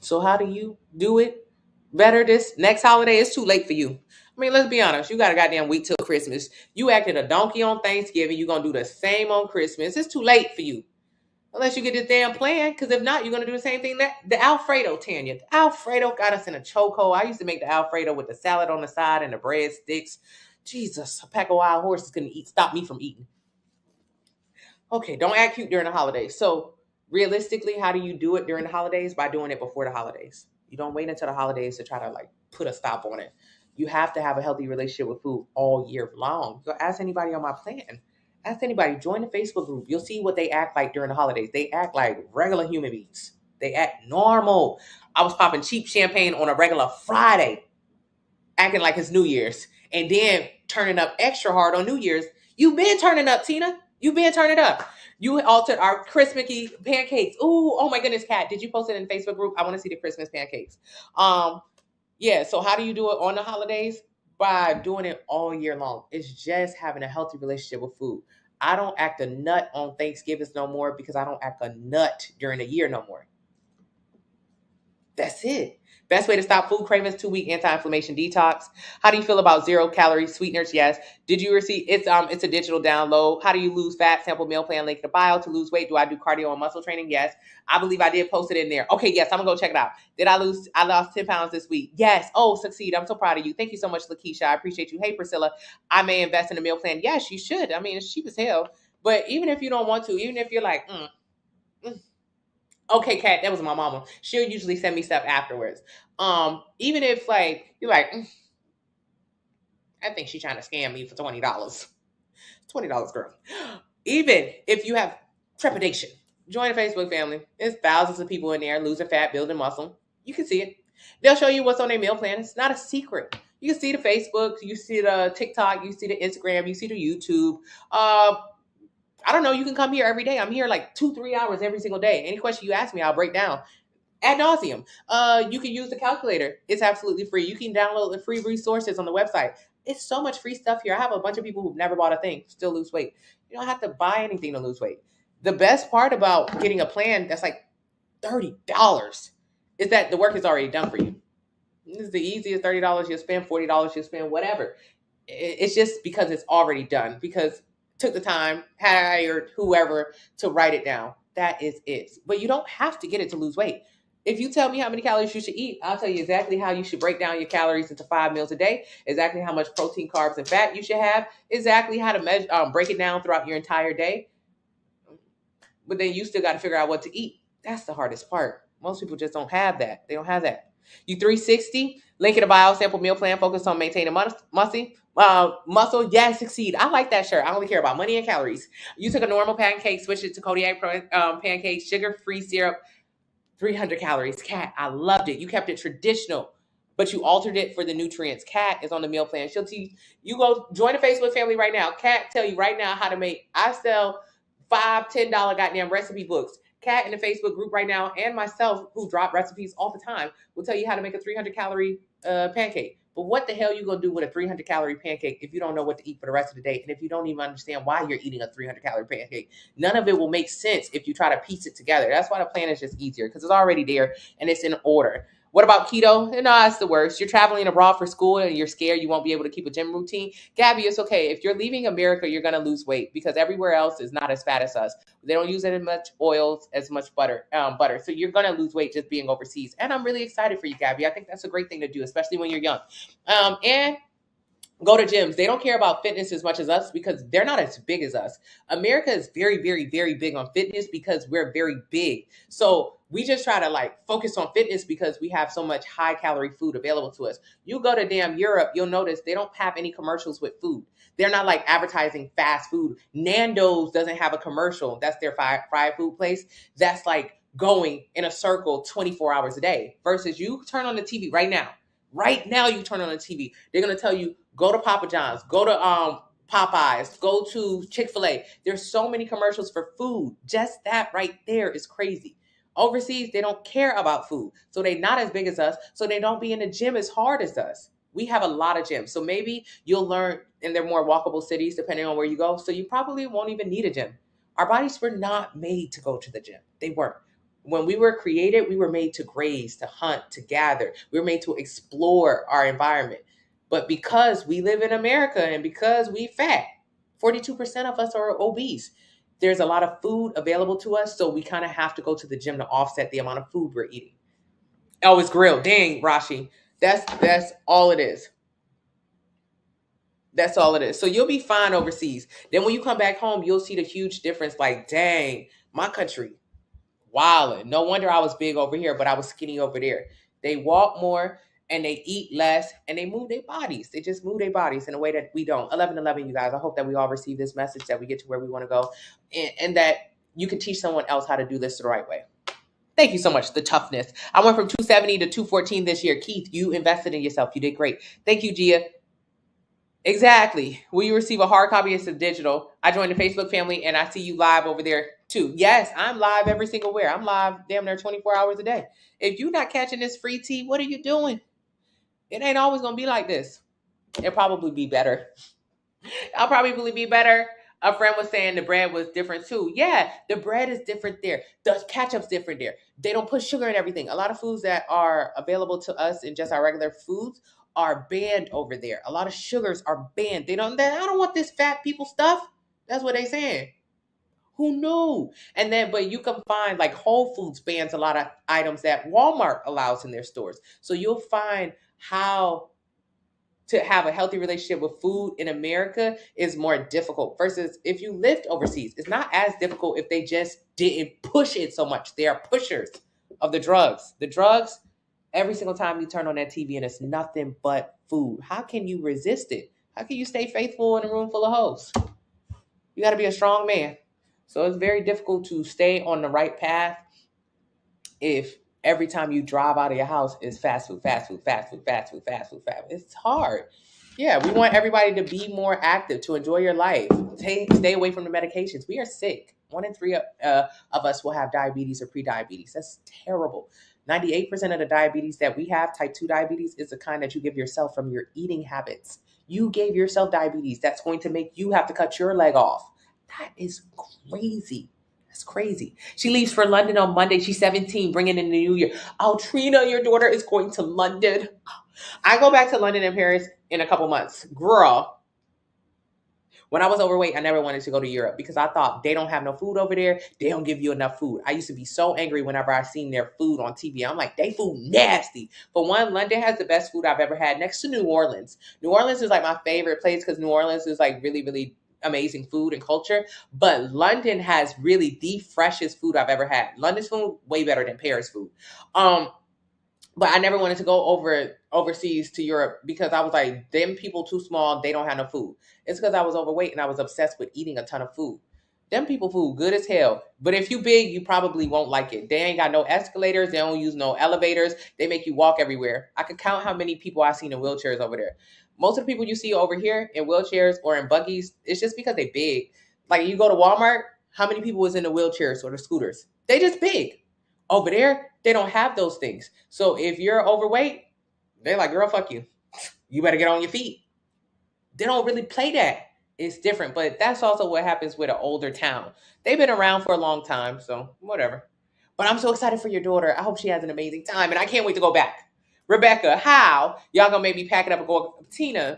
So how do you do it better this next holiday? It's too late for you. I mean, let's be honest. You got a goddamn week till Christmas. You acted a donkey on Thanksgiving. You're going to do the same on Christmas. It's too late for you. Unless you get this damn plan. Because if not, you're going to do the same thing. The Alfredo, Tanya. The Alfredo got us in a chokehold. I used to make the Alfredo with the salad on the side and the breadsticks. Jesus, a pack of wild horses couldn't stop me from eating. Okay, don't act cute during the holidays. So realistically, how do you do it during the holidays? By doing it before the holidays. You don't wait until the holidays to try to like put a stop on it. You have to have a healthy relationship with food all year long. So ask anybody on my plan. Ask anybody. Join the Facebook group. You'll see what they act like during the holidays. They act like regular human beings. They act normal. I was popping cheap champagne on a regular Friday, acting like it's New Year's, and then turning up extra hard on New Year's. You've been turning up, Tina. You've been turning up. You altered our Christmas pancakes. Ooh, oh my goodness, Kat. Did you post it in the Facebook group? I want to see the Christmas pancakes. Yeah, so how do you do it on the holidays? by doing it all year long. It's just having a healthy relationship with food. I don't act a nut on Thanksgivings no more because I don't act a nut during the year no more. That's it. Best way to stop food cravings: 2-week anti-inflammation detox. How do you feel about 0-calorie sweeteners? Yes. Did you receive it's a digital download. How do you lose fat? Sample meal plan link in the bio. To lose weight, do I do cardio and muscle training? Yes. I believe I did post it in there. Okay, yes, I'm gonna go check it out. I lost 10 pounds this week. Yes. Oh, succeed. I'm so proud of you. Thank you so much, Lakeisha. I appreciate you. Hey, Priscilla, I may invest in a meal plan. Yes, you should. I mean, it's cheap as hell. But even if you don't want to, even if you're like, okay, Kat, that was my mama. She'll usually send me stuff afterwards. Even if like you're like, I think she's trying to scam me for $20. $20, girl. Even if you have trepidation, join the Facebook family. There's thousands of people in there losing fat, building muscle. You can see it. They'll show you what's on their meal plan. It's not a secret. You can see the Facebook, you see the TikTok, you see the Instagram, you see the YouTube. I don't know. You can come here every day. I'm here like 2-3 hours every single day. Any question you ask me, I'll break down ad nauseum. You can use the calculator. It's absolutely free. You can download the free resources on the website. It's so much free stuff here. I have a bunch of people who've never bought a thing, still lose weight. You don't have to buy anything to lose weight. The best part about getting a plan that's like $30 is that the work is already done for you. This is the easiest $30 you'll spend, $40 you'll spend, whatever. It's just because it's already done, because took the time, hired whoever to write it down. That is it. But you don't have to get it to lose weight. If you tell me how many calories you should eat, I'll tell you exactly how you should break down your calories into 5 meals a day, exactly how much protein, carbs, and fat you should have, exactly how to measure, break it down throughout your entire day. But then you still got to figure out what to eat. That's the hardest part. Most people just don't have that. They don't have that. You 360, link in the bio, sample meal plan, focus on maintaining muscle. Yes, succeed. I like that shirt. I only care about money and calories. You took a normal pancake, switched it to Kodiak pancake, sugar-free syrup, 300 calories. Kat, I loved it. You kept it traditional, but you altered it for the nutrients. Kat is on the meal plan. She'll teach you. Go join the Facebook family right now. Kat tell you right now how to make. I sell $5, $10 goddamn recipe books. Kat in the Facebook group right now, and myself, who drop recipes all the time, will tell you how to make a 300 calorie pancake. But what the hell you gonna do with a 300 calorie pancake if you don't know what to eat for the rest of the day, and if you don't even understand why you're eating a 300 calorie pancake? None of it will make sense if you try to piece it together. That's why the plan is just easier, because it's already there and it's in order. What about keto? No, that's the worst. You're traveling abroad for school and you're scared you won't be able to keep a gym routine. Gabby, it's okay. If you're leaving America, you're going to lose weight because everywhere else is not as fat as us. They don't use as much oils, as much butter. So you're going to lose weight just being overseas. And I'm really excited for you, Gabby. I think that's a great thing to do, especially when you're young. And go to gyms. They don't care about fitness as much as us because they're not as big as us. America is very, very, very big on fitness because we're very big. So we just try to like focus on fitness because we have so much high calorie food available to us. You go to damn Europe, you'll notice they don't have any commercials with food. They're not like advertising fast food. Nando's doesn't have a commercial. That's their fried food place. That's like going in a circle 24 hours a day versus you turn on the TV right now. Right now, you turn on the TV. They're going to tell you, go to Papa John's, go to Popeyes, go to Chick-fil-A. There's so many commercials for food. Just that right there is crazy. Overseas, they don't care about food. So they're not as big as us. So they don't be in the gym as hard as us. We have a lot of gyms. So maybe you'll learn, and they're more walkable cities depending on where you go. So you probably won't even need a gym. Our bodies were not made to go to the gym. They weren't. When we were created, we were made to graze, to hunt, to gather. We were made to explore our environment. But because we live in America and because we fat, 42% of us are obese. There's a lot of food available to us, so we kind of have to go to the gym to offset the amount of food we're eating. Oh, it's grilled. Dang, Rashi. That's all it is. That's all it is. So you'll be fine overseas. Then when you come back home, you'll see the huge difference. Like, dang, my country, wildin'. No wonder I was big over here, but I was skinny over there. They walk more and they eat less and they move their bodies. They just move their bodies in a way that we don't. 11-11, you guys. I hope that we all receive this message, that we get to where we want to go, and that you can teach someone else how to do this the right way. Thank you so much. The toughness. I went from 270 to 214 this year. Keith, you invested in yourself. You did great. Thank you, Gia. Exactly. Will you receive a hard copy? It's a digital. I joined the Facebook family and I see you live over there too. Yes, I'm live every single where. I'm live damn near 24 hours a day. If you're not catching this free tea, what are you doing? It ain't always going to be like this. It'll probably be better. I'll probably be better. A friend was saying the bread was different too. Yeah, the bread is different there. The ketchup's different there. They don't put sugar in everything. A lot of foods that are available to us in just our regular foods are banned over there. A lot of sugars are banned. I don't want this fat people stuff. That's what they saying. Who knew? And then, but you can find like Whole Foods bans a lot of items that Walmart allows in their stores. So you'll find how to have a healthy relationship with food in America is more difficult versus if you lived overseas. It's not as difficult if they just didn't push it so much. They are pushers of the drugs. The drugs, every single time you turn on that TV and it's nothing but food. How can you resist it? How can you stay faithful in a room full of hoes? You got to be a strong man. So it's very difficult to stay on the right path if every time you drive out of your house is fast food, fast food, fast food, fast food, fast food, fast food. It's hard. Yeah, we want everybody to be more active, to enjoy your life. Stay away from the medications. We are sick. 1 in 3 of us will have diabetes or pre-diabetes. That's terrible. 98% of the diabetes that we have, type 2 diabetes, is the kind that you give yourself from your eating habits. You gave yourself diabetes. That's going to make you have to cut your leg off. That is crazy. That's crazy. She leaves for London on Monday. She's 17, bringing in the new year. Oh, Trina, your daughter is going to London. I go back to London and Paris in a couple months. Girl, when I was overweight, I never wanted to go to Europe because I thought they don't have no food over there. They don't give you enough food. I used to be so angry whenever I seen their food on TV. I'm like, they food nasty. For one, London has the best food I've ever had next to New Orleans. New Orleans is like my favorite place because New Orleans is like really, really amazing food and culture. But London has really the freshest food I've ever had. London's food way better than Paris food. But I never wanted to go overseas to Europe because I was like, them people too small, they don't have no food. It's because I was overweight and I was obsessed with eating a ton of food. Them people food good as hell. But if you big, you probably won't like it. They ain't got no escalators, they don't use no elevators, they make you walk everywhere. I could count how many people I've seen in wheelchairs over there. Most of the people you see over here in wheelchairs or in buggies, it's just because they big. Like you go to Walmart, how many people is in the wheelchairs or the scooters? They just big. Over there, they don't have those things. So if you're overweight, they're like, girl, fuck you. You better get on your feet. They don't really play that. It's different. But that's also what happens with an older town. They've been around for a long time, so whatever. But I'm so excited for your daughter. I hope she has an amazing time. And I can't wait to go back. Rebecca, how? Y'all gonna maybe pack it up and go. Tina,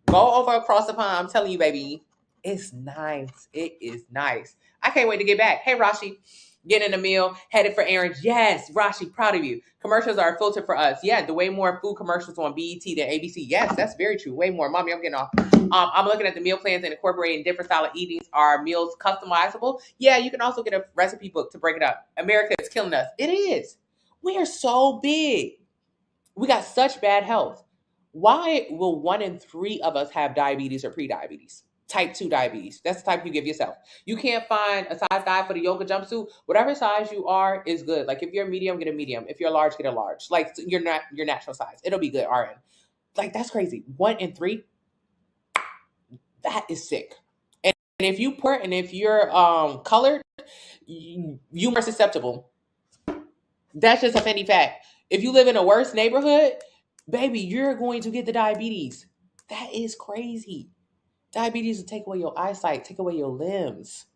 go over across the pond. I'm telling you, baby, it's nice. It is nice. I can't wait to get back. Hey, Rashi, getting a meal, headed for errands. Yes, Rashi, proud of you. Commercials are filtered for us. Yeah, the way more food commercials on BET than ABC. Yes, that's very true. Way more. Mommy, I'm getting off. I'm looking at the meal plans and incorporating different style of eatings. Are meals customizable? Yeah, you can also get a recipe book to break it up. America is killing us. It is. We are so big. We got such bad health. Why will 1 in 3 of us have diabetes or pre-diabetes? Type 2 diabetes. That's the type you give yourself. You can't find a size guide for the yoga jumpsuit. Whatever size you are is good. Like if you're medium, get a medium. If you're large, get a large. Like you're not your natural size. It'll be good, RN. Like that's crazy. 1 in 3, that is sick. And if you poor and if you're colored, you more susceptible. That's just a funny fact. If you live in a worse neighborhood, baby, you're going to get the diabetes. That is crazy. Diabetes will take away your eyesight, take away your limbs.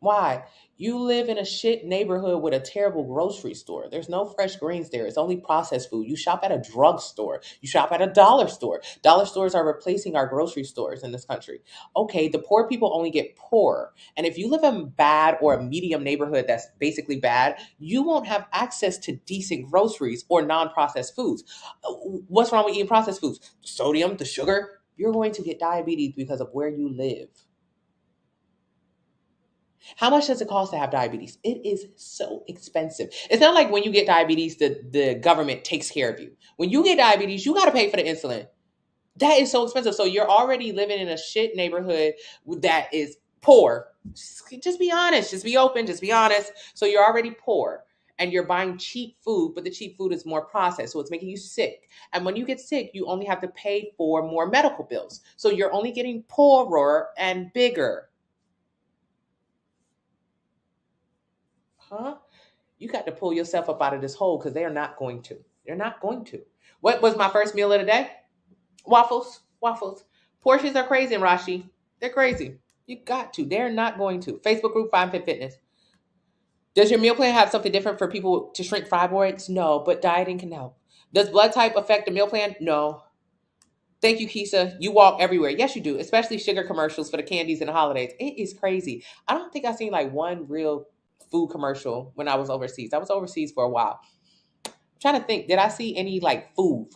Why? You live in a shit neighborhood with a terrible grocery store. There's no fresh greens there. It's only processed food. You shop at a drugstore. You shop at a dollar store. Dollar stores are replacing our grocery stores in this country. Okay, the poor people only get poorer. And if you live in a bad or a medium neighborhood that's basically bad, you won't have access to decent groceries or non-processed foods. What's wrong with eating processed foods? Sodium, the sugar. You're going to get diabetes because of where you live. How much does it cost to have diabetes? It is so expensive. It's not like when you get diabetes, the government takes care of you. When you get diabetes, you got to pay for the insulin. That is so expensive. So you're already living in a shit neighborhood that is poor. Just be honest. Just be open. Just be honest. So you're already poor and you're buying cheap food, but the cheap food is more processed. So it's making you sick. And when you get sick, you only have to pay for more medical bills. So you're only getting poorer and bigger. Huh? You got to pull yourself up out of this hole because they are not going to. They're not going to. What was my first meal of the day? Waffles. Waffles. Portions are crazy, Rashi. They're crazy. You got to. They're not going to. Facebook group, Fine Fit Fitness. Does your meal plan have something different for people to shrink fibroids? No, but dieting can help. Does blood type affect the meal plan? No. Thank you, Kisa. You walk everywhere. Yes, you do, especially sugar commercials for the candies and the holidays. It is crazy. I don't think I've seen like one real food commercial when I was overseas. I was overseas for a while. Trying to think, did I see any like food?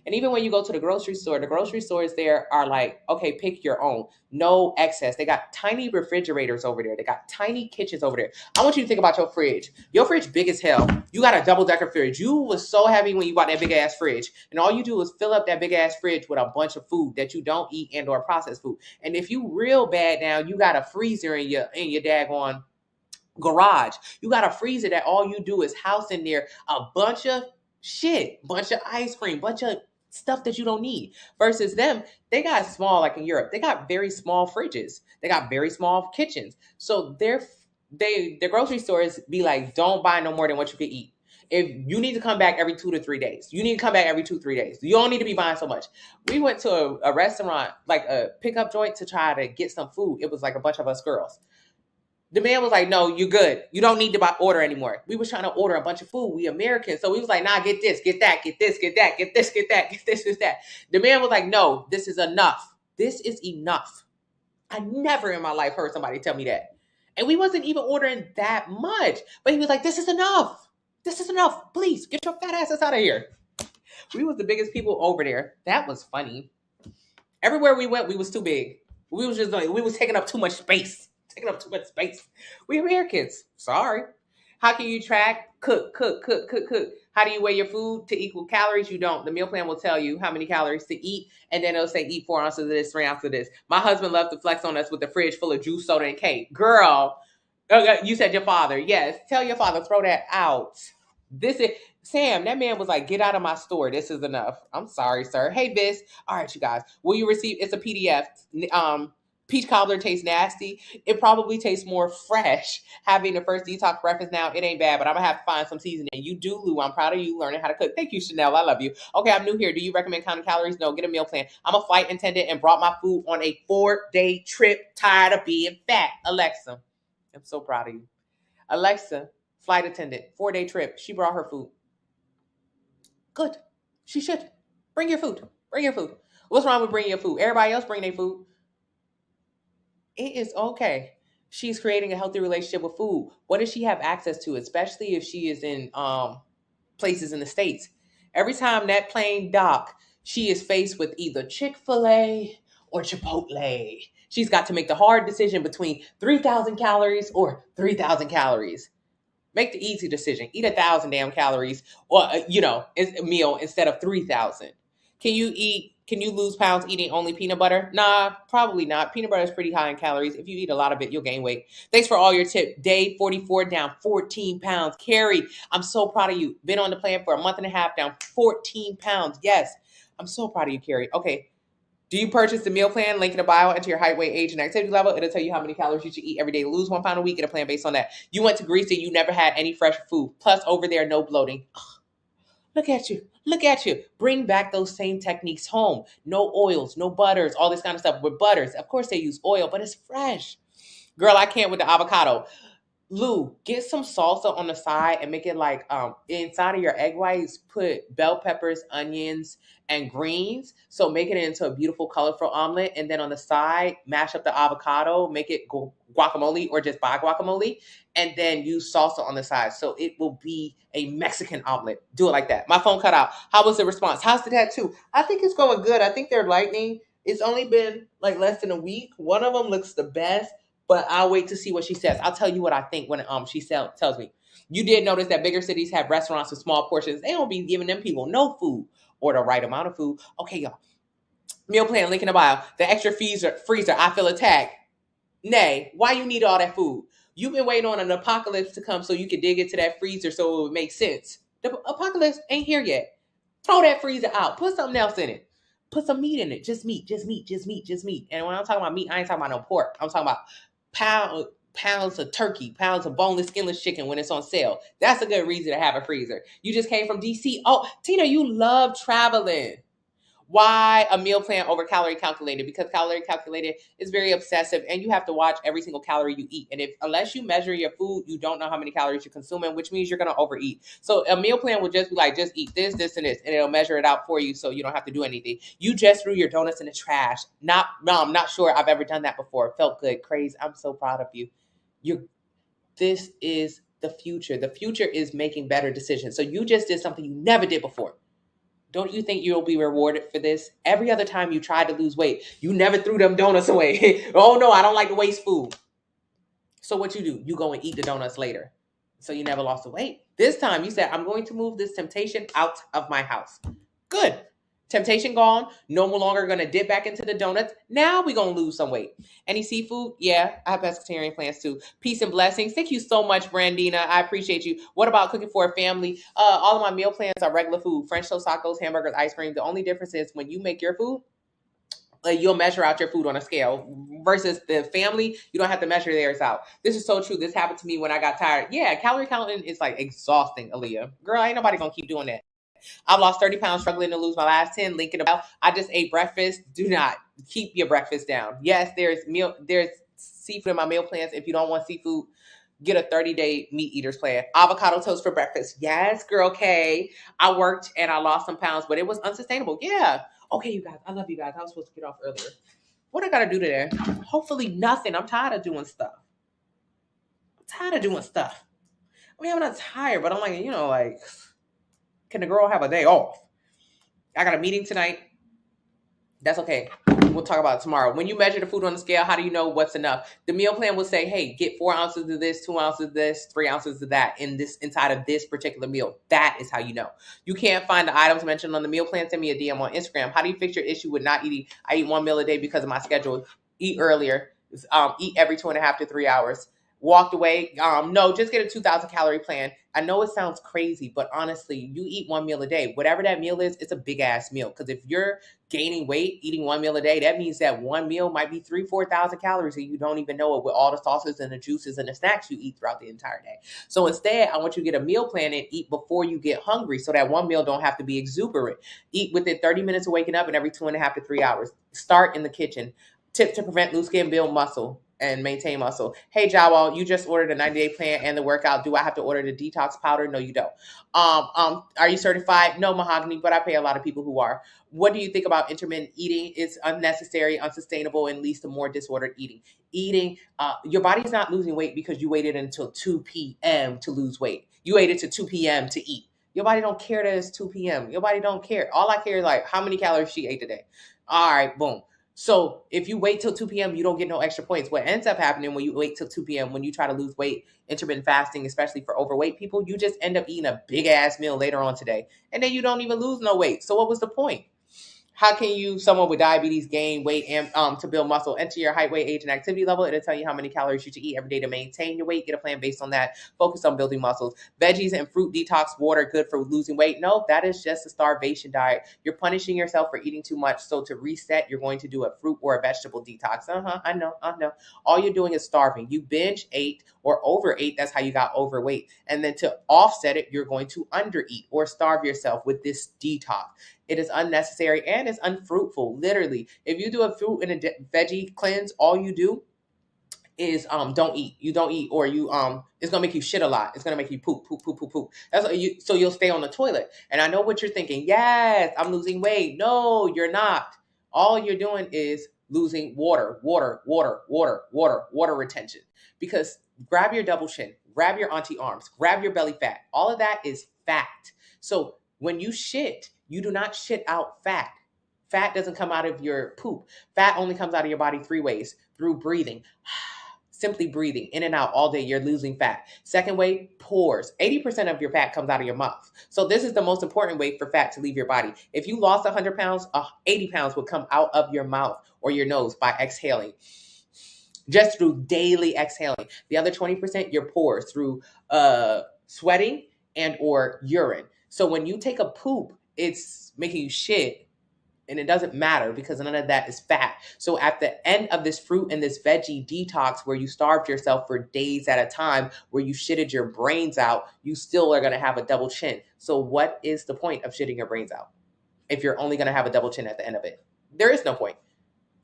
And even when you go to the grocery stores there are like, okay, pick your own. No excess. They got tiny refrigerators over there. They got tiny kitchens over there. I want you to think about your fridge. Your fridge big as hell. You got a double-decker fridge. You was so heavy when you bought that big-ass fridge. And all you do is fill up that big-ass fridge with a bunch of food that you don't eat and or processed food. And if you real bad now, you got a freezer in your daggone garage. You got a freezer that all you do is house in there a bunch of shit, bunch of ice cream, bunch of stuff that you don't need. Versus them, they got small, like in Europe, they got very small fridges. They got very small kitchens. So their grocery stores be like, don't buy no more than what you can eat. If you need to come back every 2 to 3 days, you need to come back every 2-3 days. You don't need to be buying so much. We went to a restaurant, like a pickup joint, to try to get some food. It was like a bunch of us girls. The man was like, no, you're good. You don't need to order anymore. We was trying to order a bunch of food. We Americans. So we was like, nah, get this, get that, get this, get that, get this, get that, get this, get that. The man was like, no, this is enough. This is enough. I never in my life heard somebody tell me that. And we wasn't even ordering that much. But he was like, this is enough. This is enough. Please, get your fat asses out of here. We was the biggest people over there. That was funny. Everywhere we went, we was too big. We was taking up too much space. Taking up too much space. We Americans. Sorry. How can you track? Cook. How do you weigh your food to equal calories? You don't. The meal plan will tell you how many calories to eat, and then it'll say eat 4 ounces of this, 3 ounces of this. My husband loves to flex on us with the fridge full of juice, soda, and cake. Girl, you said your father. Yes. Tell your father, throw that out. This is Sam. That man was like, get out of my store. This is enough. I'm sorry, sir. Hey, Bis. All right, you guys. Will you receive? It's a PDF. Peach cobbler tastes nasty. It probably tastes more fresh. Having the first detox breakfast now, it ain't bad, but I'm going to have to find some seasoning. You do, Lou. I'm proud of you learning how to cook. Thank you, Chanel. I love you. Okay, I'm new here. Do you recommend counting calories? No, get a meal plan. I'm a flight attendant and brought my food on a 4-day trip. Tired of being fat. Alexa, I'm so proud of you. Alexa, flight attendant, 4-day trip. She brought her food. Good. She should. Bring your food. Bring your food. What's wrong with bringing your food? Everybody else bring their food. It is okay. She's creating a healthy relationship with food. What does she have access to, especially if she is in places in the States? Every time that plane dock, she is faced with either Chick-fil-A or Chipotle. She's got to make the hard decision between 3,000 calories or 3,000 calories. Make the easy decision. Eat 1,000 damn calories or, a meal instead of 3,000. Can you lose pounds eating only peanut butter? Nah, probably not. Peanut butter is pretty high in calories. If you eat a lot of it, you'll gain weight. Thanks for all your tips. Day 44, down 14 pounds. Carrie, I'm so proud of you. Been on the plan for a month and a half, down 14 pounds. Yes, I'm so proud of you, Carrie. Okay. Do you purchase the meal plan? Link in the bio. Enter your height, weight, age, and activity level. It'll tell you how many calories you should eat every day. Lose 1 pound a week. Get a plan based on that. You went to Greece and you never had any fresh food. Plus, over there, no bloating. Look at you. Look at you. Bring back those same techniques home. No oils, no butters, all this kind of stuff. With butters, of course they use oil, but it's fresh. Girl, I can't with the avocado. Lou, get some salsa on the side and make it like inside of your egg whites, put bell peppers, onions, and greens. So make it into a beautiful, colorful omelet. And then on the side, mash up the avocado, make it guacamole or just buy guacamole. And then use salsa on the side. So it will be a Mexican omelet. Do it like that. My phone cut out. How was the response? How's the tattoo? I think it's going good. I think they're lightning. It's only been like less than a week. One of them looks the best. But I'll wait to see what she says. I'll tell you what I think when she tells me. You did notice that bigger cities have restaurants with small portions. They don't be giving them people no food or the right amount of food. Okay, y'all. Meal plan, link in the bio. The extra freezer, I feel attacked. Nay, why you need all that food? You've been waiting on an apocalypse to come so you can dig into that freezer so it would make sense. The apocalypse ain't here yet. Throw that freezer out. Put something else in it. Put some meat in it. Just meat. And when I'm talking about meat, I ain't talking about no pork. I'm talking about pounds of turkey, pounds of boneless, skinless chicken when it's on sale. That's a good reason to have a freezer. You just came from DC. Oh, Tina, you love traveling. Why a meal plan over calorie calculated? Because calorie calculated is very obsessive and you have to watch every single calorie you eat. And if unless you measure your food, you don't know how many calories you're consuming, which means you're going to overeat. So a meal plan will just be like, just eat this, this, and this, and it'll measure it out for you so you don't have to do anything. You just threw your donuts in the trash. No, I'm not sure I've ever done that before. It felt good. Crazy. I'm so proud of you. This is the future. The future is making better decisions. So you just did something you never did before. Don't you think you'll be rewarded for this? Every other time you tried to lose weight, you never threw them donuts away. Oh no, I don't like to waste food. So what you do? You go and eat the donuts later. So you never lost the weight. This time you said, I'm going to move this temptation out of my house. Good. Temptation gone. No longer going to dip back into the donuts. Now we're going to lose some weight. Any seafood? Yeah, I have pescatarian plans too. Peace and blessings. Thank you so much, Brandina. I appreciate you. What about cooking for a family? All of my meal plans are regular food. French toast, tacos, hamburgers, ice cream. The only difference is when you make your food, you'll measure out your food on a scale versus the family. You don't have to measure theirs out. This is so true. This happened to me when I got tired. Yeah, calorie counting is like exhausting, Aaliyah. Girl, ain't nobody going to keep doing that. I've lost 30 pounds struggling to lose my last 10. Link in about. I just ate breakfast. Do not keep your breakfast down. Yes, there's seafood in my meal plans. If you don't want seafood, get a 30-day meat eaters plan. Avocado toast for breakfast. Yes, girl K. I worked and I lost some pounds, but it was unsustainable. Yeah. Okay, you guys. I love you guys. I was supposed to get off earlier. What I gotta do today? Hopefully nothing. I'm tired of doing stuff. I mean, I'm not tired, but I'm like, can the girl have a day off? I got a meeting tonight. That's okay. We'll talk about it tomorrow. When you measure the food on the scale, how do you know what's enough? The meal plan will say, hey, get 4 ounces of this, 2 ounces of this, 3 ounces of that inside of this particular meal. That is how you know. You can't find the items mentioned on the meal plan. Send me a DM on Instagram. How do you fix your issue with not eating? I eat 1 meal a day because of my schedule. Eat earlier. Eat every 2.5 to 3 hours. Walked away. No, just get a 2,000 calorie plan. I know it sounds crazy, but honestly, you eat 1 meal a day. Whatever that meal is, it's a big ass meal. Because if you're gaining weight, eating 1 meal a day, that means that 1 meal might be 4,000 calories and you don't even know it with all the sauces and the juices and the snacks you eat throughout the entire day. So instead, I want you to get a meal plan and eat before you get hungry so that 1 meal don't have to be exuberant. Eat within 30 minutes of waking up and every 2.5 to 3 hours. Start in the kitchen. Tip to prevent loose skin, build muscle and maintain muscle. Hey, Jawal, you just ordered a 90-day plan and the workout. Do I have to order the detox powder? No, you don't. Are you certified? No, Mahogany, but I pay a lot of people who are. What do you think about intermittent eating? It's unnecessary, unsustainable, and leads to more disordered eating. Your body's not losing weight because you waited until 2 p.m. to lose weight. You waited to 2 p.m. to eat. Your body don't care that it's 2 p.m. Your body don't care. All I care is like how many calories she ate today. All right, boom. So if you wait till 2 p.m., you don't get no extra points. What ends up happening when you wait till 2 p.m., when you try to lose weight, intermittent fasting, especially for overweight people, you just end up eating a big ass meal later on today. And then you don't even lose no weight. So what was the point? How can someone with diabetes, gain weight and to build muscle? Enter your height, weight, age, and activity level. It'll tell you how many calories you should eat every day to maintain your weight. Get a plan based on that. Focus on building muscles. Veggies and fruit detox water, good for losing weight. No, that is just a starvation diet. You're punishing yourself for eating too much. So to reset, you're going to do a fruit or a vegetable detox. I know. All you're doing is starving. You binge ate or overate. That's how you got overweight. And then to offset it, you're going to undereat or starve yourself with this detox. It is unnecessary and it's unfruitful. Literally, if you do a fruit and a veggie cleanse, all you do is don't eat. You don't eat, or you it's gonna make you shit a lot. It's gonna make you poop. That's what so you'll stay on the toilet. And I know what you're thinking. Yes, I'm losing weight. No, you're not. All you're doing is losing water retention. Because grab your double chin, grab your auntie arms, grab your belly fat. All of that is fat. So when you shit, you do not shit out fat. Fat doesn't come out of your poop. Fat only comes out of your body 3 ways: through breathing. Simply breathing in and out all day, you're losing fat. Second way, pores. 80% of your fat comes out of your mouth. So this is the most important way for fat to leave your body. If you lost 100 pounds, 80 pounds would come out of your mouth or your nose by exhaling. Just through daily exhaling. The other 20%, your pores through sweating and or urine. So when you take a poop, it's making you shit And it doesn't matter because none of that is fat. So at the end of this fruit and this veggie detox where you starved yourself for days at a time, where you shitted your brains out, you still are going to have a double chin. So what is the point of shitting your brains out if you're only going to have a double chin at the end of it? There is no point.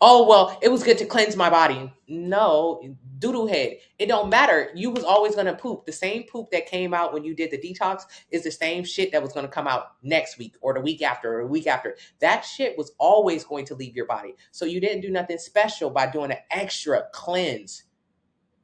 Oh, well, it was good to cleanse my body. No, doodle head. It don't matter. You was always going to poop. The same poop that came out when you did the detox is the same shit that was going to come out next week or the week after or the week after. That shit was always going to leave your body. So you didn't do nothing special by doing an extra cleanse.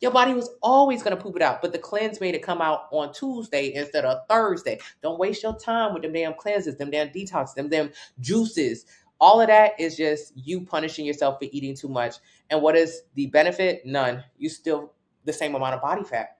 Your body was always going to poop it out, but the cleanse made it come out on Tuesday instead of Thursday. Don't waste your time with them damn cleanses, them damn detox, them damn juices. All of that is just you punishing yourself for eating too much. And what is the benefit? None. You still the same amount of body fat.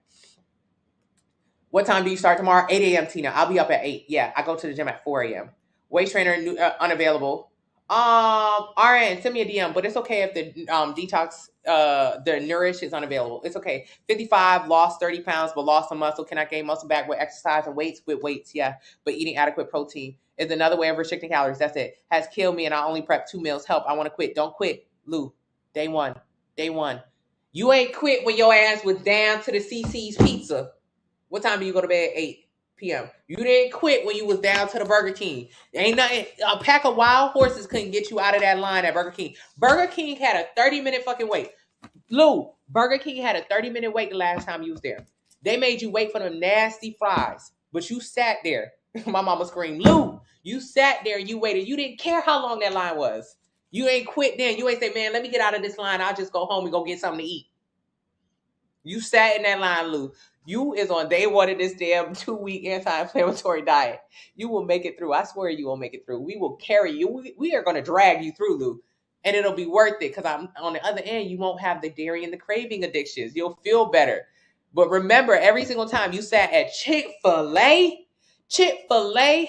What time do you start tomorrow? 8 a.m. Tina. I'll be up at 8. Yeah, I go to the gym at 4 a.m. Waist trainer unavailable. RN, send me a DM, but it's okay if the detox, the nourish is unavailable. It's okay. 55, lost 30 pounds, but lost some muscle. Can I gain muscle back with exercise and weights? With weights, yeah. But eating adequate protein is another way of restricting calories. That's it. Has killed me and I only prep 2 meals. Help. I want to quit. Don't quit. Lou, day one. You ain't quit when your ass was down to the CC's Pizza. What time do you go to bed? 8 p.m. You didn't quit when you was down to the Burger King. Ain't nothing. A pack of wild horses couldn't get you out of that line at Burger King. Burger King had a 30-minute fucking wait. Lou, Burger King had a 30-minute wait the last time you was there. They made you wait for them nasty fries, but you sat there. My mama screamed, Lou, you sat there and you waited. You didn't care how long that line was. You ain't quit then. You ain't say, man, let me get out of this line. I'll just go home and go get something to eat. You sat in that line, Lou. You is on day one of this damn 2-week anti-inflammatory diet. You will make it through. I swear you will make it through. We will carry you. We are going to drag you through, Lou. And it'll be worth it because I'm on the other end, you won't have the dairy and the craving addictions. You'll feel better. But remember, every single time you sat at Chick-fil-A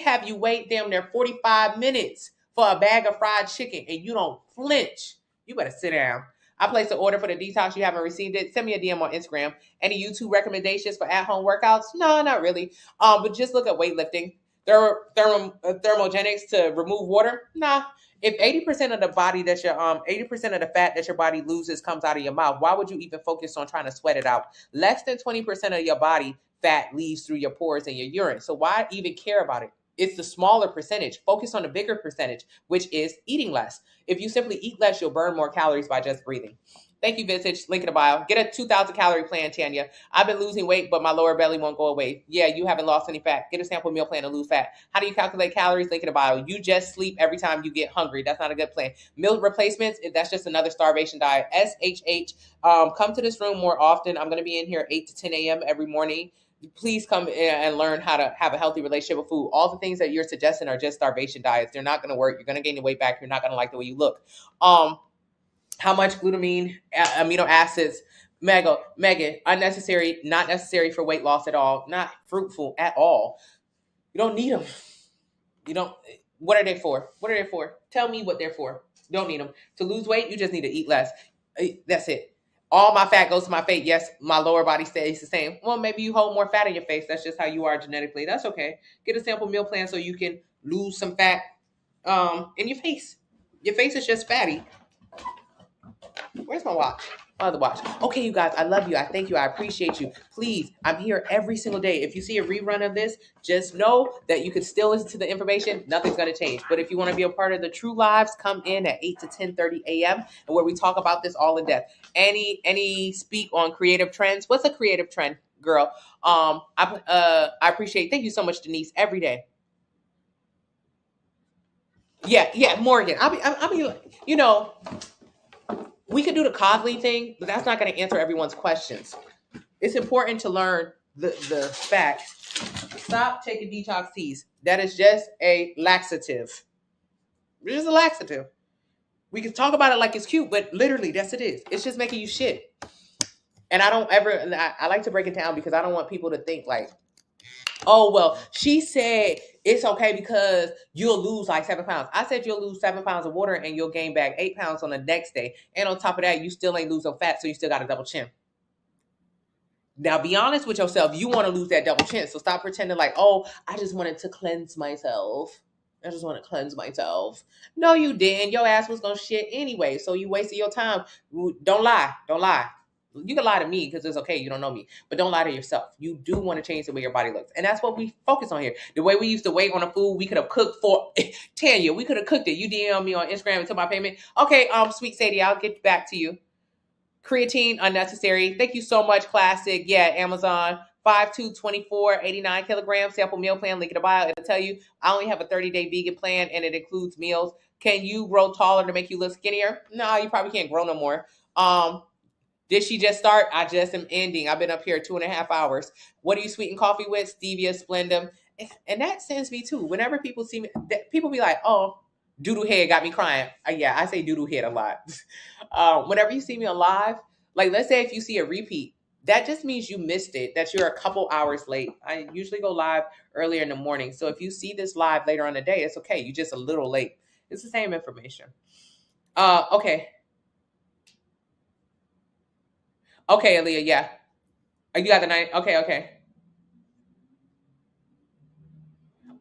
have you wait damn near 45 minutes for a bag of fried chicken and you don't flinch. You better sit down. I placed an order for the detox. You haven't received it. Send me a DM on Instagram. Any YouTube recommendations for at-home workouts? No, not really. But just look at weightlifting. Thermogenics to remove water? Nah. If 80% of the body that your 80% of the fat that your body loses comes out of your mouth, why would you even focus on trying to sweat it out? Less than 20% of your body fat leaves through your pores and your urine. So why even care about it? It's the smaller percentage. Focus on the bigger percentage, which is eating less. If you simply eat less, you'll burn more calories by just breathing. Thank you, Vintage. Link in the bio. Get a 2,000 calorie plan, Tanya. I've been losing weight, but my lower belly won't go away. Yeah, you haven't lost any fat. Get a sample meal plan to lose fat. How do you calculate calories? Link in the bio. You just sleep every time you get hungry. That's not a good plan. Meal replacements, that's just another starvation diet. SHH. Come to this room more often. I'm going to be in here 8 to 10 a.m. every morning. Please come and learn how to have a healthy relationship with food. All the things that you're suggesting are just starvation diets. They're not going to work. You're going to gain your weight back. You're not going to like the way you look. How much glutamine, amino acids, Megan, unnecessary, not necessary for weight loss at all, not fruitful at all. You don't need them. You don't. What are they for? What are they for? Tell me what they're for. You don't need them. To lose weight, you just need to eat less. That's it. All my fat goes to my face. Yes, my lower body stays the same. Well, maybe you hold more fat in your face. That's just how you are genetically. That's okay. Get a sample meal plan so you can lose some fat in your face. Your face is just fatty. Where's my watch? Oh, the watch. Okay, you guys, I love you. I thank you. I appreciate you. Please, I'm here every single day. If you see a rerun of this, just know that you can still listen to the information. Nothing's going to change. But if you want to be a part of the True Lives, come in at 8 to 10:30 a.m. and where we talk about this all in depth. Any speak on creative trends? What's a creative trend, girl? I appreciate. Thank you so much, Denise. Every day. Yeah, Morgan. I'll be. You know. We could do the Cogley thing, but that's not going to answer everyone's questions. It's important to learn the facts. Stop taking detox teas. That is just a laxative. It is a laxative. We can talk about it like it's cute, but literally, that's it is. It's just making you shit. And I like to break it down because I don't want people to think like, oh, well, she said it's okay because you'll lose like 7 pounds. I said you'll lose 7 pounds of water and you'll gain back 8 pounds on the next day. And on top of that, you still ain't losing fat, so you still got a double chin. Now, be honest with yourself. You want to lose that double chin. So stop pretending like, oh, I just wanted to cleanse myself. I just want to cleanse myself. No, you didn't. Your ass was gonna shit anyway. So you wasted your time. Don't lie. Don't lie. You can lie to me because it's okay. You don't know me, but don't lie to yourself. You do want to change the way your body looks, and that's what we focus on here. The way we used to wait on a food, we could have cooked for Tanya. We could have cooked it. You DM me on Instagram and took my payment. Okay, sweet Sadie, I'll get back to you. Creatine unnecessary. Thank you so much, Classic. Yeah, Amazon. 5'2", 24, 89 kilograms. Sample meal plan. Link in the bio. It'll tell you I only have a 30-day vegan plan, and it includes meals. Can you grow taller to make you look skinnier? No, you probably can't grow no more. Did she just start? I just am ending. I've been up here 2.5 hours. What do you sweeten coffee with? Stevia, Splenda. And that sends me too. Whenever people see me, people be like, oh, doodoo head got me crying. Yeah, I say doodoo head a lot. Whenever you see me on live, like let's say if you see a repeat, that just means you missed it, that you're a couple hours late. I usually go live earlier in the morning. So if you see this live later on the day, it's okay. You're just a little late. It's the same information. Okay. Okay, Aaliyah, yeah. You got the 9. Okay.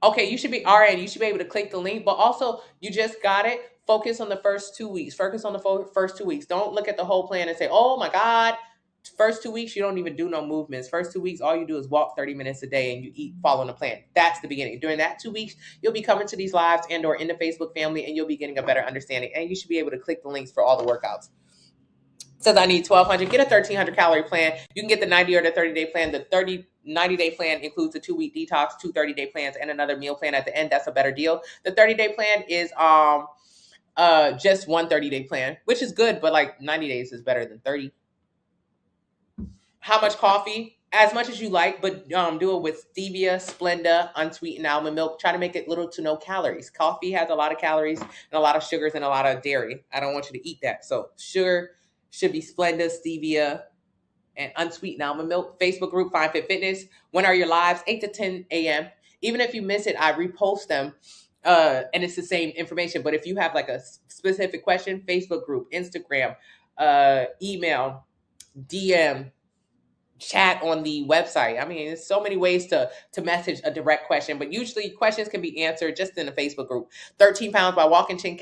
Okay, you should be RN. You should be able to click the link, but also you just got it. Focus on the first 2 weeks. Focus on the first 2 weeks. Don't look at the whole plan and say, oh my God, first 2 weeks, you don't even do no movements. First 2 weeks, all you do is walk 30 minutes a day and you eat following the plan. That's the beginning. During that 2 weeks, you'll be coming to these lives and or in the Facebook family, and you'll be getting a better understanding. And you should be able to click the links for all the workouts. Says I need 1,200. Get a 1,300 calorie plan. You can get the 90 or the 30-day plan. The 90-day plan includes a 2-week detox, 2 30-day plans, and another meal plan at the end. That's a better deal. The 30-day plan is just one 30-day plan, which is good, but like 90 days is better than 30. How much coffee? As much as you like, but do it with stevia, Splenda, unsweetened almond milk. Try to make it little to no calories. Coffee has a lot of calories and a lot of sugars and a lot of dairy. I don't want you to eat that. So sugar should be Splenda, stevia, and unsweetened almond milk. Facebook group, Fine Fit Fitness. When are your lives? 8 to 10 a.m. Even if you miss it, I repost them. And it's the same information. But if you have like a specific question, Facebook group, Instagram, email, DM, chat on the website. I mean, there's so many ways to message a direct question, but usually questions can be answered just in the Facebook group. 13 pounds by walking 10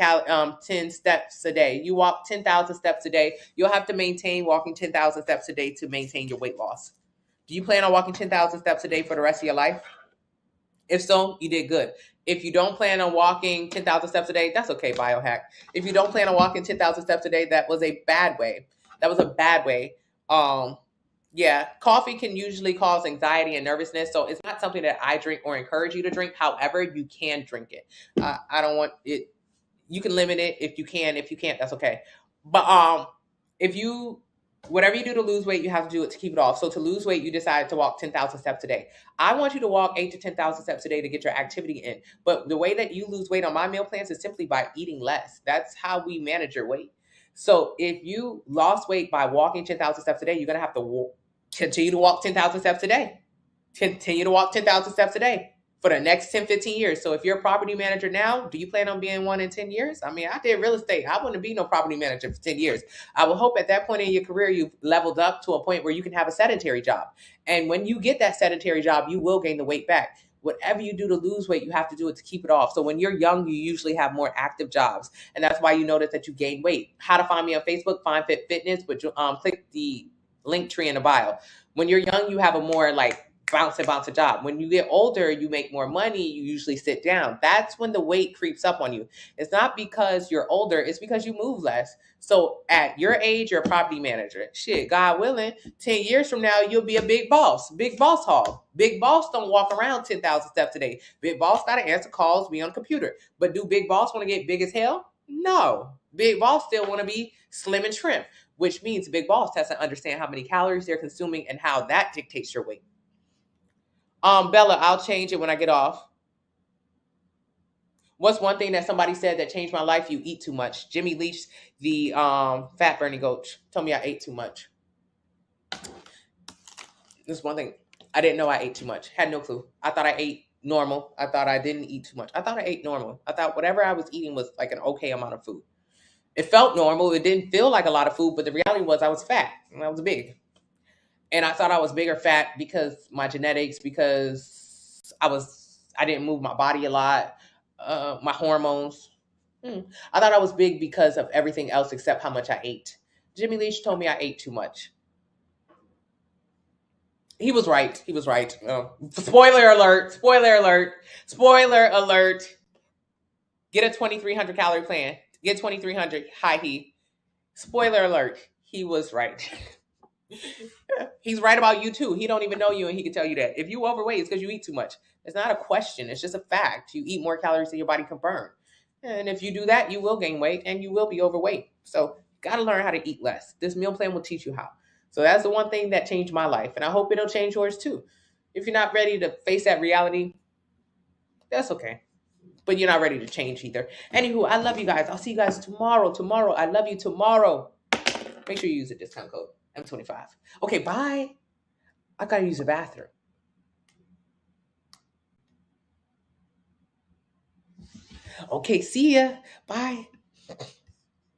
steps a day. You walk 10,000 steps a day. You'll have to maintain walking 10,000 steps a day to maintain your weight loss. Do you plan on walking 10,000 steps a day for the rest of your life? If so, you did good. If you don't plan on walking 10,000 steps a day, that's okay, biohack. If you don't plan on walking 10,000 steps a day, that was a bad way. Yeah, coffee can usually cause anxiety and nervousness, so it's not something that I drink or encourage you to drink. However, you can drink it. I don't want it. You can limit it if you can. If you can't, that's okay. But whatever you do to lose weight, you have to do it to keep it off. So to lose weight, you decide to walk 10,000 steps a day. I want you to walk 8 to 10,000 steps a day to get your activity in. But the way that you lose weight on my meal plans is simply by eating less. That's how we manage your weight. So if you lost weight by walking 10,000 steps a day, you're going to have to continue to walk 10,000 steps a day. Continue to walk 10,000 steps a day for the next 10, 15 years. So if you're a property manager now, do you plan on being one in 10 years? I mean, I did real estate. I wouldn't be no property manager for 10 years. I will hope at that point in your career, you've leveled up to a point where you can have a sedentary job. And when you get that sedentary job, you will gain the weight back. Whatever you do to lose weight, you have to do it to keep it off. So when you're young, you usually have more active jobs. And that's why you notice that you gain weight. How to find me on Facebook, Fine Fit Fitness, but click the link tree in the bio. When you're young, you have a more like bounce job. When you get older, you make more money, you usually sit down. That's when the weight creeps up on you. It's not because you're older, it's because you move less. So at your age, you're a property manager. Shit, God willing, 10 years from now, you'll be a big boss hog. Big boss don't walk around 10,000 steps a day. Big boss got to answer calls, be on the computer. But do big boss want to get big as hell? No. Big boss still want to be slim and trim, which means big boss has to understand how many calories they're consuming and how that dictates your weight. Bella, I'll change it when I get off. What's one thing that somebody said that changed my life? You eat too much. Jimmy Leach, the fat burning coach, told me I ate too much. This one thing. I didn't know I ate too much. Had no clue. I thought I ate normal. I thought I didn't eat too much. I thought I ate normal. I thought whatever I was eating was like an okay amount of food. It felt normal. It didn't feel like a lot of food, but the reality was I was fat and I was big. And I thought I was big or fat because my genetics, because I didn't move my body a lot. My hormones. I thought I was big because of everything else except how much I ate. Jimmy Leach told me I ate too much. He was right. He was right. Oh. Spoiler alert. Spoiler alert. Spoiler alert. Get a 2,300 calorie plan. Get 2,300. Hi, he. Spoiler alert. He was right. He's right about you too. He don't even know you, and he can tell you that. If you overweight, it's because you eat too much. It's not a question. It's just a fact. You eat more calories than your body can burn. And if you do that, you will gain weight and you will be overweight. So got to learn how to eat less. This meal plan will teach you how. So that's the one thing that changed my life. And I hope it'll change yours too. If you're not ready to face that reality, that's okay. But you're not ready to change either. Anywho, I love you guys. I'll see you guys tomorrow. Tomorrow. I love you tomorrow. Make sure you use the discount code M25. Okay, bye. I got to use the bathroom. Okay, see ya. Bye.